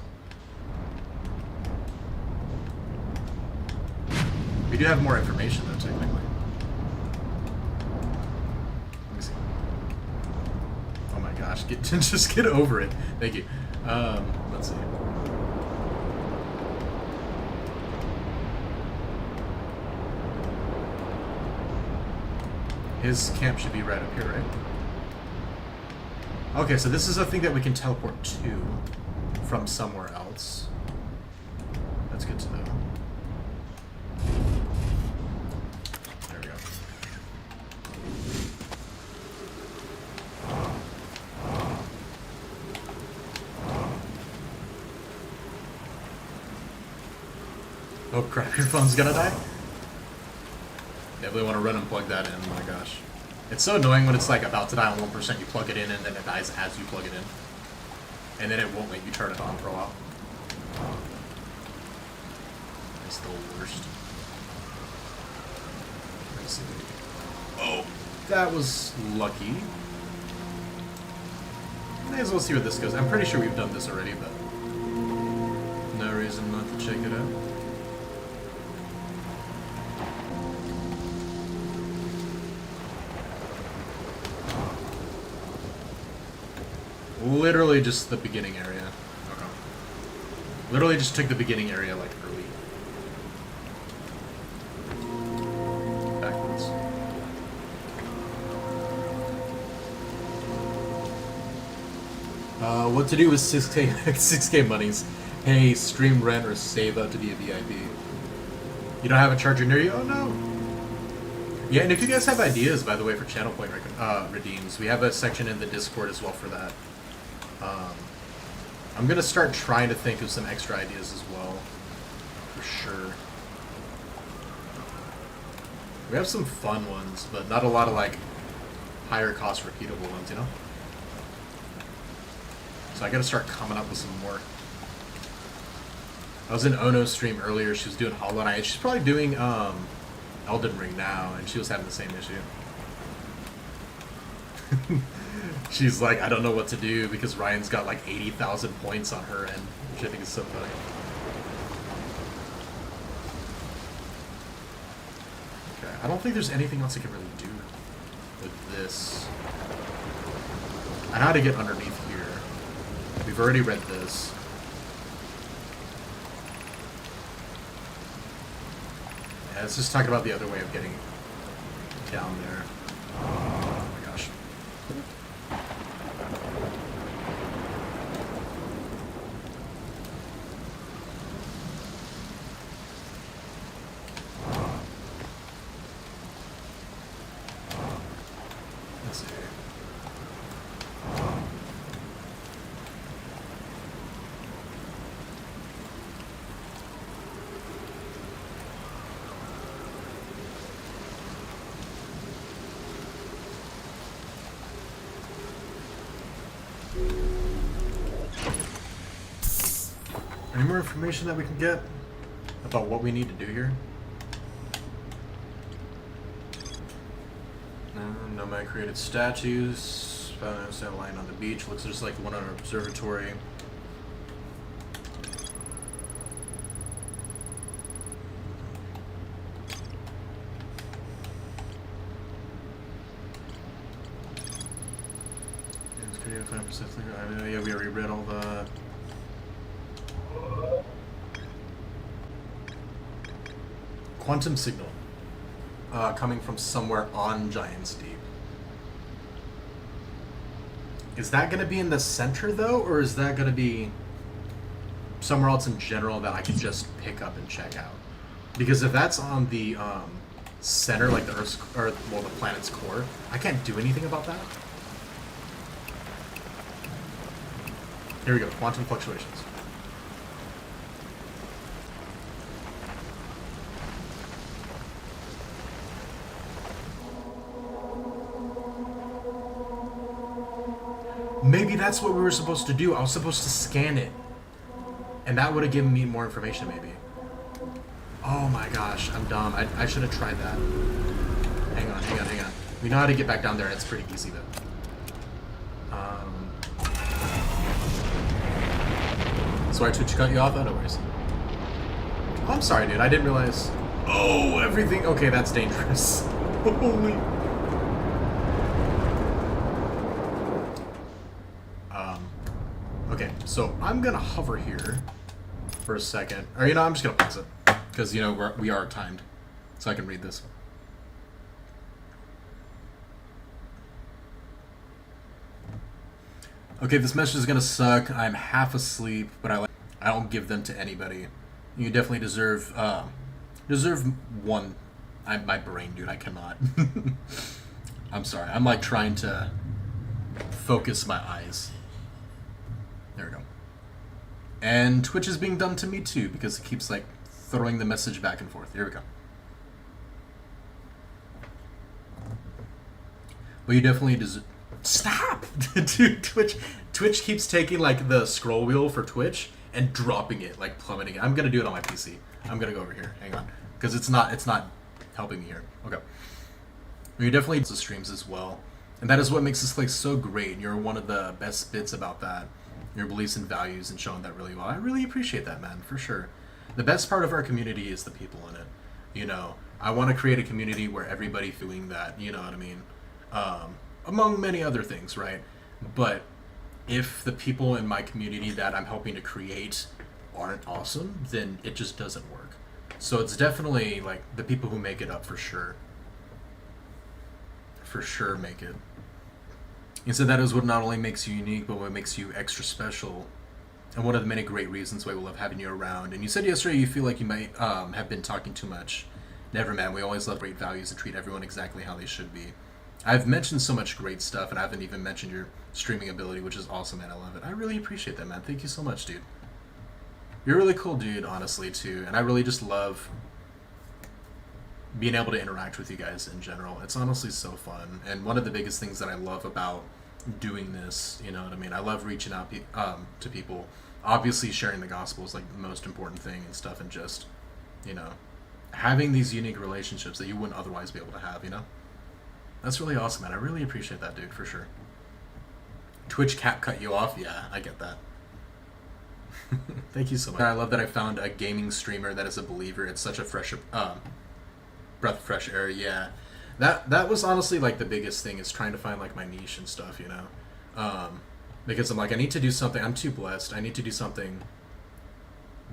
We do have more information, though, technically. Let me see. Oh my gosh, just get over it. Thank you. Let's see. His camp should be right up here, right? Okay, so this is a thing that we can teleport to from somewhere else. That's good to know. There we go. Oh crap, your phone's gonna die? Definitely want to run and plug that in, oh my gosh. It's so annoying when it's like about to die on 1%, you plug it in and then it dies as you plug it in. And then it won't let you turn it on for a while. It's the worst. Let's see. Oh, that was lucky. May as well see where this goes. I'm pretty sure we've done this already, but no reason not to check it out. Literally just the beginning area. Okay. Literally just took the beginning area like early. Backwards. What to do with 6K monies? Hey, stream rent or save up to be a VIP. You don't have a charger near you? Oh no. Yeah, and if you guys have ideas, by the way, for channel point redeems, we have a section in the Discord as well for that. I'm gonna start trying to think of some extra ideas as well, for sure. We have some fun ones, but not a lot of like higher cost repeatable ones, you know? So I gotta start coming up with some more. I was in Ono's stream earlier. She was doing Hollow Knight. She's probably doing Elden Ring now, and she was having the same issue. She's like, I don't know what to do because Ryan's got like 80,000 points on her end, which I think is so funny. Okay, I don't think there's anything else I can really do with this. I know how to get underneath here. We've already read this. Yeah, let's just talk about the other way of getting down there. Oh my gosh. Let's see. Any more information that we can get about what we need to do here? No, man created statues. Found a line on the beach. Looks just like the one on our observatory. Yeah, we already read all the. Quantum signal coming from somewhere on Giant's Deep. Is that going to be in the center though, or is that going to be somewhere else in general that I can just pick up and check out? Because if that's on the center, like the Earth's or well, the planet's core, I can't do anything about that. Here we go. Quantum fluctuations. Maybe that's what we were supposed to do. I was supposed to scan it. And that would have given me more information, maybe. Oh my gosh, I'm dumb. I should have tried that. Hang on. We know how to get back down there. It's pretty easy, though. Sorry, Twitch cut you off? Oh, no worries. Oh, I'm sorry, dude. I didn't realize. Oh, everything. Okay, that's dangerous. Holy. Okay, so I'm gonna hover here for a second. Or, you know, I'm just gonna pause it. Because, you know, we are timed. So I can read this. Okay, this message is gonna suck. I'm half asleep, but I don't give them to anybody. You definitely deserve one. My brain, dude. I cannot. I'm sorry. I'm like trying to focus my eyes. There we go. And Twitch is being done to me too because it keeps like throwing the message back and forth. Here we go. But you definitely deserve. Stop, dude. Twitch keeps taking like the scroll wheel for Twitch and dropping it, like plummeting it. I'm gonna do it on my PC. I'm gonna go over here. Hang on, because it's not helping me here. Okay. You definitely do the streams as well, and that is what makes this place so great. And you're one of the best bits about that. Your beliefs and values and showing that really well. I really appreciate that, man, for sure. The best part of our community is the people in it. You know, I want to create a community where everybody doing that. You know what I mean? Among many other things, right? But if the people in my community that I'm helping to create aren't awesome, then it just doesn't work. So it's definitely like the people who make it up for sure. For sure make it. And so that is what not only makes you unique, but what makes you extra special. And one of the many great reasons why we love having you around. And you said yesterday you feel like you might have been talking too much. Never, man. We always love great values and treat everyone exactly how they should be. I've mentioned so much great stuff, and I haven't even mentioned your streaming ability, which is awesome, man. I love it. I really appreciate that, man. Thank you so much, dude. You're a really cool dude, honestly, too. And I really just love being able to interact with you guys in general. It's honestly so fun. And one of the biggest things that I love about doing this, you know what I mean? I love reaching out to people obviously sharing the gospel is like the most important thing and stuff, and just, you know, having these unique relationships that you wouldn't otherwise be able to have, you know? That's really awesome, man. I really appreciate that, dude, for sure. Twitch cap cut you off? Yeah, I get that. Thank you so much. I love that I found a gaming streamer that is a believer. It's such a fresh breath of fresh air. Yeah, that was honestly like the biggest thing, is trying to find like my niche and stuff, you know, because I'm like, I need to do something. I'm too blessed. I need to do something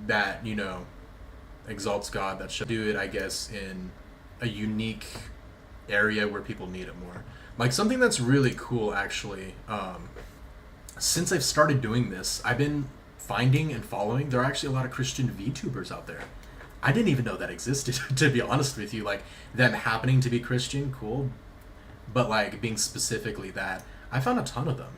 that, you know, exalts God. That should do it, I guess, in a unique area where people need it more. Like something that's really cool, actually. Since I've started doing this, I've been finding and following, there are actually a lot of Christian VTubers out there. I didn't even know that existed, to be honest with you. Like, them happening to be Christian, cool. But, like, being specifically that, I found a ton of them.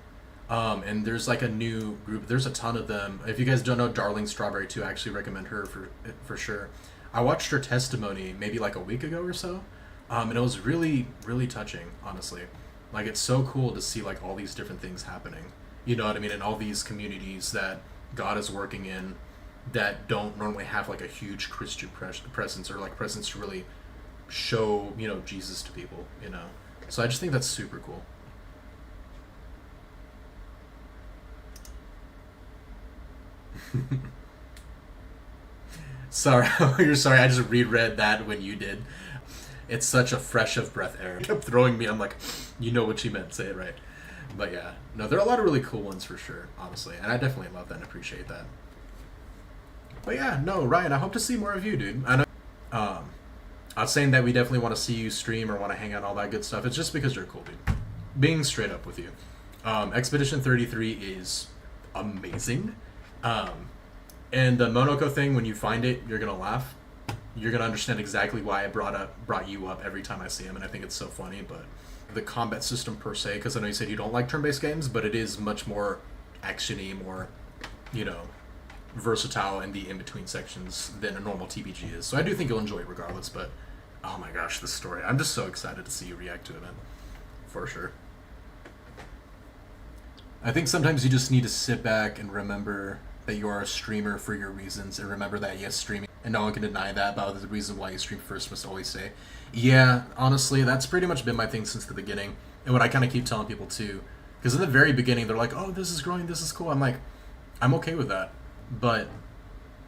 And there's, like, a new group. There's a ton of them. If you guys don't know Darling Strawberry 2, I actually recommend her for sure. I watched her testimony maybe, like, a week ago or so. And it was really, really touching, honestly. Like, it's so cool to see, like, all these different things happening. You know what I mean? And all these communities that God is working in that don't normally have like a huge Christian presence, or like presence to really show, you know, Jesus to people, you know. So I just think that's super cool. Sorry, you're sorry. I just reread that when you did. It's such a fresh of breath air. It kept throwing me. I'm like, you know what she meant. Say it right. But yeah, no, there are a lot of really cool ones for sure, honestly, and I definitely love that and appreciate that. But yeah, no, Ryan, I hope to see more of you, dude. I know, I was saying that we definitely want to see you stream or want to hang out and all that good stuff. It's just because you're cool, dude. Being straight up with you. Expedition 33 is amazing. And the Monoko thing, when you find it, you're going to laugh. You're going to understand exactly why I brought you up every time I see him, and I think it's so funny, but the combat system per se, because I know you said you don't like turn-based games, but it is much more action-y, more, you know, versatile in the in-between sections than a normal TPG is. So I do think you'll enjoy it regardless, but oh my gosh, the story. I'm just so excited to see you react to it, man. For sure. I think sometimes you just need to sit back and remember that you are a streamer for your reasons, and remember that, yes, streaming, and no one can deny that, but the reason why you stream first must always say. Yeah, honestly, that's pretty much been my thing since the beginning, and what I kind of keep telling people too, because in the very beginning, they're like, oh, this is growing, this is cool. I'm like, I'm okay with that, but,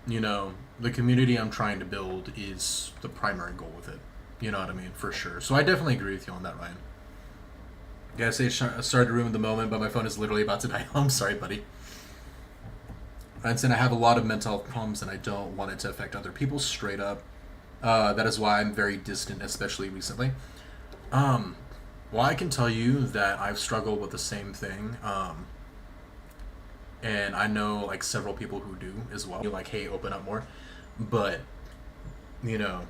you know, the community I'm trying to build is the primary goal with it. You know what I mean? For sure. So I definitely agree with you on that, Ryan. Yeah, I say started to ruin the moment, but my phone is literally about to die. I'm sorry, buddy. Ryan said, I have a lot of mental health problems and I don't want it to affect other people, straight up. That is why I'm very distant, especially recently. Well, I can tell you that I've struggled with the same thing. And I know like several people who do as well. You're like, hey, open up more. But, you know,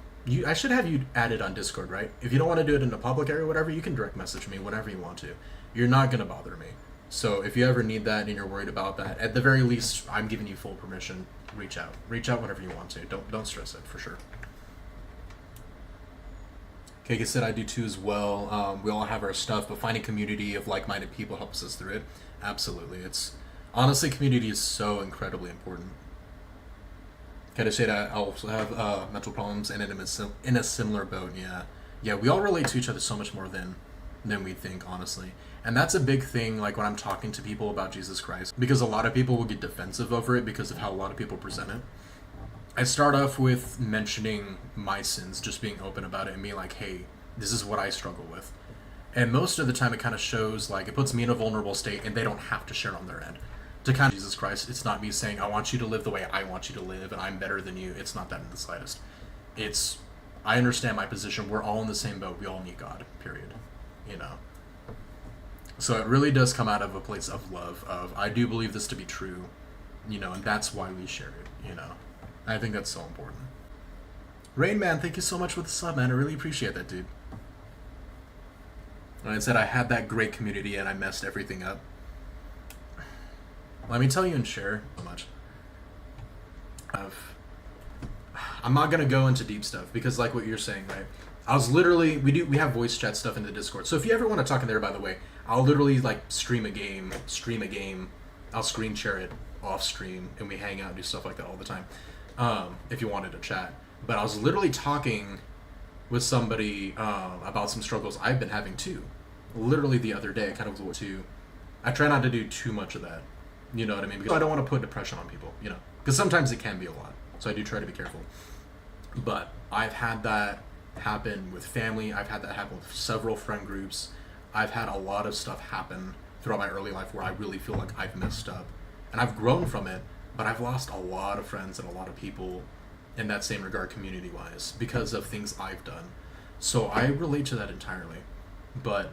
I should have you added on Discord, right? If you don't want to do it in a public area or whatever, you can direct message me whenever you want to. You're not going to bother me. So if you ever need that and you're worried about that, at the very least, I'm giving you full permission. Reach out. Reach out whenever you want to. Don't stress it, for sure. Kaka said I do too as well. We all have our stuff, but finding community of like-minded people helps us through it. Absolutely. It's honestly, community is so incredibly important. Kaka said I also have mental problems and in a similar boat. Yeah, we all relate to each other so much more than we think, honestly. And that's a big thing, like when I'm talking to people about Jesus Christ, because a lot of people will get defensive over it because of how a lot of people present it. I start off with mentioning my sins, just being open about it and being like, hey, this is what I struggle with. And most of the time it kind of shows, like, it puts me in a vulnerable state and they don't have to share it on their end. To kind of Jesus Christ, it's not me saying, I want you to live the way I want you to live and I'm better than you. It's not that in the slightest. It's, I understand my position. We're all in the same boat. We all need God, period. You know? So it really does come out of a place of love, of, I do believe this to be true, you know, and that's why we share it, you know. I think that's so important. Rain Man, thank you so much for the sub, man. I really appreciate that, dude. Like I said, I had that great community and I messed everything up. Let me tell you and share so much. I'm not gonna go into deep stuff because, like what you're saying, right? I was literally we have voice chat stuff in the Discord. So if you ever want to talk in there, by the way, I'll literally like stream a game. I'll screen share it off stream and we hang out and do stuff like that all the time. If you wanted to chat, but I was literally talking with somebody about some struggles I've been having too. Literally the other day, kind of to. I try not to do too much of that. You know what I mean? Because I don't want to put depression on people. You know, because sometimes it can be a lot. So I do try to be careful. But I've had that happen with family. I've had that happen with several friend groups. I've had a lot of stuff happen throughout my early life where I really feel like I've messed up, and I've grown from it. But I've lost a lot of friends and a lot of people in that same regard, community-wise, because of things I've done. So I relate to that entirely. But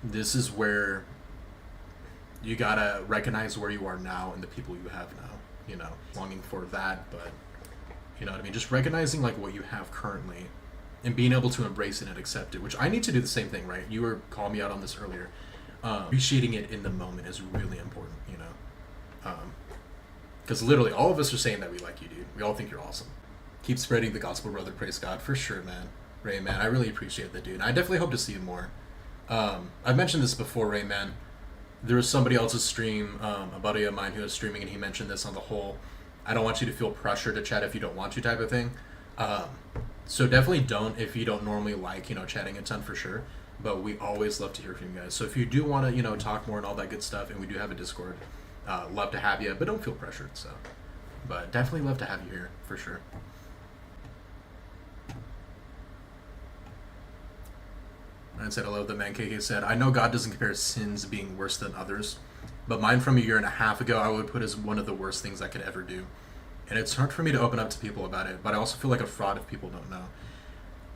this is where you gotta recognize where you are now and the people you have now. You know, longing for that, but you know what I mean? Just recognizing like what you have currently and being able to embrace it and accept it, which I need to do the same thing, right? You were calling me out on this earlier. Appreciating it in the moment is really important, you know? Because literally all of us are saying that we like you, dude. We all think you're awesome. Keep spreading the gospel, brother. Praise God. For sure, man. Ray, man, I really appreciate that, dude. And I definitely hope to see you more. I've mentioned this before, Ray, man. There was somebody else's stream, a buddy of mine who was streaming, and he mentioned this on the whole, I don't want you to feel pressure to chat if you don't want to type of thing. So definitely don't if you don't normally like, you know, chatting a ton, for sure. But we always love to hear from you guys. So if you do want to, you know, talk more and all that good stuff, and we do have a Discord, love to have you, but don't feel pressured. So, but definitely love to have you here for sure. I said, I love that man. KK said, I know God doesn't compare sins being worse than others, but mine from a year and a half ago I would put as one of the worst things I could ever do. And it's hard for me to open up to people about it, but I also feel like a fraud if people don't know.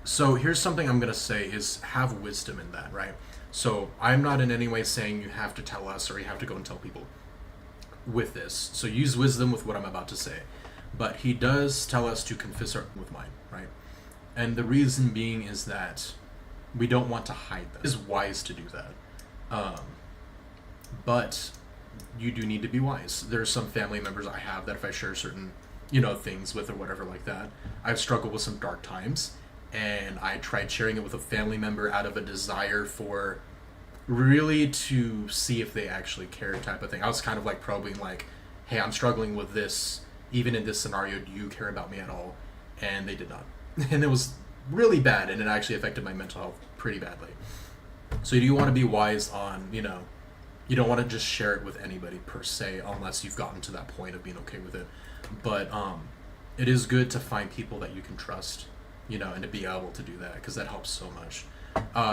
So here's something I'm going to say is have wisdom in that, right? So I'm not in any way saying you have to tell us or you have to go and tell people with this. So use wisdom with what I'm about to say. But he does tell us to confess our with mine, right? And the reason being is that we don't want to hide them. It is wise to do that. But you do need to be wise. There's some family members I have that if I share certain, you know, things with or whatever like that, I've struggled with some dark times, and I tried sharing it with a family member out of a desire for really to see if they actually care type of thing. I was kind of like probing like, hey, I'm struggling with this. Even in this scenario, do you care about me at all? And they did not. And it was really bad, and it actually affected my mental health pretty badly. So you do want to be wise on, you know, you don't want to just share it with anybody per se, unless you've gotten to that point of being okay with it. But it is good to find people that you can trust, you know, and to be able to do that, because that helps so much.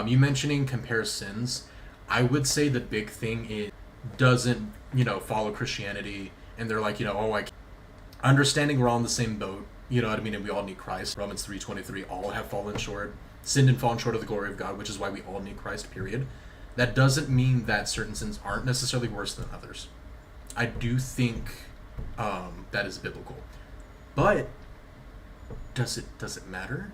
You mentioning compare sins, I would say the big thing is doesn't, you know, follow Christianity, and they're like, you know, oh, I understanding we're all in the same boat, you know what I mean, and we all need Christ. Romans 3:23, all have fallen short, sinned and fallen short of the glory of God, which is why we all need Christ, period. That doesn't mean that certain sins aren't necessarily worse than others. I do think that is biblical. But does it matter?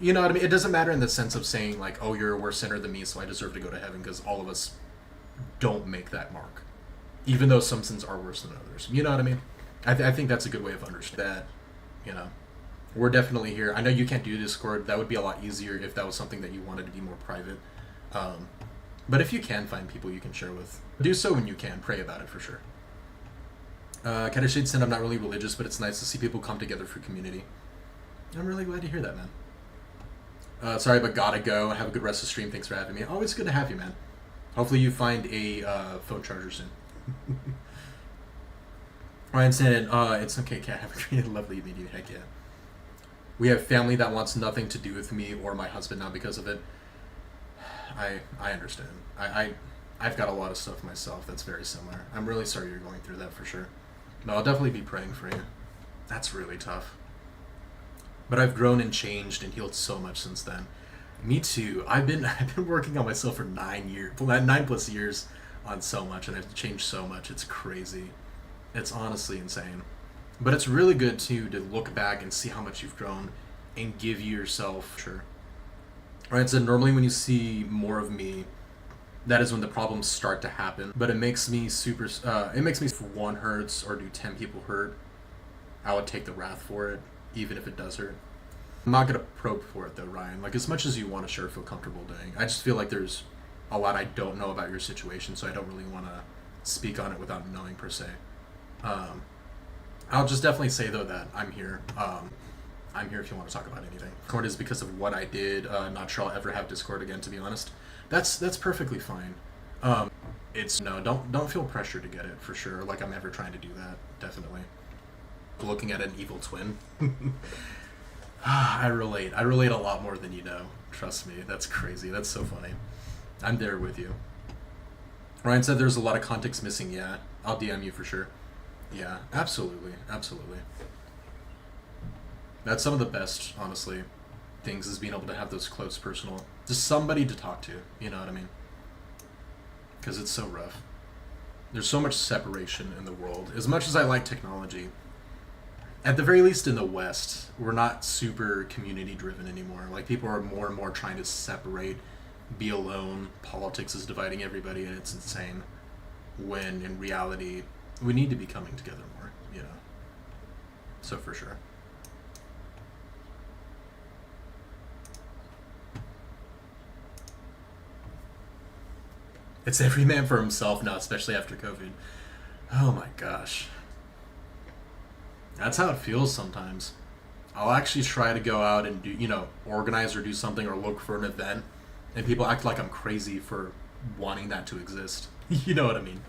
You know what I mean? It doesn't matter in the sense of saying like, oh, you're a worse sinner than me, so I deserve to go to heaven, because all of us don't make that mark. Even though some sins are worse than others. You know what I mean? I think that's a good way of understanding that, you know. We're definitely here. I know you can't do Discord. That would be a lot easier if that was something that you wanted to be more private. But if you can find people you can share with, do so when you can. Pray about it for sure. Kadashid said, I'm not really religious, but it's nice to see people come together for community. I'm really glad to hear that, man. Sorry, but gotta go. Have a good rest of the stream. Thanks for having me. Always good to have you, man. Hopefully you find a phone charger soon. Ryan said, it's okay, Kat. Have a great, lovely evening. Heck yeah. We have family that wants nothing to do with me or my husband now because of it. I understand. I've got a lot of stuff myself that's very similar. I'm really sorry you're going through that for sure. But I'll definitely be praying for you. That's really tough. But I've grown and changed and healed so much since then. Me too. I've been working on myself for 9+ years on so much, and I've changed so much. It's crazy. It's honestly insane. But it's really good too to look back and see how much you've grown and give yourself sure. Right, so normally when you see more of me, that is when the problems start to happen. But it makes me if one hurts or do 10 people hurt, I would take the wrath for it, even if it does hurt. I'm not gonna probe for it though, Ryan. Like, as much as you want to sure feel comfortable doing, I just feel like there's a lot I don't know about your situation, so I don't really want to speak on it without knowing per se. Um, I'll just definitely say though that I'm here. I'm here if you want to talk about anything. Discord is because of what I did. Not sure I'll ever have Discord again, to be honest. That's perfectly fine. It's no, don't feel pressure to get it for sure. Like I'm ever trying to do that. Definitely. Looking at an evil twin. I relate. I relate a lot more than you know. Trust me. That's crazy. That's so funny. I'm there with you. Ryan said there's a lot of context missing. Yeah, I'll DM you for sure. Yeah, absolutely, absolutely. That's some of the best, honestly, things is being able to have those close personal, just somebody to talk to. You know what I mean? Because it's so rough. There's so much separation in the world. As much as I like technology, at the very least in the West, we're not super community driven anymore. Like people are more and more trying to separate, be alone. Politics is dividing everybody, and it's insane. When in reality, we need to be coming together more. You know. So for sure. It's every man for himself now, especially after COVID. Oh my gosh. That's how it feels sometimes. I'll actually try to go out and do, organize or do something or look for an event, and people act like I'm crazy for wanting that to exist. You know what I mean?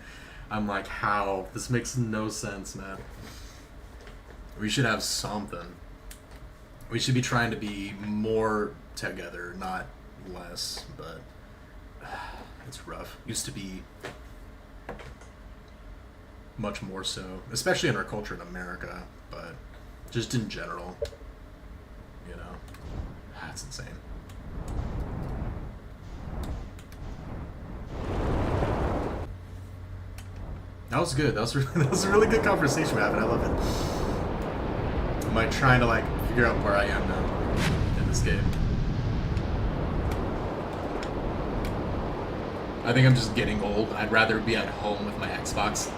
I'm like, how? This makes no sense, man. We should have something. We should be trying to be more together, not less, but it's rough. Used to be much more so, especially in our culture in America, but just in general, that's insane. That was good. That was a really good conversation we're having. I love it. I'm like trying to figure out where I am now in this game. I think I'm just getting old. I'd rather be at home with my Xbox.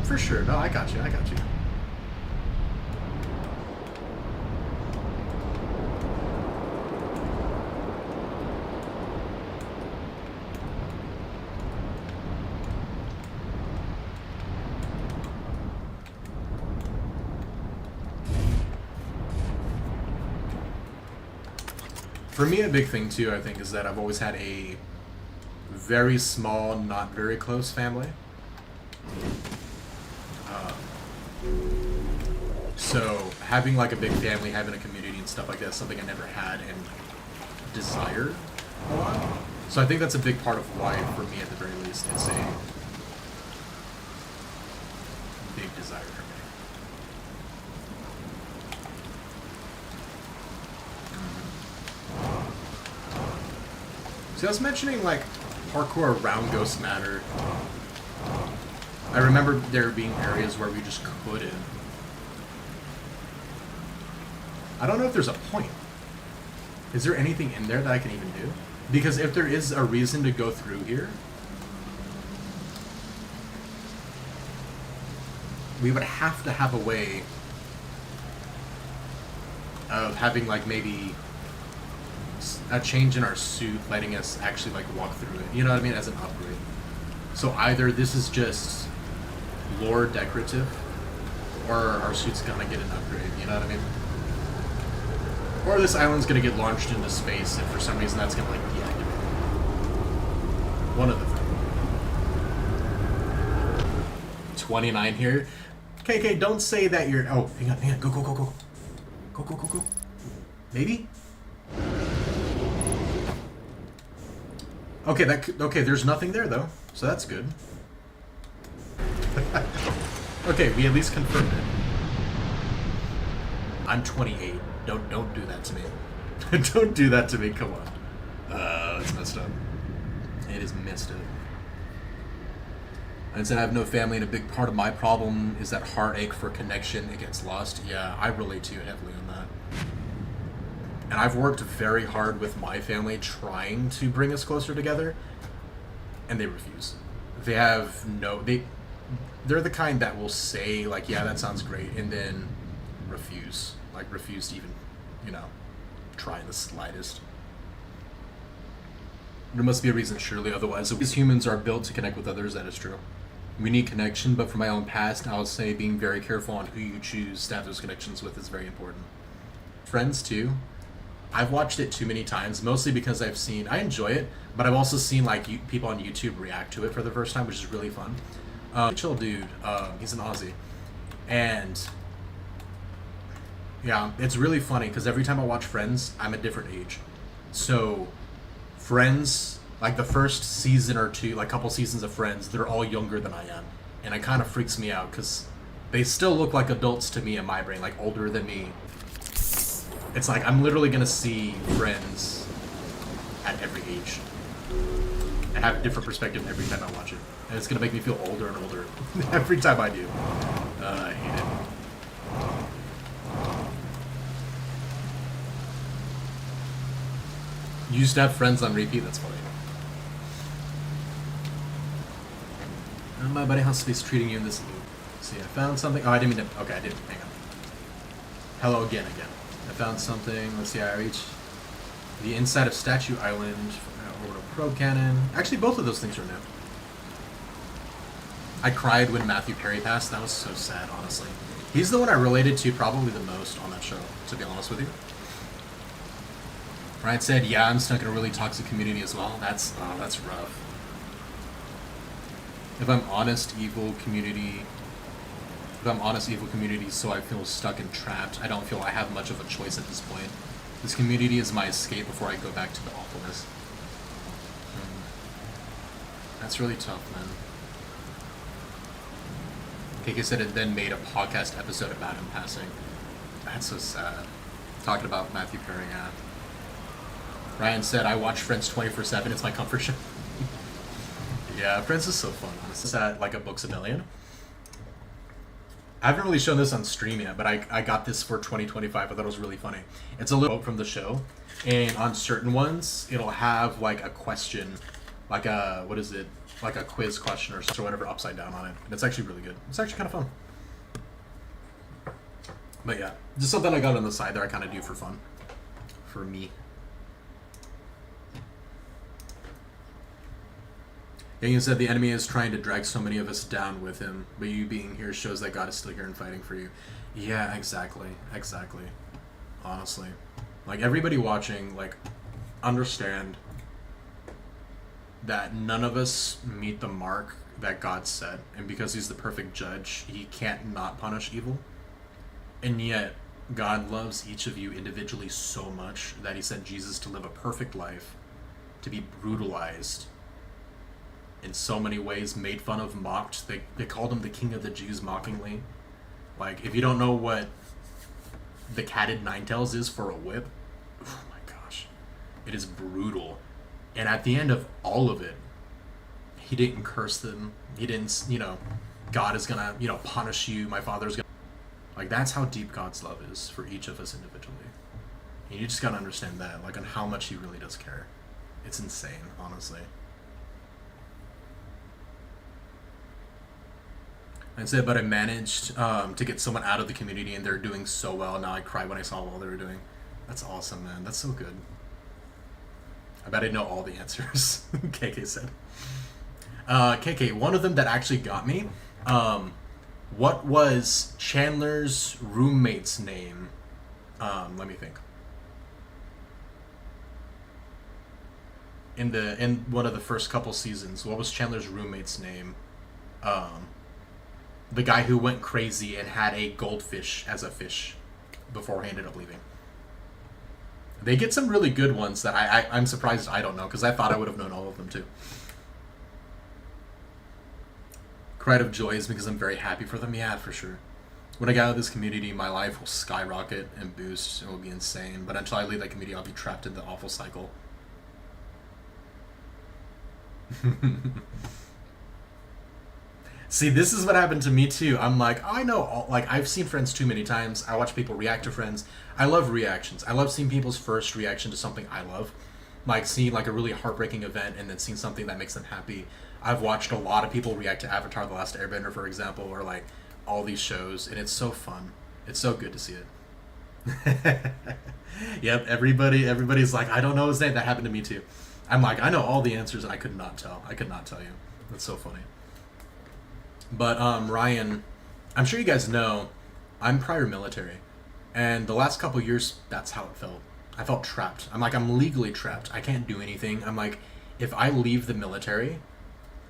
For sure. No, I got you. For me, a big thing too, I think, is that I've always had a very small, not very close family. So having a big family, having a community and stuff like that is something I never had and desired a lot. So I think that's a big part of why, for me at the very least, it's a big desire for me. See, I was mentioning parkour around Ghost Manor. I remember there being areas where we just couldn't. I don't know if there's a point. Is there anything in there that I can even do? Because if there is a reason to go through here, we would have to have a way of having maybe a change in our suit, letting us actually walk through it. You know what I mean? As an upgrade. So either this is just lore decorative, or our suit's gonna get an upgrade. You know what I mean? Or this island's gonna get launched into space, and for some reason that's gonna deactivate. One of the things. 29 here. KK, don't say that you're. Oh, hang on. Go. Maybe. Okay, there's nothing there though, so that's good. Okay, we at least confirmed it. I'm 28. Don't do that to me. Don't do that to me. Come on. It's messed up. It is messed up. And said I have no family, and a big part of my problem is that heartache for connection. It gets lost. Yeah, I relate to you heavily on that. And I've worked very hard with my family trying to bring us closer together, and they refuse. They have they're the kind that will say yeah, that sounds great, and then refuse to even try the slightest. There must be a reason, surely, otherwise humans are built to connect with others. That is true. We need connection, but for my own past, I'll say being very careful on who you choose to have those connections with is very important. Friends, too. I've watched it too many times, mostly because I enjoy it, but I've also seen like people on YouTube react to it for the first time, which is really fun. Chill dude, he's an Aussie. And yeah, it's really funny because every time I watch Friends, I'm a different age. So, Friends, like the first season or two, like couple seasons of Friends, they're all younger than I am, and it kind of freaks me out because they still look like adults to me in my brain, like older than me. It's like I'm literally gonna see Friends at every age and have a different perspective every time I watch it, and it's gonna make me feel older and older every time I do. I hate it. You used to have Friends on repeat. That's funny. My buddy, how's space treating you in this loop? See, I found something. Oh, I didn't mean to. Okay, I didn't. Hang on. Hello again. I found something. Let's see. I reached the inside of Statue Island. Orbital probe cannon. Actually, both of those things are new. I cried when Matthew Perry passed. That was so sad, honestly. He's the one I related to probably the most on that show, to be honest with you. Ryan said, yeah, I'm stuck in a really toxic community as well. That's rough. If I'm honest, evil community, so I feel stuck and trapped. I don't feel I have much of a choice at this point. This community is my escape before I go back to the awfulness. That's really tough, man. KK said it then made a podcast episode about him passing. That's so sad. Talking about Matthew Perry, yeah. Ryan said, I watch Friends 24/7. It's my comfort show. Yeah, Friends is so fun. It's at like a Books A Million. I haven't really shown this on stream yet, but I got this for 2025. I thought it was really funny. It's a little quote from the show, and on certain ones, it'll have like a question, like a, what is it? Like a quiz question or whatever upside down on it. And it's actually really good. It's actually kind of fun. But yeah, just something I got on the side there I kind of do for fun. For me. Yang said the enemy is trying to drag so many of us down with him, but you being here shows that God is still here and fighting for you. Yeah, exactly. Honestly. Like, everybody watching, like, understand that none of us meet the mark that God set, and because he's the perfect judge, he can't not punish evil. And yet, God loves each of you individually so much that he sent Jesus to live a perfect life, to be brutalized in so many ways, made fun of, mocked. They called him the King of the Jews mockingly. Like, if you don't know what the catted ninetails is for a whip, oh my gosh, it is brutal. And at the end of all of it, he didn't curse them. He didn't, God is gonna, punish you. My Father's gonna. Like, that's how deep God's love is for each of us individually. And you just gotta understand that, like, on how much he really does care. It's insane, honestly. I'd say, but I managed to get someone out of the community, and they're doing so well. Now I cry when I saw all they were doing. That's awesome, man. That's so good. I bet I know all the answers, KK said. KK, one of them that actually got me, what was Chandler's roommate's name? Let me think. In one of the first couple seasons, what was Chandler's roommate's name? The guy who went crazy and had a goldfish as a fish before he ended up leaving. They get some really good ones that I'm surprised I don't know, because I thought I would have known all of them too. Cried of joy is because I'm very happy for them. Yeah, for sure. When I get out of this community, my life will skyrocket and boost. It will be insane. But until I leave that community, I'll be trapped in the awful cycle. See, this is what happened to me too. I'm like, I know, I've seen Friends too many times. I watch people react to Friends. I love reactions. I love seeing people's first reaction to something I love. Like seeing like a really heartbreaking event and then seeing something that makes them happy. I've watched a lot of people react to Avatar: The Last Airbender, for example, or like all these shows, and it's so fun. It's so good to see it. Yep, everybody's like, I don't know his name. That happened to me too. I'm like, I know all the answers, and I could not tell you. That's so funny. But Ryan, I'm sure you guys know, I'm prior military, and the last couple years, that's how it felt. I felt trapped. I'm like, I'm legally trapped. I can't do anything. I'm like, if I leave the military,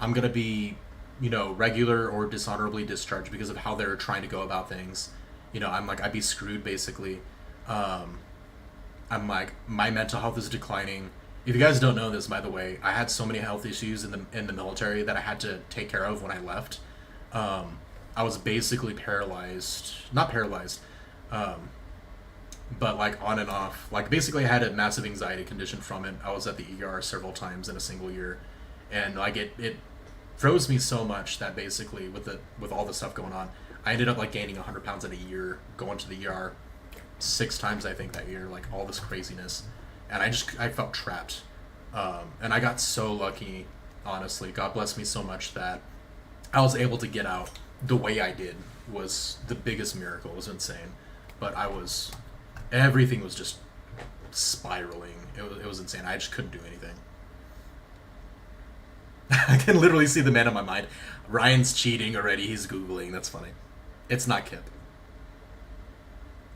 I'm gonna be, regular or dishonorably discharged because of how they're trying to go about things. I'm like, I'd be screwed basically. Um, I'm like, my mental health is declining. If you guys don't know this, by the way, I had so many health issues in the military that I had to take care of when I left. I was basically paralyzed, not paralyzed, um, but like on and off. Like basically, I had a massive anxiety condition from it. I was at the ER several times in a single year, and like it froze me so much that basically with all the stuff going on, I ended up like gaining 100 pounds in a year, going to the ER 6 times I think that year, like all this craziness, and I felt trapped, and I got so lucky, honestly. God bless me so much that I was able to get out the way I did was the biggest miracle. It was insane, but everything was just spiraling. It was insane. I just couldn't do anything. I can literally see the man in my mind. Ryan's cheating already. He's Googling. That's funny. It's not Kip.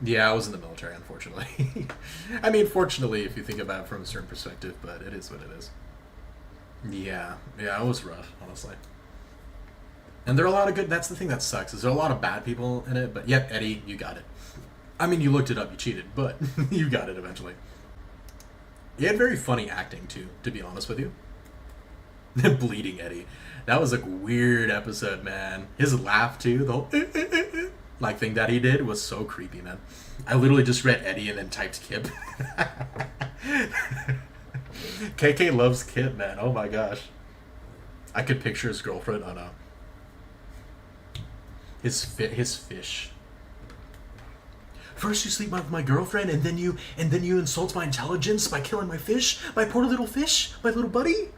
Yeah, I was in the military, unfortunately. I mean, fortunately, if you think about it from a certain perspective, but it is what it is. Yeah, it was rough, honestly. And there are a lot of good. That's the thing that sucks. Is there are a lot of bad people in it? But yep, Eddie, you got it. I mean, you looked it up. You cheated, but you got it eventually. He had very funny acting too, to be honest with you. Bleeding Eddie. That was a weird episode, man. His laugh too, the whole like thing that he did was so creepy, man. I literally just read Eddie and then typed Kip. KK loves Kip, man. Oh my gosh. I could picture his girlfriend. Oh no. His fish. First you sleep with my girlfriend, and then you insult my intelligence by killing my fish, my poor little fish, my little buddy.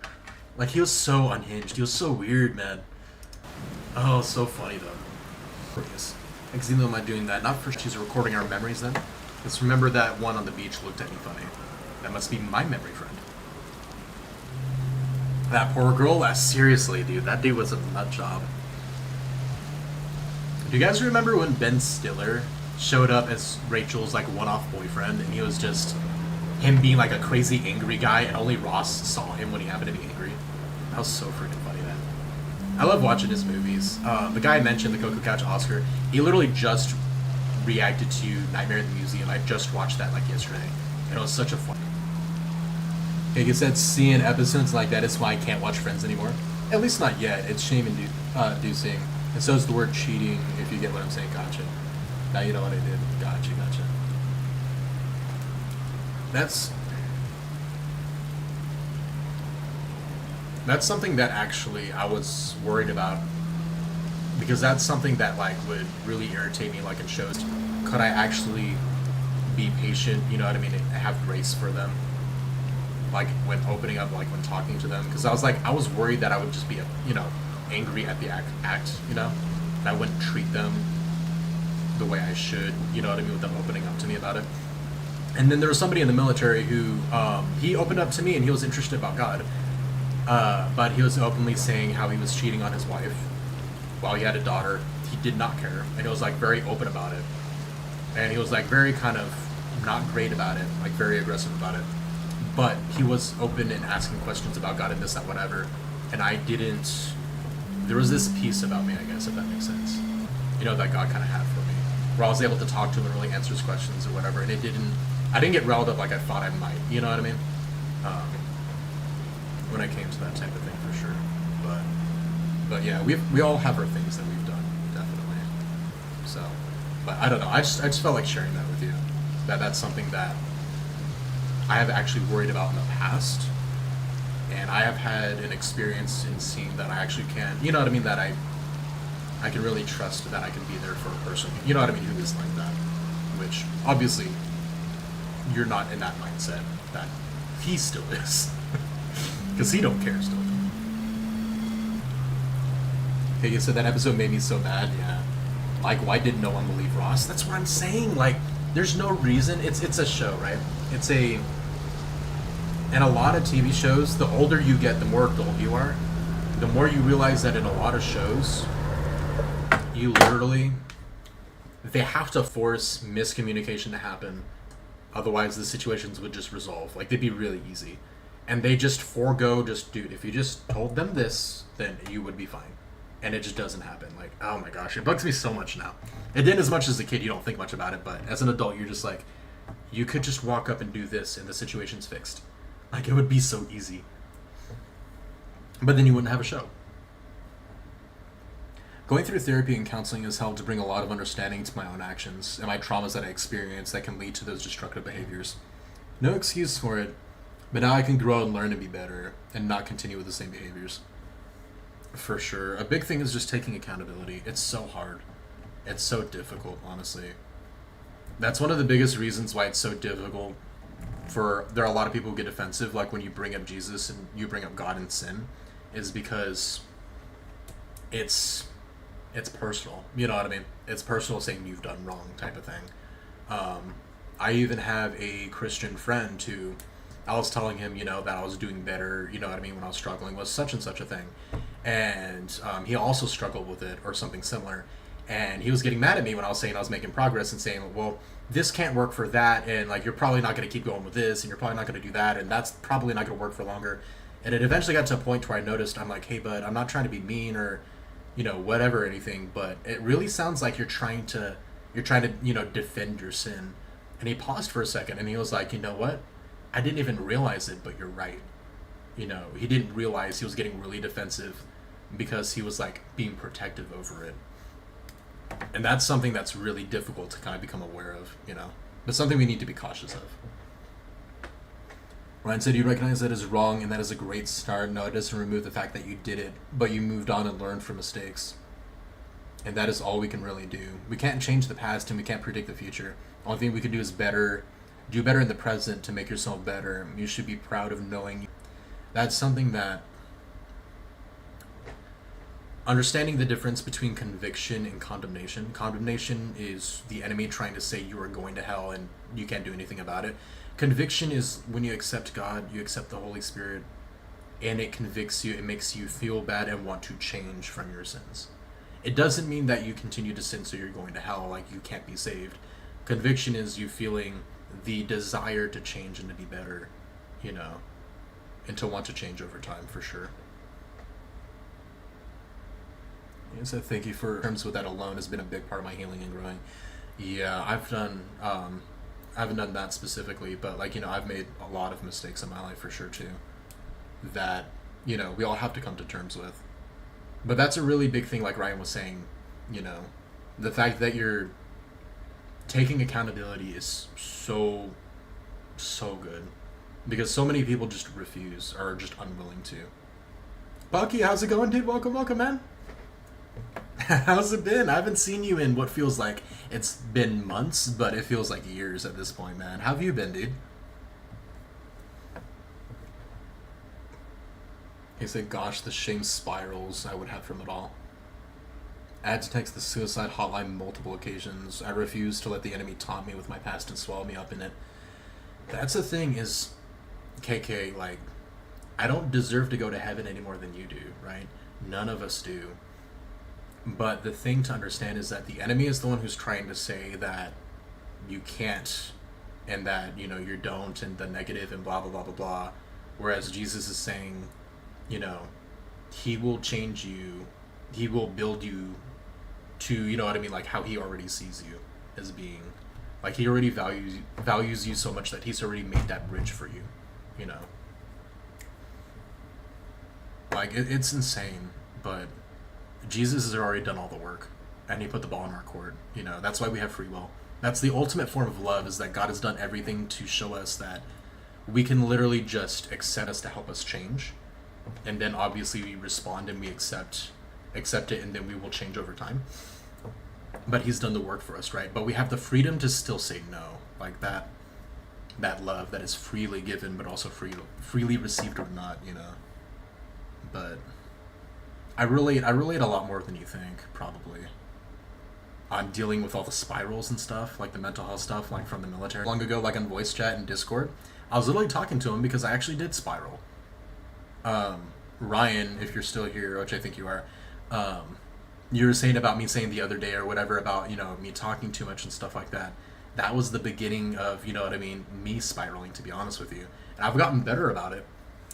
Like he was so unhinged. He was so weird, man. Oh, so funny though. Because even though I'm doing that, not for she's recording our memories then. Just remember that one on the beach looked at me funny. That must be my memory friend. That poor girl. Seriously, dude. That dude was a nut job. Do you guys remember when Ben Stiller showed up as Rachel's like one-off boyfriend, and he was just him being like a crazy angry guy, and only Ross saw him when he happened to be angry? That was so freaking funny, man. I love watching his movies. The guy I mentioned, the Coco Couch Oscar, he literally just reacted to Nightmare at the Museum. I just watched that like yesterday, and it was such a fun. Like I said, seeing episodes like that is why I can't watch Friends anymore. At least not yet. It's shame-inducing. And so is the word cheating, if you get what I'm saying. Gotcha. Now you know what I did. Gotcha. That's something that actually I was worried about, because that's something that like would really irritate me, like in shows. Could I actually be patient, you know what I mean, and have grace for them, like when opening up, like when talking to them? Because I was worried that I would just be angry at the act, and I wouldn't treat them the way I should, you know what I mean, with them opening up to me about it. And then there was somebody in the military who he opened up to me, and he was interested about God, but he was openly saying how he was cheating on his wife while he had a daughter. He did not care, and he was like very open about it, and he was like very kind of not great about it, like very aggressive about it, but he was open and asking questions about God and this, that, whatever. And I didn't. There was this piece about me, I guess, if that makes sense, that God kind of had for me, where I was able to talk to him and really answer his questions or whatever, and I didn't get riled up like I thought I might, you know what I mean? When it came to that type of thing, for sure. But yeah, we all have our things that we've done, definitely. So, but I don't know. I just felt like sharing that with you. That's something that I have actually worried about in the past, and I have had an experience in seeing that I actually can, you know what I mean, that I can really trust that I can be there for a person, you know what I mean, who is like that. Which obviously you're not in that mindset that he still is. Because he don't care still. Okay, you said that episode made me so mad, yeah. Like, why did no one believe Ross? That's what I'm saying. Like, there's no reason. It's a show, right? And a lot of TV shows, the older you get, the more adult you are. The more you realize that in a lot of shows, You literally, they have to force miscommunication to happen. Otherwise, the situations would just resolve. Like, they'd be really easy. And they just forego, dude, if you just told them this, then you would be fine. And it just doesn't happen. Like, oh my gosh, it bugs me so much now. It didn't as much as a kid, you don't think much about it, but as an adult, you're just like, you could just walk up and do this and the situation's fixed. Like, it would be so easy. But then you wouldn't have a show. Going through therapy and counseling has helped to bring a lot of understanding to my own actions and my traumas that I experience that can lead to those destructive behaviors. No excuse for it, but now I can grow and learn to be better and not continue with the same behaviors. For sure. A big thing is just taking accountability. It's so hard. It's so difficult, honestly. That's one of the biggest reasons why it's so difficult there are a lot of people who get defensive, like when you bring up Jesus and you bring up God and sin, is because it's personal. You know what I mean? It's personal, saying you've done wrong type of thing. I even have a Christian friend who I was telling him, that I was doing better, you know what I mean, when I was struggling with such and such a thing. And he also struggled with it or something similar. And he was getting mad at me when I was saying I was making progress and saying, well, this can't work for that. And like, you're probably not going to keep going with this. And you're probably not going to do that. And that's probably not going to work for longer. And it eventually got to a point where I noticed, I'm like, hey, bud, I'm not trying to be mean or, whatever, anything. But it really sounds like you're trying to, defend your sin. And he paused for a second and he was like, you know what? I didn't even realize it, but you're right. He didn't realize he was getting really defensive because he was like being protective over it. And that's something that's really difficult to kind of become aware of, but something we need to be cautious of. Ryan said, you recognize that is wrong and that is a great start. No, it doesn't remove the fact that you did it, but you moved on and learned from mistakes. And that is all we can really do. We can't change the past and we can't predict the future. Only thing we can do is do better in the present to make yourself better. You should be proud of knowing. That's something that understanding the difference between conviction and condemnation. Condemnation is the enemy trying to say you are going to hell and you can't do anything about it. Conviction is when you accept God, you accept the Holy Spirit, and it convicts you, it makes you feel bad and want to change from your sins. It doesn't mean that you continue to sin so you're going to hell, like you can't be saved. Conviction is you feeling the desire to change and to be better, and to want to change over time, for sure. So thank you for terms with that alone has been a big part of my healing and growing. Yeah, I haven't done that specifically, but I've made a lot of mistakes in my life for sure too, that, we all have to come to terms with. But that's a really big thing, like Ryan was saying, the fact that you're taking accountability is so good, because so many people just refuse or are just unwilling to. Bucky, how's it going, dude? Welcome, man. How's it been? I haven't seen you in what feels like it's been months, but it feels like years at this point, man. How have you been, dude? He said, gosh, the shame spirals I would have from it all. I had to text the suicide hotline multiple occasions. I refused to let the enemy taunt me with my past and swallow me up in it. That's the thing is, KK, I don't deserve to go to heaven any more than you do, right? None of us do. But the thing to understand is that the enemy is the one who's trying to say that you can't and that, you don't and the negative and blah, blah, blah, blah, blah. Whereas Jesus is saying, he will change you. He will build you to, how he already sees you as being. Like, he already values you so much that he's already made that bridge for you, It's insane, but Jesus has already done all the work, and he put the ball in our court. That's why we have free will. That's the ultimate form of love, is that God has done everything to show us that we can literally just accept us to help us change, and then obviously we respond and we accept it, and then we will change over time. But he's done the work for us, right? But we have the freedom to still say no, like that love that is freely given, but also freely received or not, But I relate a lot more than you think, probably. On dealing with all the spirals and stuff, like the mental health stuff, like from the military. Long ago, like on voice chat and Discord, I was literally talking to him because I actually did spiral. Ryan, if you're still here, which I think you are, you were saying about me saying the other day or whatever about, you know, me talking too much and stuff like that. That was the beginning of, you know what I mean, me spiraling, to be honest with you. And I've gotten better about it.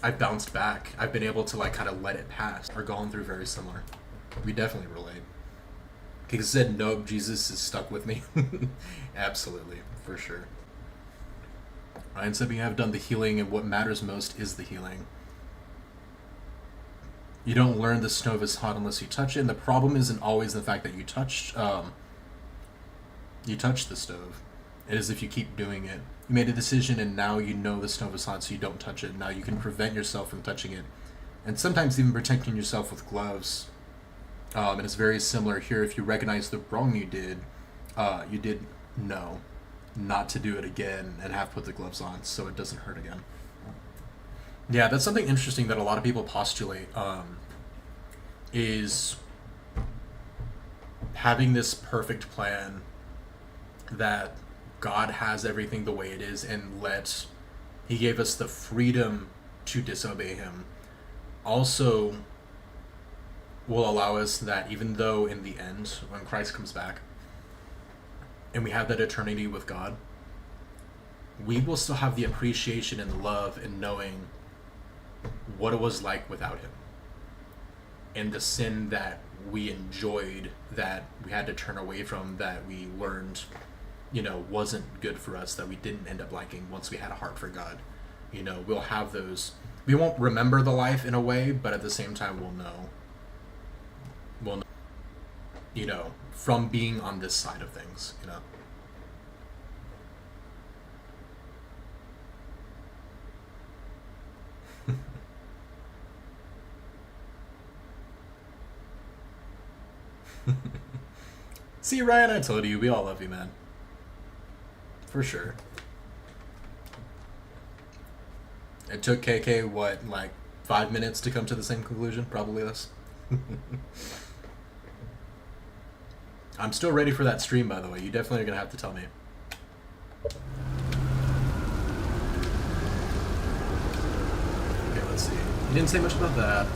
I've bounced back. I've been able to like kind of let it pass. We're going through very similar. We definitely relate. Because said, nope, Jesus is stuck with me. Absolutely, for sure. Ryan said we have done the healing, and what matters most is the healing. You don't learn the stove is hot unless you touch it, and the problem isn't always the fact that you touch the stove. It is if you keep doing it. You made a decision, and now you know the stove is hot, so you don't touch it. Now you can prevent yourself from touching it, and sometimes even protecting yourself with gloves. And it's very similar here. If you recognize the wrong you did know not to do it again and have to put the gloves on so it doesn't hurt again. Yeah, that's something interesting that a lot of people postulate, is having this perfect plan that God has everything the way it is, and He gave us the freedom to disobey Him. Also will allow us that even though in the end, when Christ comes back, and we have that eternity with God, we will still have the appreciation and love and knowing what it was like without Him. And the sin that we enjoyed, that we had to turn away from, that we learned, you know, wasn't good for us, that we didn't end up liking once we had a heart for God. You know, we'll have those. We won't remember the life in a way, but at the same time we'll know, you know, from being on this side of things, you know. See, Ryan, I told you, we all love you, man. For sure. It took KK, what, like 5 minutes to come to the same conclusion? Probably less. I'm still ready for that stream, by the way. You definitely are going to have to tell me. Okay, let's see. You didn't say much about that.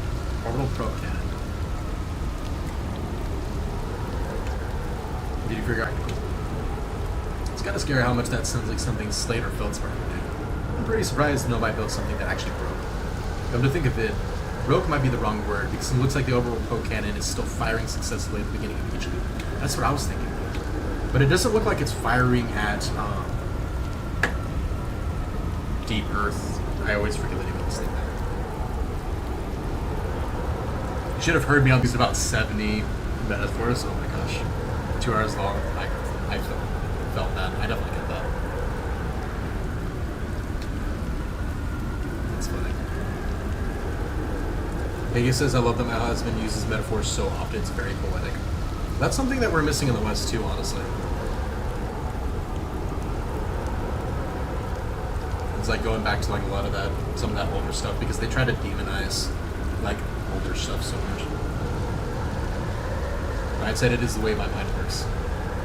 Orbital Probe Cannon. Did you figure out? It's kind of scary how much that sounds like something Slade or Feldspar would do. I'm pretty surprised nobody built something that actually broke. Come to think of it, broke might be the wrong word, because it looks like the orbital probe cannon is still firing successfully at the beginning of each loop. That's what I was thinking. But it doesn't look like it's firing at deep Earth. I always forget the name of this thing. You should have heard me on these about 70 metaphors. Oh my gosh. 2 hours long. I felt that. I definitely get that. That's funny. Vegas says, I love that my husband uses metaphors so often. It's very poetic. That's something that we're missing in the West too, honestly. It's like going back to like a lot of that, some of that older stuff, because they try to demonize like older stuff so much. I said it is the way my mind works.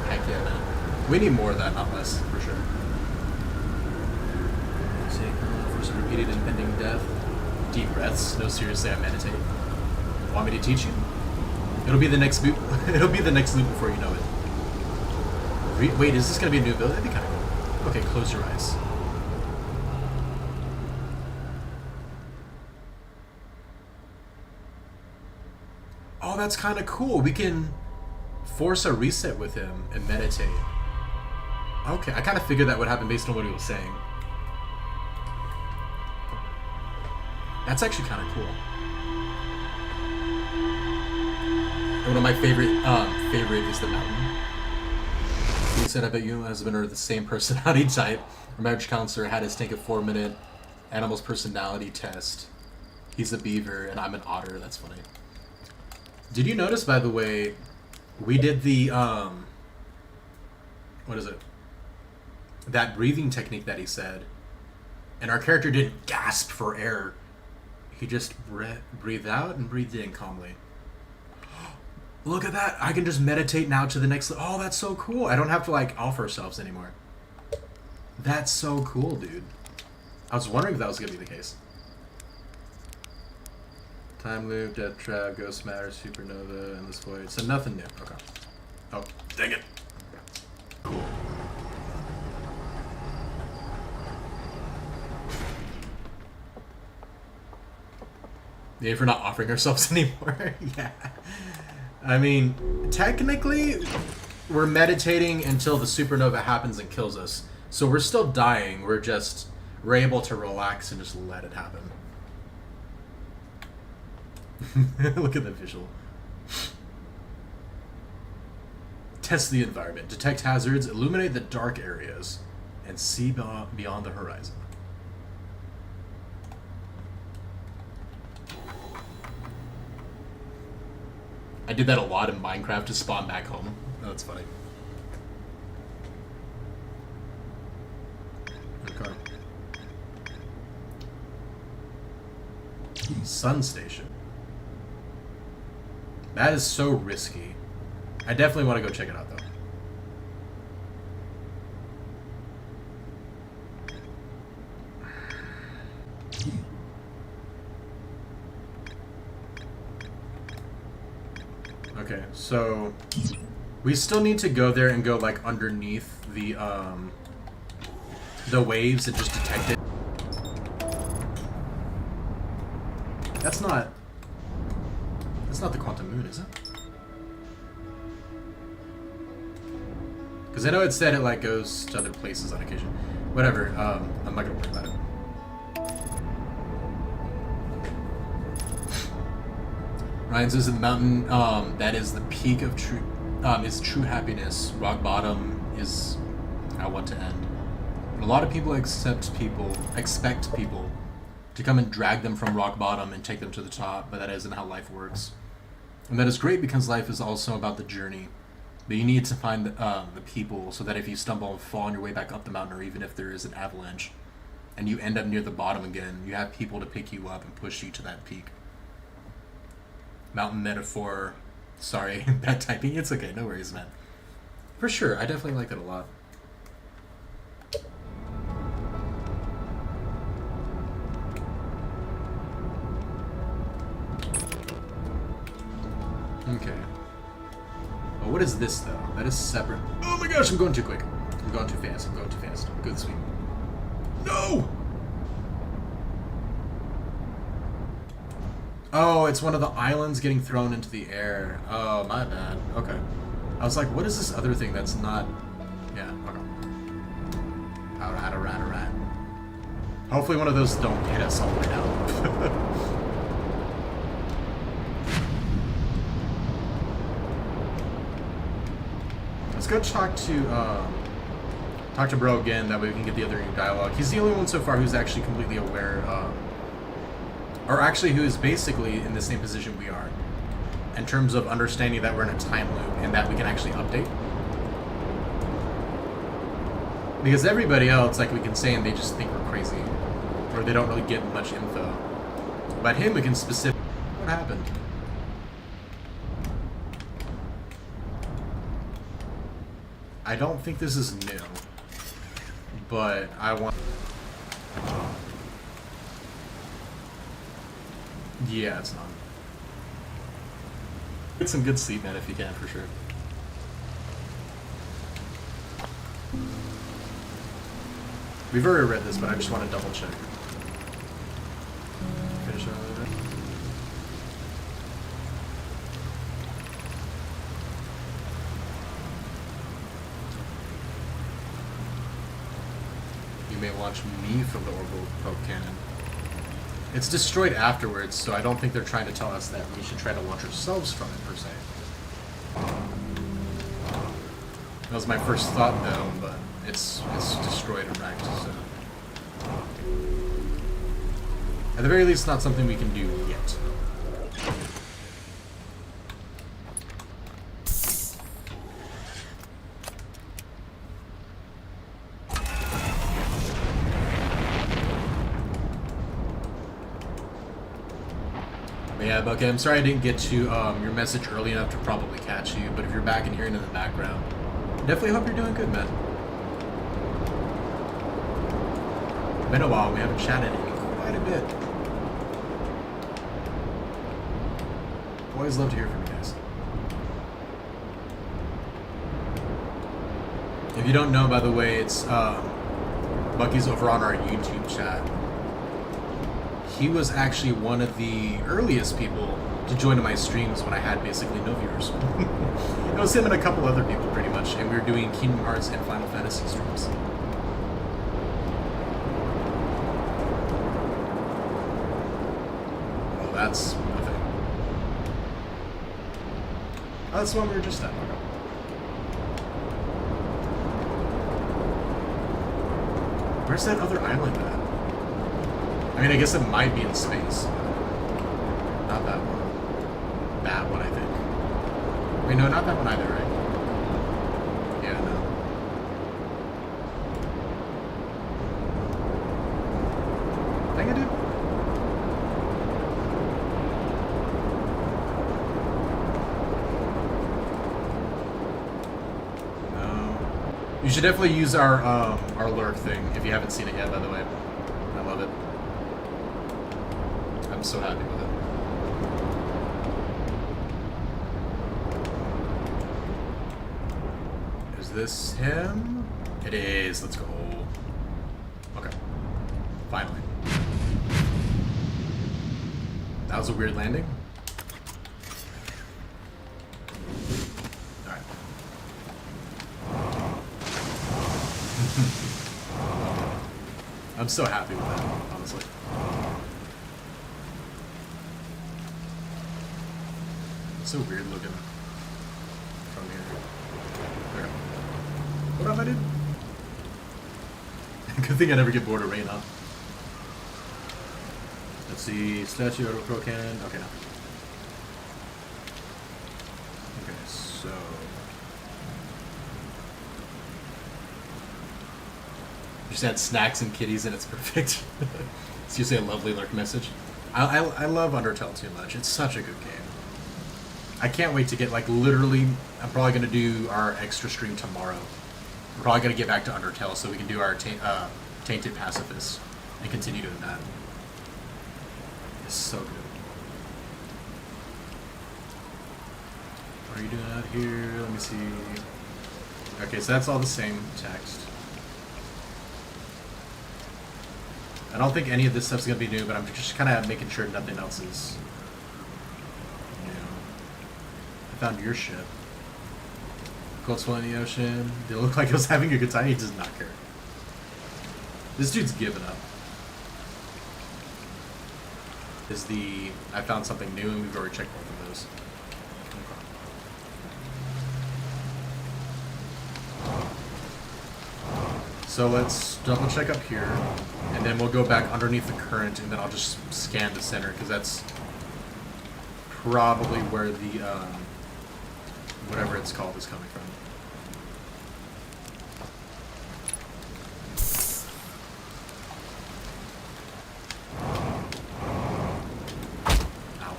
Heck yeah, man. We need more of that, not less, for sure. First repeated impending death. Deep breaths. No, seriously, I meditate. Want me to teach you? It'll be the next loop. It'll be the next loop before you know it. Wait, is this gonna be a new build? That'd be kind of cool. Okay, close your eyes. Oh, that's kind of cool. We can force a reset with him and meditate. Okay, I kind of figured that would happen based on what he was saying. That's actually kind of cool. One of my favorite is the mountain. He said, I bet you and my husband are the same personality type. Our marriage counselor had us take a 4-minute animal's personality test. He's a beaver and I'm an otter. That's funny. Did you notice, by the way, we did the, what is it? That breathing technique that he said, and our character didn't gasp for air. He just breathed out and breathed in calmly. Look at that. I can just meditate now to the next... Oh, that's so cool. I don't have to, like, off ourselves anymore. That's so cool, dude. I was wondering if that was going to be the case. Time Loop, Death Trap, Ghost Matter, Supernova, Endless Void. So nothing new. Okay. Oh, dang it. Cool. Yeah, if we're not offering ourselves anymore. Yeah. I mean, technically, we're meditating until the supernova happens and kills us. So we're still dying. We're able to relax and just let it happen. Look at the visual. Test the environment. Detect hazards. Illuminate the dark areas. And see beyond the horizon. I did that a lot in Minecraft to spawn back home. Oh, that's funny. Okay. Sun Station. That is so risky. I definitely want to go check it out, though. Okay, so we still need to go there and go like underneath the waves and just detect it. That's not the Quantum Moon, is it? Because I know it said it like goes to other places on occasion. Whatever. I'm not gonna worry about it. Ryan's is the mountain that is the peak of true happiness. Rock bottom is I want to end. And a lot of people expect people to come and drag them from rock bottom and take them to the top, but that isn't how life works. And that is great because life is also about the journey. But you need to find the people so that if you stumble and fall on your way back up the mountain, or even if there is an avalanche, and you end up near the bottom again, you have people to pick you up and push you to that peak. Mountain metaphor. Sorry, bad typing. It's okay. No worries, man. For sure. I definitely like that a lot. Okay. Oh, what is this, though? That is separate. Oh my gosh, I'm going too quick. I'm going too fast. Go this way. No! Oh, it's one of the islands getting thrown into the air. Oh, my bad. Okay. I was like, what is this other thing that's not... Yeah, okay. Alright. Hopefully one of those don't hit us all the way down. Let's go talk to Bro again, that way we can get the other new dialogue. He's the only one so far who's actually completely aware or actually who is basically in the same position we are, in terms of understanding that we're in a time loop and that we can actually update. Because everybody else, like we can say, and they just think we're crazy, or they don't really get much info. But him, we can specifically... What happened? I don't think this is new, but I want... Yeah, it's not. Get some good sleep, man, if you can, for sure. We've already read this, but I just want to double check. Finish another. You may launch me from the orbital probe cannon. It's destroyed afterwards, so I don't think they're trying to tell us that we should try to launch ourselves from it, per se. That was my first thought, though, but it's destroyed and wrecked, so... At the very least, not something we can do yet. Yeah, okay, I'm sorry I didn't get to your message early enough to probably catch you, but if you're back and hearing in the background, definitely hope you're doing good, man. Been a while, we haven't chatted in quite a bit. Always love to hear from you guys. If you don't know, by the way, it's Bucky's over on our YouTube chat. He was actually one of the earliest people to join my streams when I had basically no viewers. It was him and a couple other people pretty much, and we were doing Kingdom Hearts and Final Fantasy streams. Oh, that's nothing. Oh, that's the one we were just at. Where's that other island at? I mean, I guess it might be in space. Not that one. That one, I think. Wait, no, not that one either, right? Yeah, no. Dang it, dude. No. You should definitely use our lurk thing if you haven't seen it yet, by the way. I love it. I'm so happy with it. Is this him? It is. Let's go. Okay. Finally. That was a weird landing. Alright. I'm so happy with that, honestly. It's so weird looking from here. Okay. What up, I did? Good thing I never get bored of rain, huh? Let's see, statue of Crocan. Okay, no. Okay, so. Just add snacks and kitties and it's perfect. It's usually a lovely lurk message. I love Undertale too much. It's such a good game. I can't wait to get, like, literally, I'm probably going to do our extra stream tomorrow. We're probably going to get back to Undertale so we can do our Tainted Pacifist and continue doing that. It's so good. What are you doing out here? Let me see. Okay, so that's all the same text. I don't think any of this stuff's going to be new, but I'm just kind of making sure nothing else is... I found your ship. Cold Swell in the ocean. They look like it was having a good time. He does not care. This dude's giving up. Is the... I found something new and we've already checked both of those. Okay. So let's double check up here. And then we'll go back underneath the current and then I'll just scan the center because that's probably where the... whatever it's called is coming from. Ow.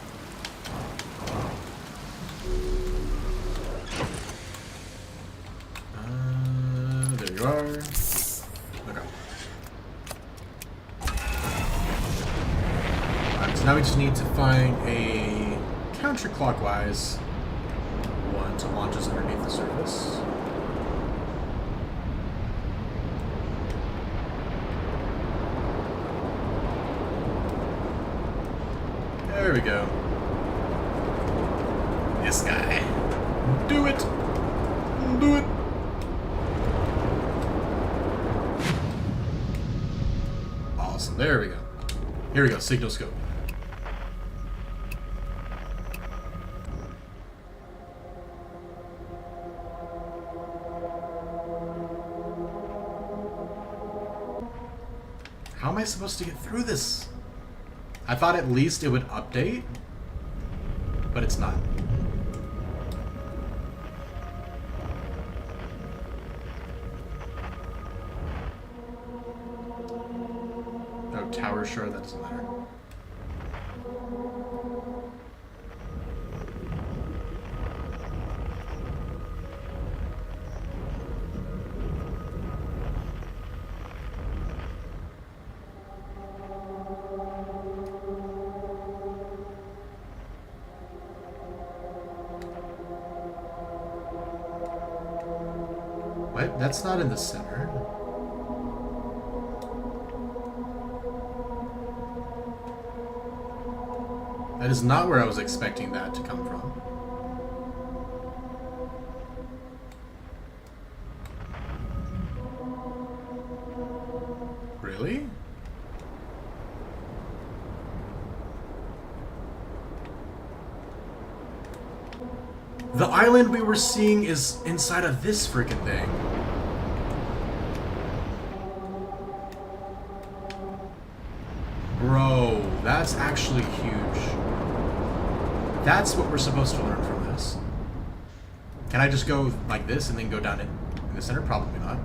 There you are. Okay. Alright, so now we just need to find a counterclockwise one to launch us underneath the surface. There we go. This guy. Do it! Do it! Awesome. There we go. Here we go. Signal scope. How am I supposed to get through this? I thought at least it would update, but it's not. Oh, tower shard, that doesn't matter. What? That's not in the center. That is not where I was expecting that to come from. Really? The island we were seeing is inside of this freaking thing. Bro, that's actually huge. That's what we're supposed to learn from this. Can I just go like this and then go down in the center? Probably not.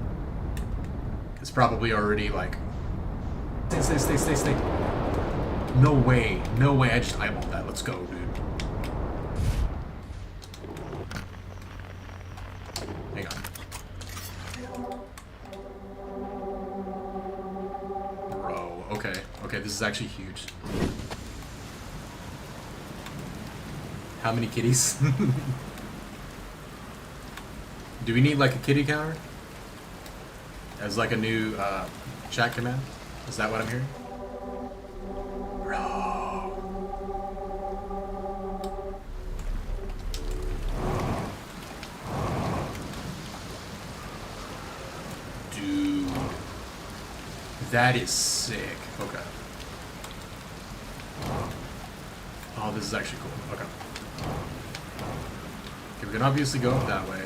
It's probably already like... Stay. No way. No way. I just eyeballed that. Let's go, dude. Hang on. Bro, okay. Okay, this is actually huge. How many kitties? Do we need like a kitty counter? As like a new chat command? Is that what I'm hearing? Bro. Dude. That is sick. Okay. Oh, this is actually cool. Okay. Okay, we can obviously go up that way.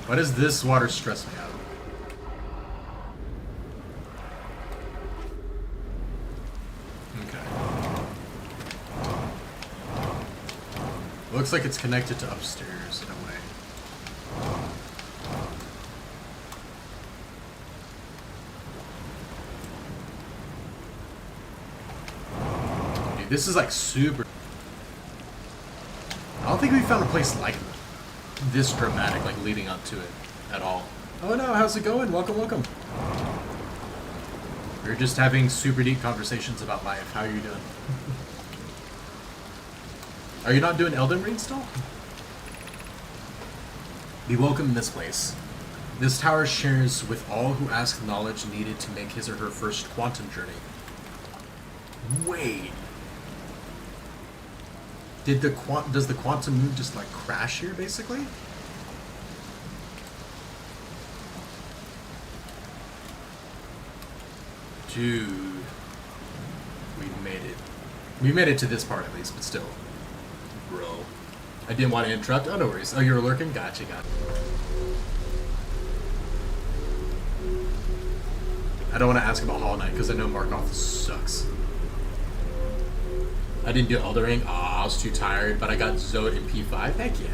Why does this water stress me out? Okay. Looks like it's connected to upstairs in a way. Dude, this is like super... I don't think we found a place like this dramatic, like leading up to it at all. Oh no, how's it going? Welcome, welcome. We're just having super deep conversations about life. How are you doing? Are you not doing Elden Ring still? Be welcome in this place. This tower shares with all who ask knowledge needed to make his or her first quantum journey. Wait. Does the quantum moon just like crash here basically? Dude. We made it. We made it to this part at least, but still. Bro. I didn't want to interrupt. Oh, no worries. Oh, you were lurking? Gotcha, gotcha. I don't want to ask about Hollow Knight because I know Markov sucks. I didn't do Elden Ring. I was too tired, but I got Zode in P5. Heck yeah.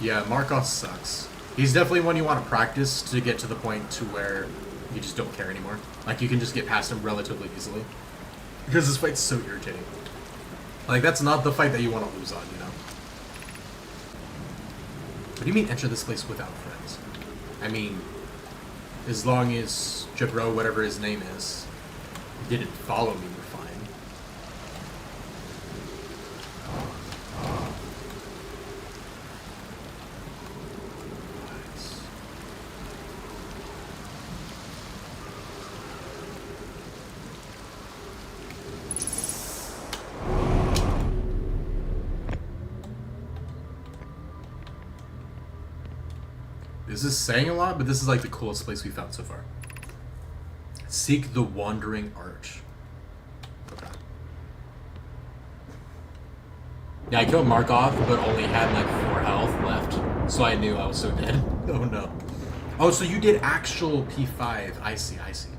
Yeah, Markov sucks. He's definitely one you want to practice to get to the point to where you just don't care anymore. Like, you can just get past him relatively easily. Because this fight's so irritating. Like, that's not the fight that you want to lose on, you know? What do you mean enter this place without friends? I mean, as long as Jabro, whatever his name is, didn't follow me, we're fine. Nice. This is saying a lot, but this is like the coolest place we found so far. Seek the Wandering Arch. Okay. Yeah, I killed Markov, but only had like 4 health left, so I knew I was so dead. Oh no. Oh, so you did actual P5. I see, I see.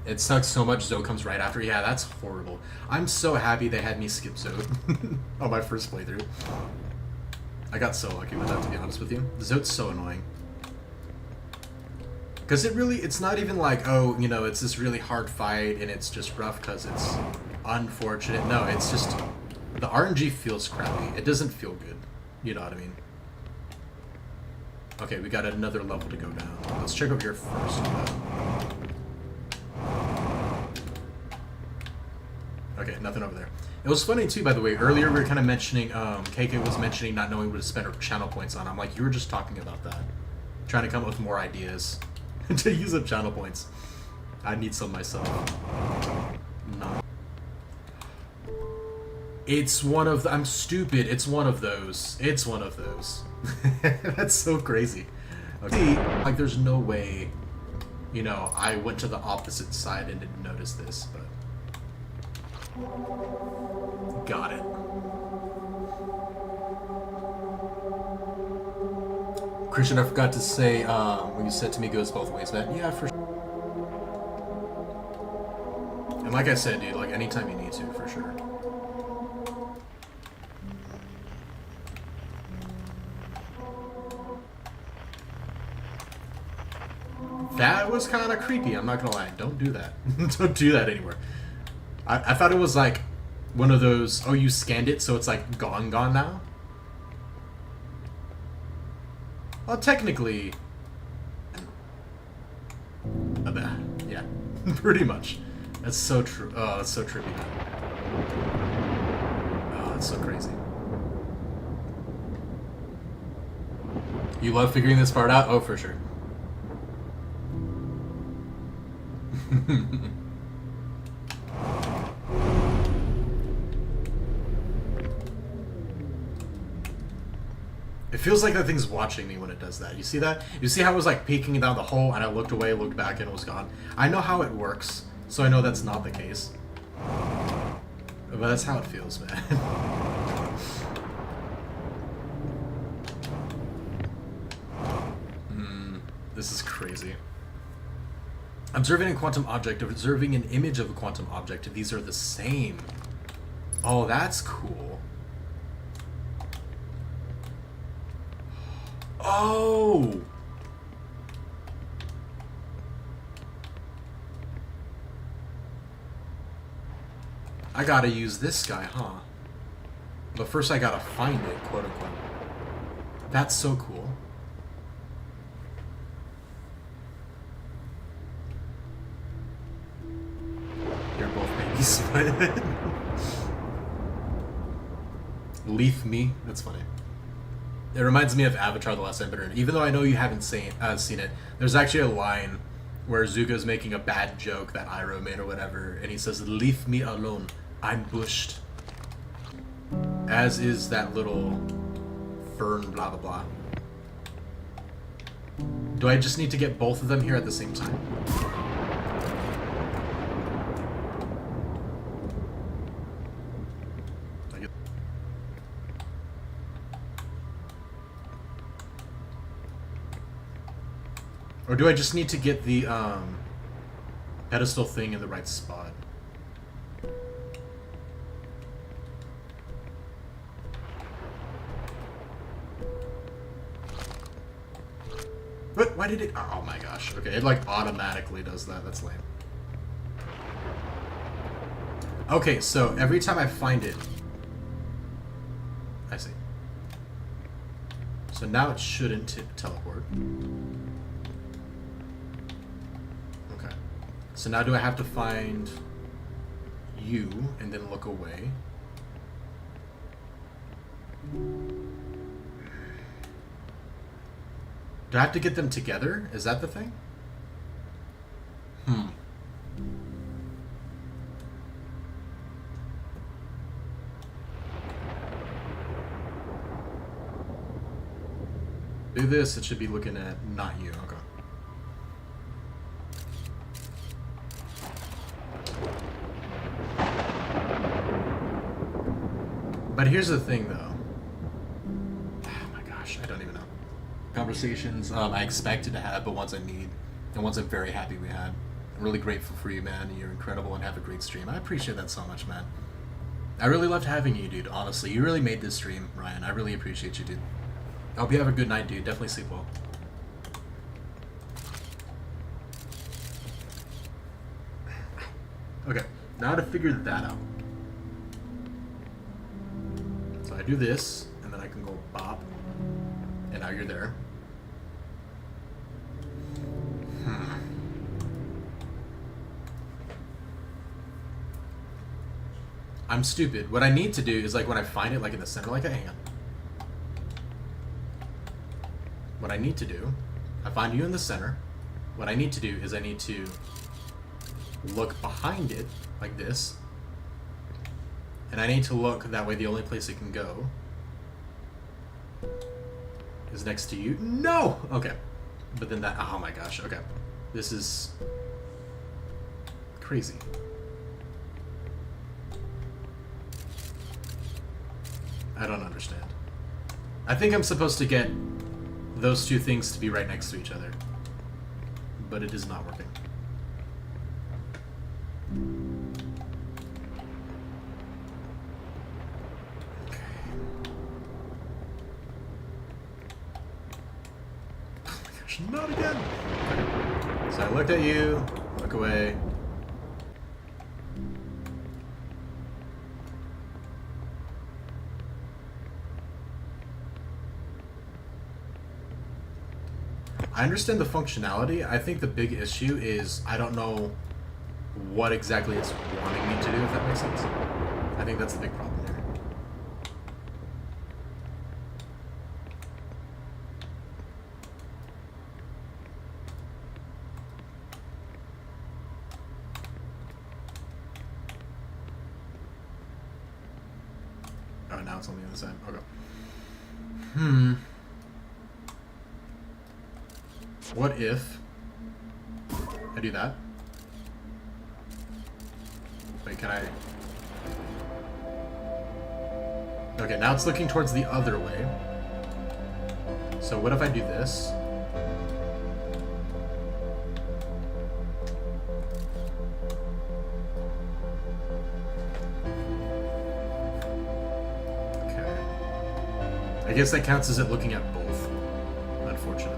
It sucks so much Zoe comes right after. Yeah, that's horrible. I'm so happy they had me skip Zoe on my first playthrough. I got so lucky with that, to be honest with you. Zote's so annoying. Because it's not even like, oh, you know, it's this really hard fight and it's just rough because it's unfortunate. No, it's just, the RNG feels crappy. It doesn't feel good. You know what I mean? Okay, we got another level to go down. Let's check over here first. Okay, nothing over there. It was funny too, by the way. Earlier we were kind of mentioning, KK was mentioning not knowing what to spend her channel points on. I'm like, you were just talking about that, trying to come up with more ideas to use up channel points. I need some myself. No. It's one of I'm stupid. It's one of those. It's one of those. That's so crazy. Okay, like there's no way, you know, I went to the opposite side and didn't notice this, but got it. Christian, I forgot to say, when you said to me goes both ways, man. Yeah, for sure. And like I said, dude, like anytime you need to, for sure. That was kind of creepy, I'm not gonna lie. Don't do that. Don't do that anywhere. I thought it was like one of those, oh, you scanned it, so it's like gone now? Well, technically... yeah, pretty much. That's so true. Oh, that's so trippy, man. Oh, that's so crazy. You love figuring this part out? Oh, for sure. It feels like that thing's watching me when it does that. You see that? You see how it was like peeking down the hole and I looked away, looked back, and it was gone? I know how it works, so I know that's not the case. But that's how it feels, man. This is crazy. Observing a quantum object, observing an image of a quantum object, these are the same. Oh, that's cool. Oh! I gotta use this guy, huh? But first I gotta find it, quote unquote. That's so cool. They're both babies. Leaf me. That's funny. It reminds me of Avatar: The Last Airbender. Even though I know you haven't seen it, there's actually a line where Zuko's making a bad joke that Iroh made or whatever, and he says, "Leave me alone. I'm bushed." As is that little fern, blah blah blah. Do I just need to get both of them here at the same time? Or do I just need to get the pedestal thing in the right spot? What? Why did it? Oh my gosh. Okay, it like automatically does that. That's lame. Okay, so every time I find it... I see. So now it shouldn't teleport. Okay. So now do I have to find you and then look away? Do I have to get them together? Is that the thing? Do this, it should be looking at not you. Okay. But here's the thing, though. Oh my gosh, I don't even know. Conversations I expected to have, but ones I need, and ones I'm very happy we had. I'm really grateful for you, man. You're incredible and have a great stream. I appreciate that so much, man. I really loved having you, dude. Honestly, you really made this stream, Ryan. I really appreciate you, dude. I hope you have a good night, dude. Definitely sleep well. Okay, now to figure that out. So I do this, and then I can go bop, and now you're there. I'm stupid. What I need to do is, like, when I find it, like, in the center, like, hang on. What I need to do, I find you in the center. What I need to do is I need to look behind it, like this. And I need to look, that way the only place it can go is next to you. No! Okay. But then that, oh my gosh, okay. This is crazy. I don't understand. I think I'm supposed to get those two things to be right next to each other. But it is not working. Okay. Oh my gosh, not again! Okay. So I looked at you, look away. I understand the functionality. I think the big issue is I don't know what exactly it's wanting me to do, if that makes sense. I think that's the big problem here. Oh, now it's on the other side. Okay. What if I do that? Wait, can I? Okay, now it's looking towards the other way. So what if I do this? Okay. I guess that counts as it looking at both, unfortunately.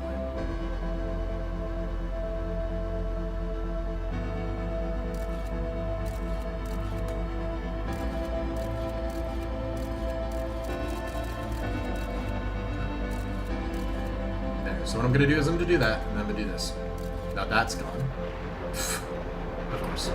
So what I'm going to do is I'm going to do that, and I'm going to do this. Now that's gone. Of course.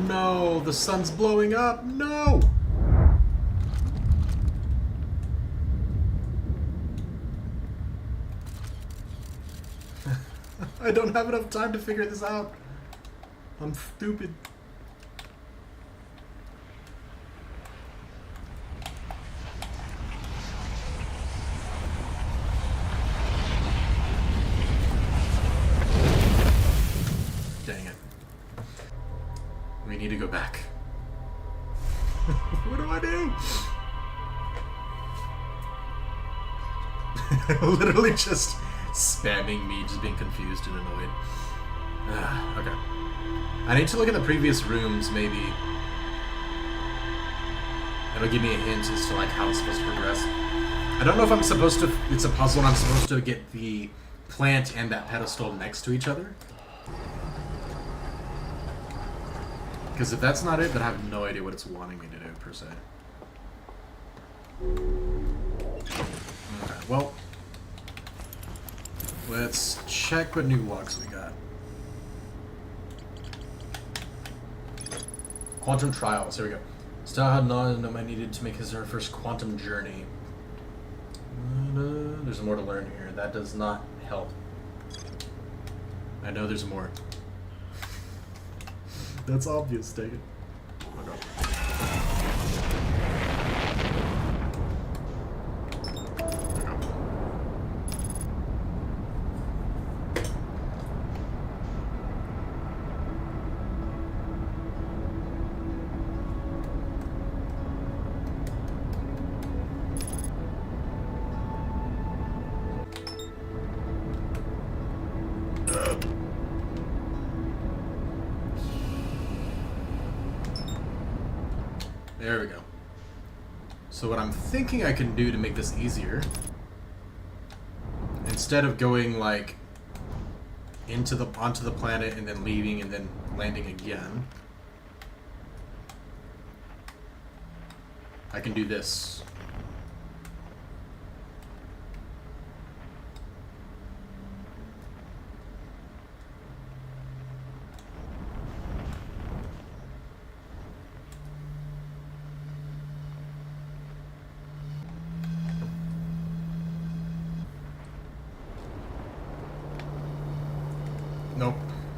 No, the sun's blowing up. No! I don't have enough time to figure this out. I'm stupid. Dang it. We need to go back. What do I do? Literally just spamming me, just being confused and annoyed. Okay. I need to look at the previous rooms, maybe. It'll give me a hint as to like how it's supposed to progress. I don't know if I'm supposed to, it's a puzzle and I'm supposed to get the plant and that pedestal next to each other. Because if that's not it, then I have no idea what it's wanting me to do, per se. Okay, well, let's check what new logs we got. Quantum Trials, here we go. Still had Noma needed to make his first quantum journey. There's more to learn here. That does not help. I know there's more. That's obvious, take it. There we go. So what I'm thinking I can do to make this easier, instead of going like onto the planet and then leaving and then landing again, I can do this.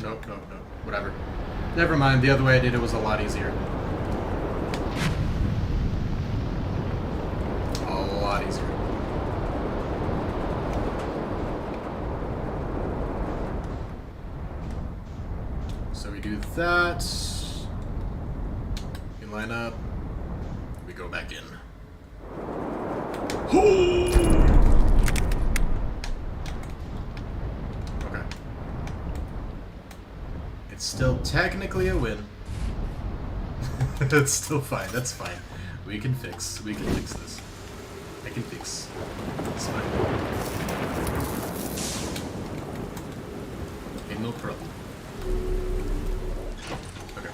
Nope. Whatever. Never mind. The other way I did it was a lot easier. A lot easier. So we do that. We line up. We go back in. It's still technically a win. It's still fine. That's fine. We can fix this. I can fix. It's fine. Ain't no problem. Okay.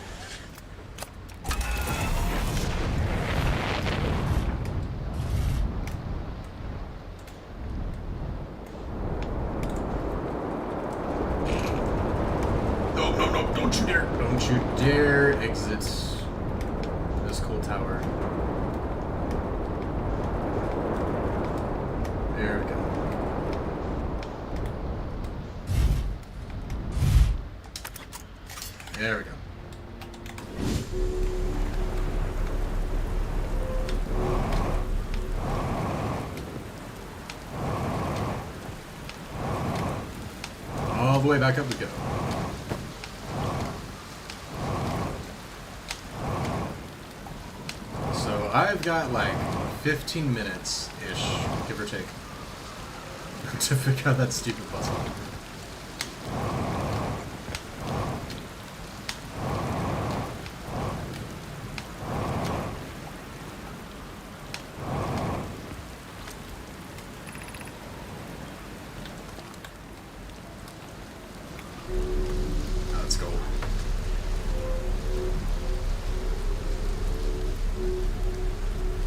No, don't you dare. Don't you dare exit this cool tower. There we go. There we go. All the way back up we go. So I've got like 15 minutes-ish, give or take, to figure out that stupid puzzle. Let's go.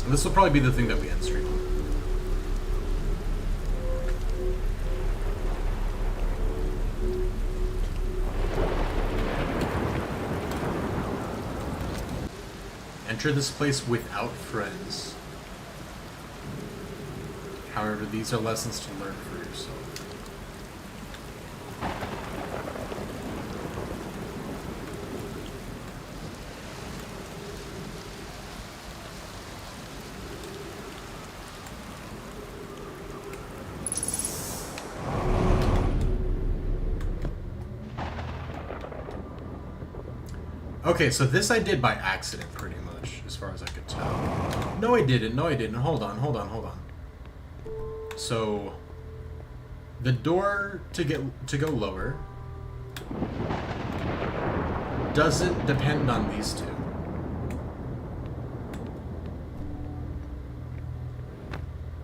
And this will probably be the thing that we end stream on. Enter this place without friends. However, these are lessons to learn for yourself. Okay, so this I did by accident, pretty much, as far as I could tell. No, I didn't. Hold on. So, the door to go lower doesn't depend on these two.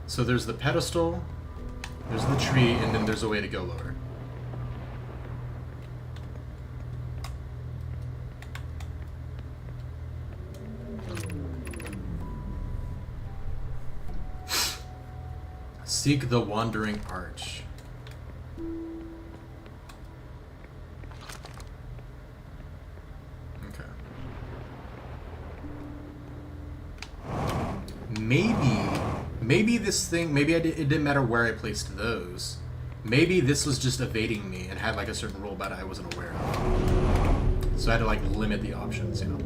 So there's the pedestal, there's the tree, and then there's a way to go lower. Seek the Wandering Arch. Okay. Maybe this thing, it didn't matter where I placed those. Maybe this was just evading me and had like a certain rule about it I wasn't aware of. So I had to like limit the options, you know.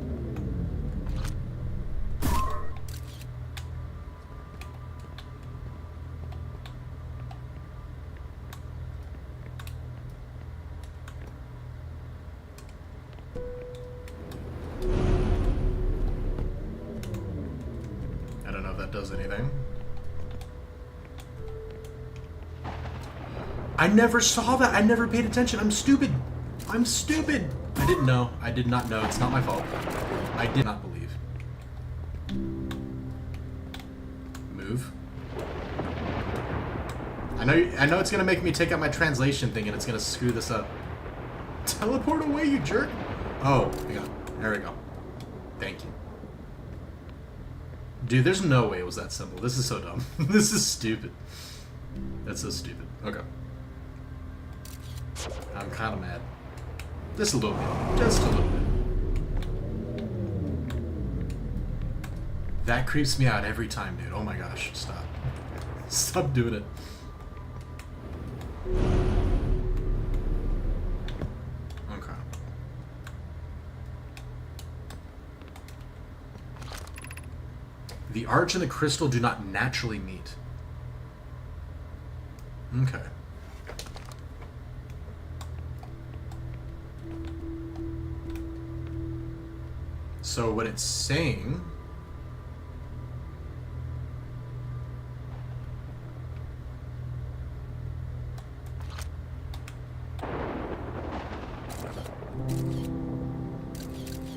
Does anything. I never saw that. I never paid attention. I'm stupid. I didn't know. I did not know. It's not my fault. I did not believe. move. I know it's gonna make me take out my translation thing and it's gonna screw this up. Teleport away, you jerk! Oh, hang on. There we go. Thank you. Dude, there's no way it was that simple. This is so dumb. This is stupid. That's so stupid. Okay. I'm kind of mad. Just a little bit. Just a little bit. That creeps me out every time, dude. Oh my gosh. Stop. Stop doing it. Okay. The arch and the crystal do not naturally meet. Okay. So what it's saying...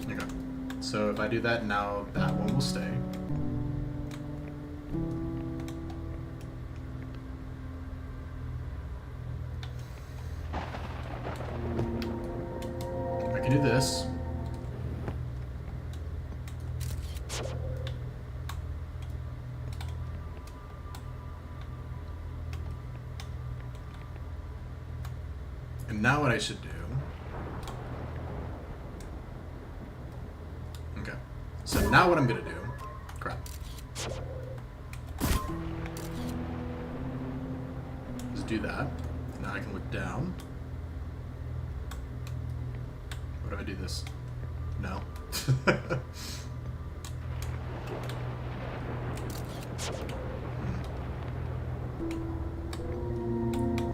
Okay. So if I do that now, that one will stay. I can do this. And now what I should do... Okay. So now what I'm gonna do... Crap. Just do that. Now I can look down. What if I do this? No.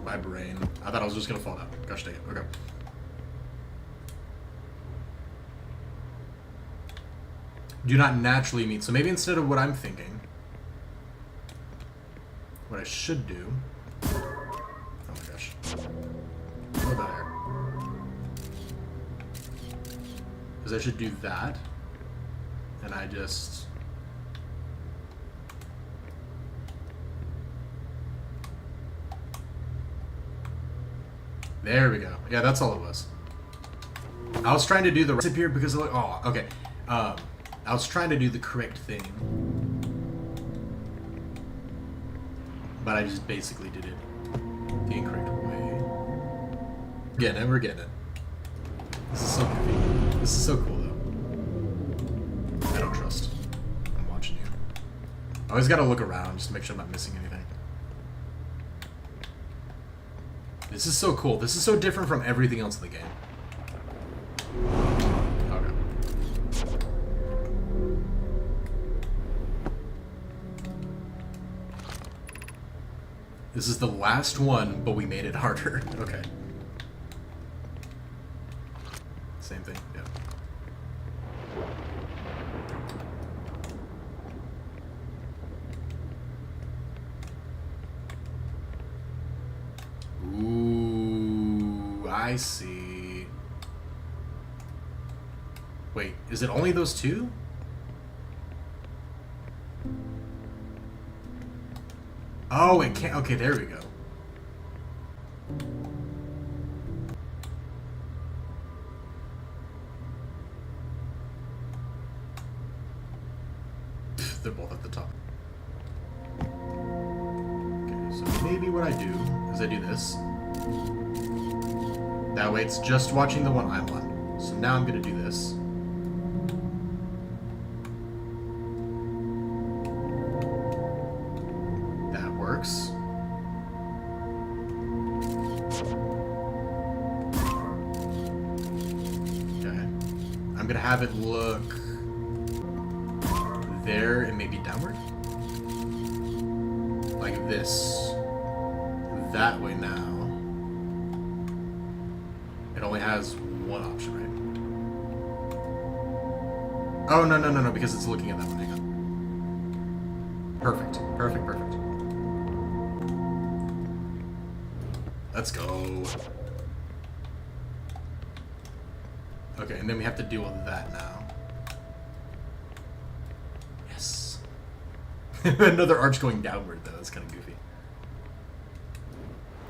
My brain. I thought I was just gonna fall down. Gosh dang it. Okay. Do not naturally meet. So maybe instead of what I'm thinking, what I should do... Oh my gosh. What about here? Because I should do that. And I just... There we go. Yeah, that's all it was. I was trying to do the disappear because of, oh, okay. I was trying to do the correct thing, but I just basically did it the incorrect way. We're getting it. This is so goofy. This is so cool, though. I don't trust. I'm watching you. I always gotta look around just to make sure I'm not missing anything. This is so cool. This is so different from everything else in the game. Okay. This is the last one, but we made it harder. Okay. Same thing, yeah. Ooh, I see. Wait, is it only those two? Oh, it can't. Okay, there we go. They're both at the top. Okay, so maybe what I do is I do this. That way it's just watching the one I'm on. So now I'm gonna do this. That works. Okay. I'm gonna have it look there and maybe downward. Like this. That way now. It only has one option, right? Oh, no, because it's looking at that one. Hang on. Perfect. Perfect, perfect. Let's go. Okay, and then we have to deal with that now. Yes. Another arch going downward, though. That's kind of goofy.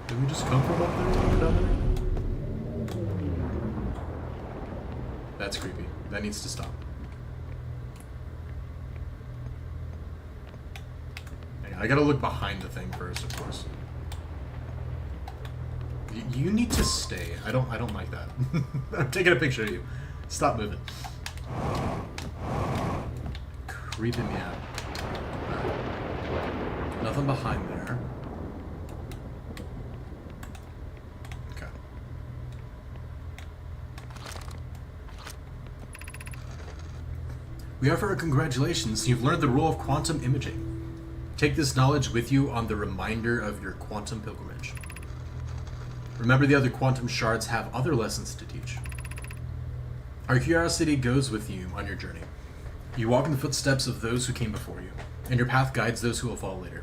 Did we just come from up there or down there? That's creepy. That needs to stop. I gotta look behind the thing first, of course. You need to stay. I don't like that. I'm taking a picture of you. Stop moving. Creeping me out. Nothing behind there. Okay. We offer congratulations. You've learned the rule of quantum imaging. Take this knowledge with you on the reminder of your quantum pilgrimage. Remember, the other quantum shards have other lessons to teach. Our curiosity goes with you on your journey. You walk in the footsteps of those who came before you, and your path guides those who will follow later.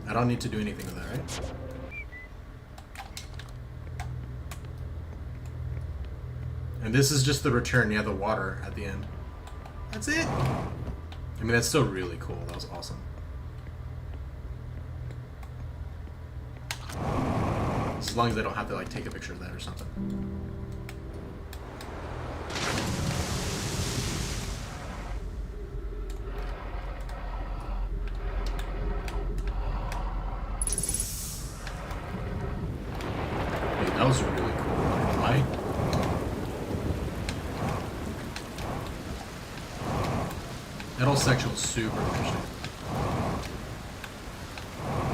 I don't need to do anything with that, right? And this is just the return, yeah, the water at the end. That's it! I mean, that's still really cool. That was awesome. As long as I don't have to, like, take a picture of that or something. Wait, that was really cool. Why? That whole section was super interesting.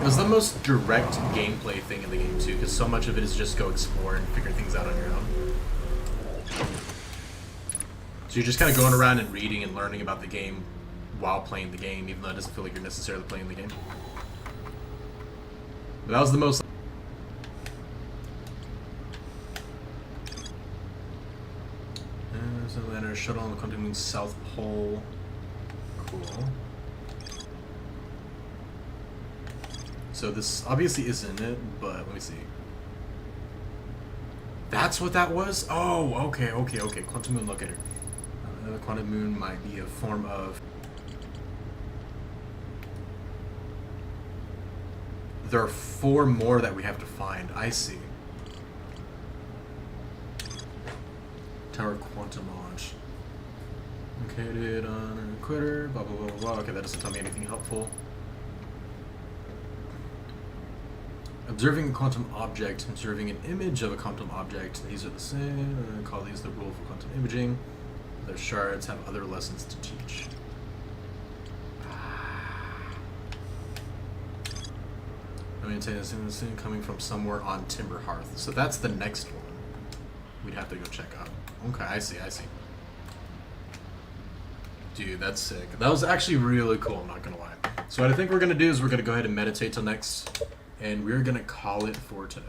It was the most direct gameplay thing in the game too, because so much of it is just go explore and figure things out on your own. So you're just kind of going around and reading and learning about the game while playing the game, even though it doesn't feel like you're necessarily playing the game. But that was the most... So then a shuttle on the continuing South Pole. Cool. So this obviously isn't it, but let me see. That's what that was? Oh, okay. Quantum Moon Locator. The Quantum Moon might be a form of... There are 4 more that we have to find. I see. Tower Quantum Launch. Located on an equator, blah blah blah blah blah. Okay, that doesn't tell me anything helpful. Observing a quantum object, observing an image of a quantum object. These are the same. I call these the rule for quantum imaging. Their shards have other lessons to teach. I mean, this thing coming from somewhere on Timber Hearth. So that's the next one. We'd have to go check out. Okay, I see. Dude, that's sick. That was actually really cool, I'm not gonna lie. So what I think we're gonna do is we're gonna go ahead and meditate till next, and we're gonna call it for today.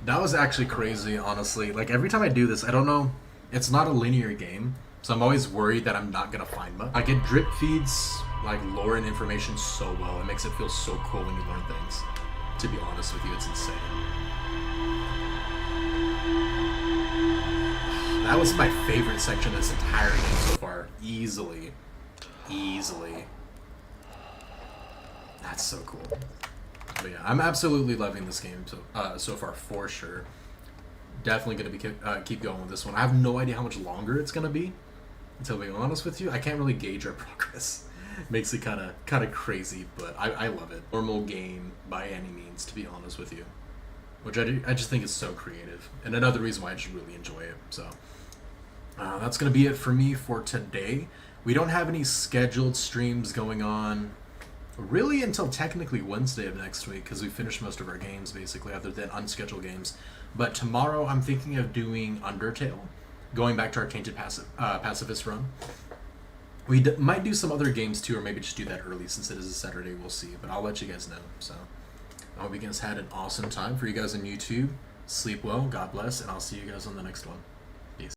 That was actually crazy, honestly. Like, every time I do this, I don't know, it's not a linear game, so I'm always worried that I'm not gonna find much. Like, it drip feeds, like, lore and information so well. It makes it feel so cool when you learn things. To be honest with you, it's insane. That was my favorite section of this entire game so far. Easily. That's so cool. But yeah, I'm absolutely loving this game so far, for sure. Definitely going to be keep going with this one. I have no idea how much longer it's going to be. Until being honest with you, I can't really gauge our progress. Makes it kind of crazy, but I love it. Normal game by any means, to be honest with you. Which I just think is so creative. And another reason why I just really enjoy it. So that's going to be it for me for today. We don't have any scheduled streams going on really until technically Wednesday of next week, because we finished most of our games basically, other than unscheduled games. But tomorrow I'm thinking of doing Undertale, going back to our Tainted Pacifist run. We might do some other games too, or maybe just do that early since it is a Saturday. We'll see, but I'll let you guys know. So I hope you guys had an awesome time. For you guys on YouTube, sleep well, God bless, and I'll see you guys on the next one.